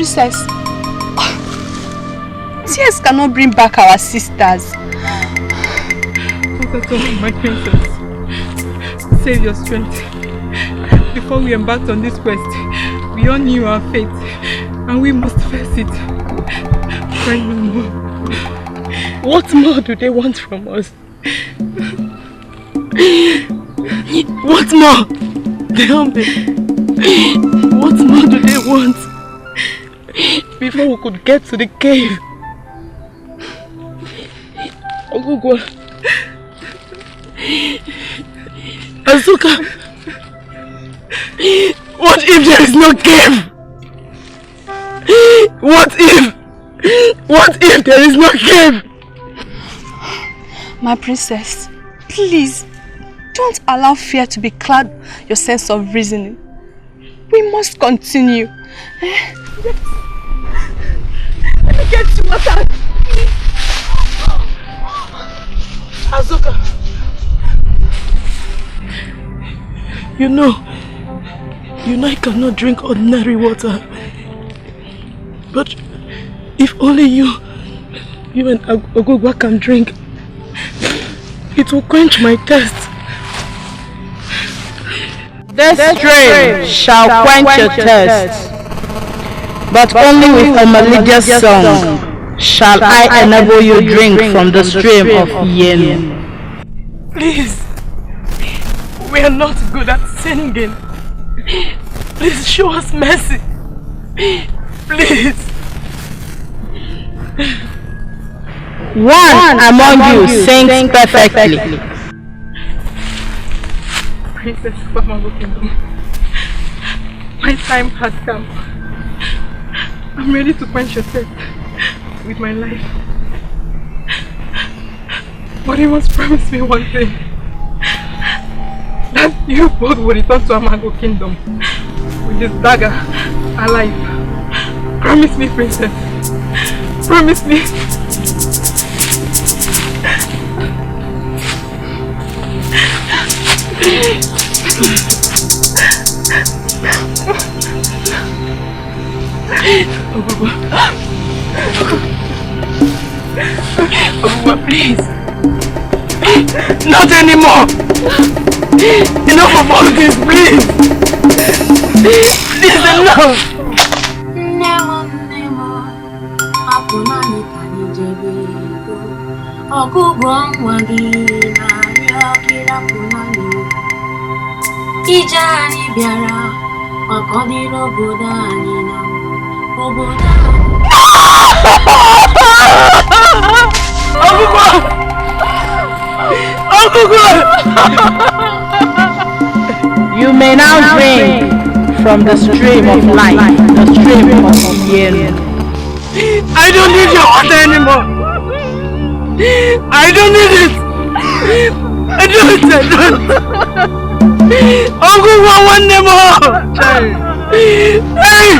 princess, tears cannot bring back our sisters. My princess, save your strength. Before we embarked on this quest, we all knew our fate, and we must face it. Cry no more. What more do they want from us? What more? Tell me. What more do they want? Before we could get to the cave. Ogugo. Azuka. What if there is no cave? What if? What if there is no cave? My princess, please, don't allow fear to becloud your sense of reasoning. We must continue. Let me get you water. Azuka. You know I cannot drink ordinary water. But if only you and Ogugwa can drink, it will quench my thirst. This stream shall quench your thirst, but only with a melodious song shall I enable you drink from the stream of Yen. Please, we are not good at singing. Please show us mercy. Please. One among you sings perfectly. Princess Bamago Kingdom, my time has come. I'm ready to quench your thirst with my life. But you must promise me one thing. That you both will return to Amago Kingdom with this dagger alive. Promise me, princess. Promise me. Ogugwa, please. Not anymore. Enough of all this, please. Please, enough. Ijani biara makodiro bodani na oboda. You may now drink from the stream of life, the stream of Yen. I don't need your water anymore. I don't need it. I don't. Ogugwa one more. Hey.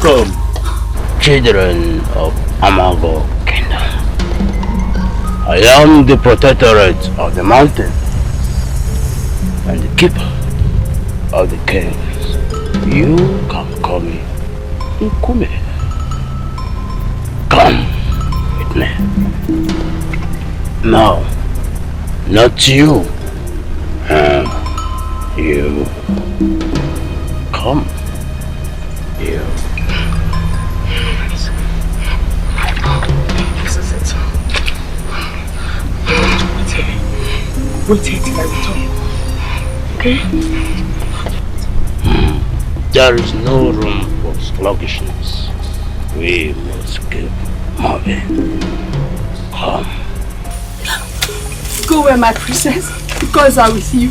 Welcome, children of Amago Kingdom. I am the protectorate of the mountain and the keeper of the caves. You can call me Nkume. Come with me. No, not you. You. Come. You. This is it. Wait till I return. Okay? There is no room for sluggishness. We must keep moving. Come. Go where my princess, because I'm with you.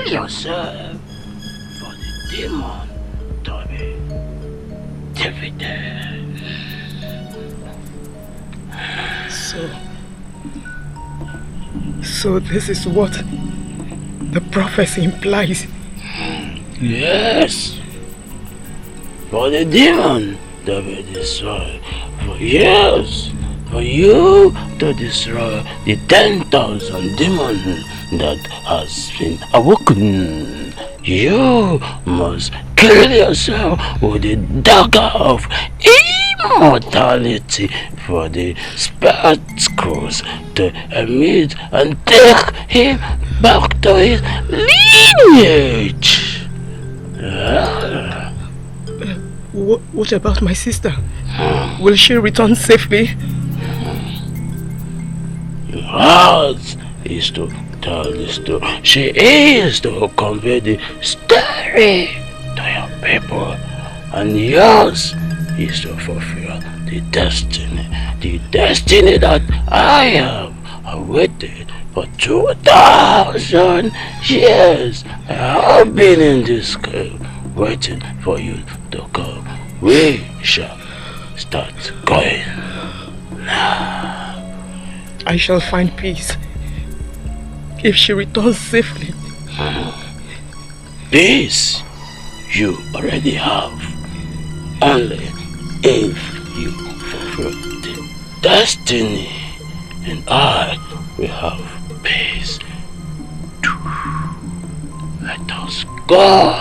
Yourself for the demon to be defeated. So this is what the prophecy implies. Yes, for the demon to be destroyed. For you to destroy the 10,000 demons that has been awoken. You must kill yourself with the dagger of immortality for the spirit scrolls to emit and take him back to his lineage. What about my sister? Will she return safely? Heart is to tell the story. She is to convey the story to your people, and yours is to fulfill the destiny that I have awaited for 2,000 years. I have been in this cave waiting for you to come. We shall start going now. I shall find peace if she returns safely. Peace you already have, only if you fulfill the destiny, and I will have peace. Let us go.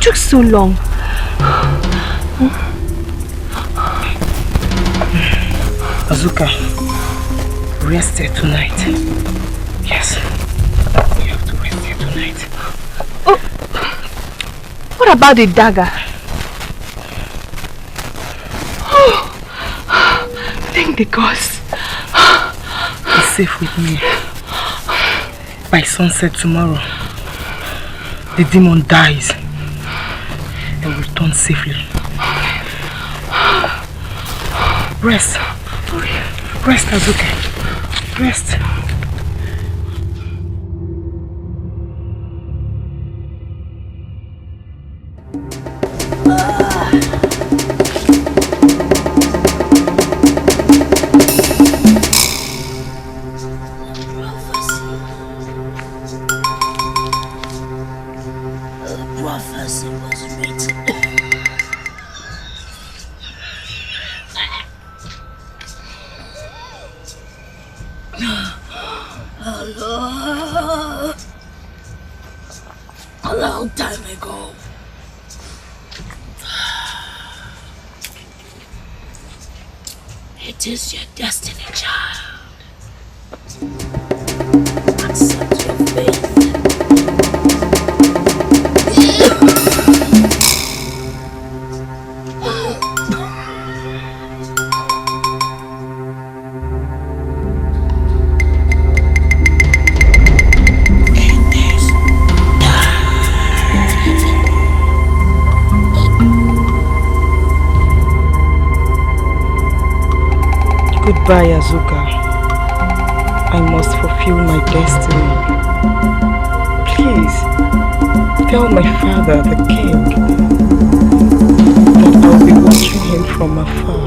took so long. Azuka, rest here tonight. Yes. You have to rest here tonight. Oh, what about the dagger? Oh, thank the gods. It's safe with me. By sunset tomorrow, the demon dies and will return safely. Rest. Rest, Azuka. Rest. Prophecy was written. A long time ago. It is your destiny, child. Accept your fate. Goodbye, Azuka. I must fulfill my destiny. Please, tell my father, the king, that I'll be watching him from afar.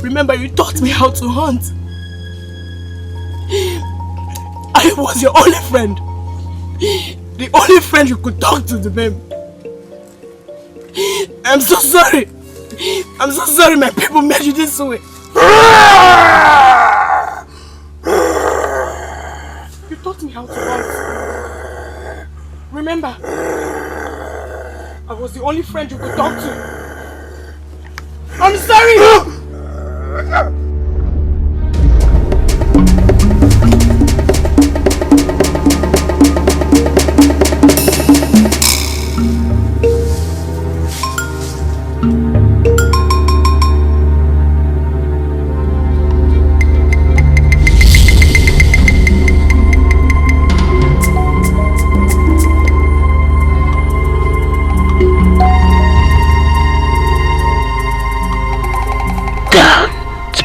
Remember, you taught me how to hunt. I was your only friend. The only friend you could talk to, the babe. I'm so sorry. I'm so sorry my people made you this way. You taught me how to hunt. Remember, I was the only friend you could talk to. I'm sorry!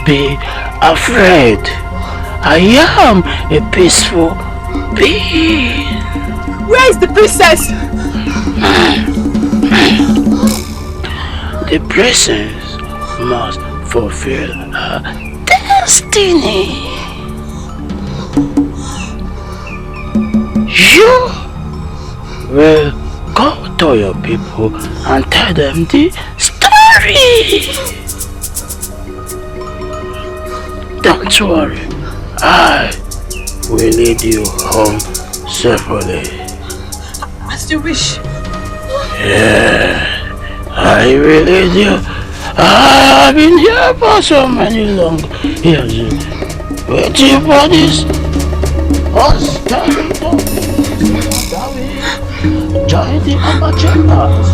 Be afraid. I am a peaceful being. Where is the princess? The princess must fulfill her destiny. You will go to your people and tell them the story. Don't worry, I will lead you home safely. As Just your wish. Yeah, I really do. I've been here for so many long years, waiting for this. Us coming to join the amateurs.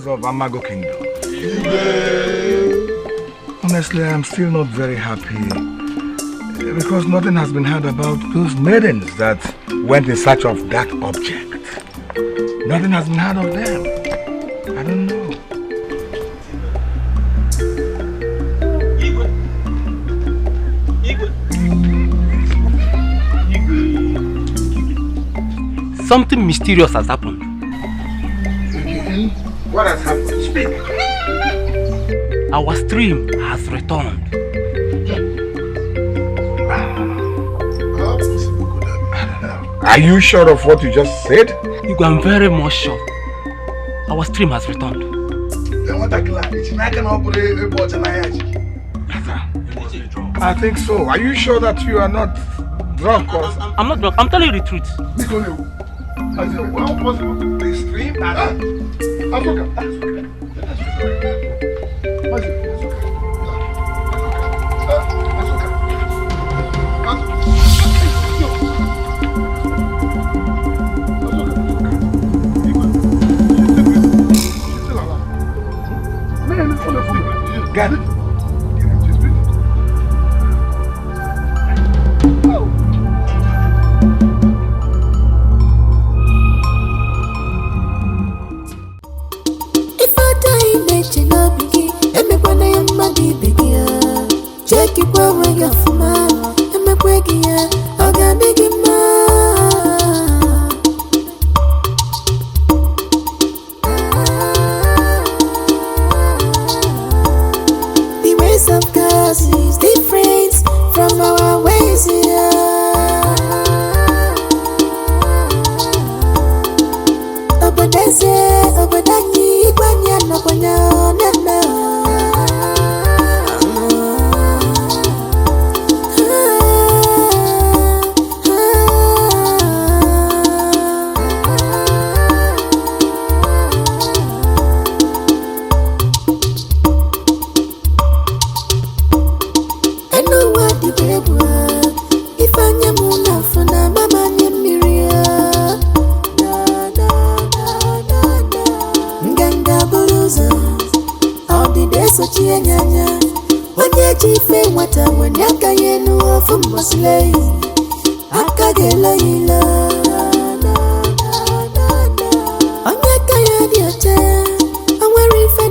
Of Amago Kingdom. Honestly, I'm still not very happy because nothing has been heard about those maidens that went in search of that object. Nothing has been heard of them. I don't know. Something mysterious has happened. What has happened? Speak. Our stream has returned. Are you sure of what you just said? I'm very much sure. Our stream has returned. I think so. Are you sure that you are not drunk? I'm not drunk. I'm telling you the truth. The stream? Got it. Obodese, obodanyi, kwanya, no, sochie nyanya. Onye jife nwata wanyaka yenu ofu mbosile. Akagelo ilo.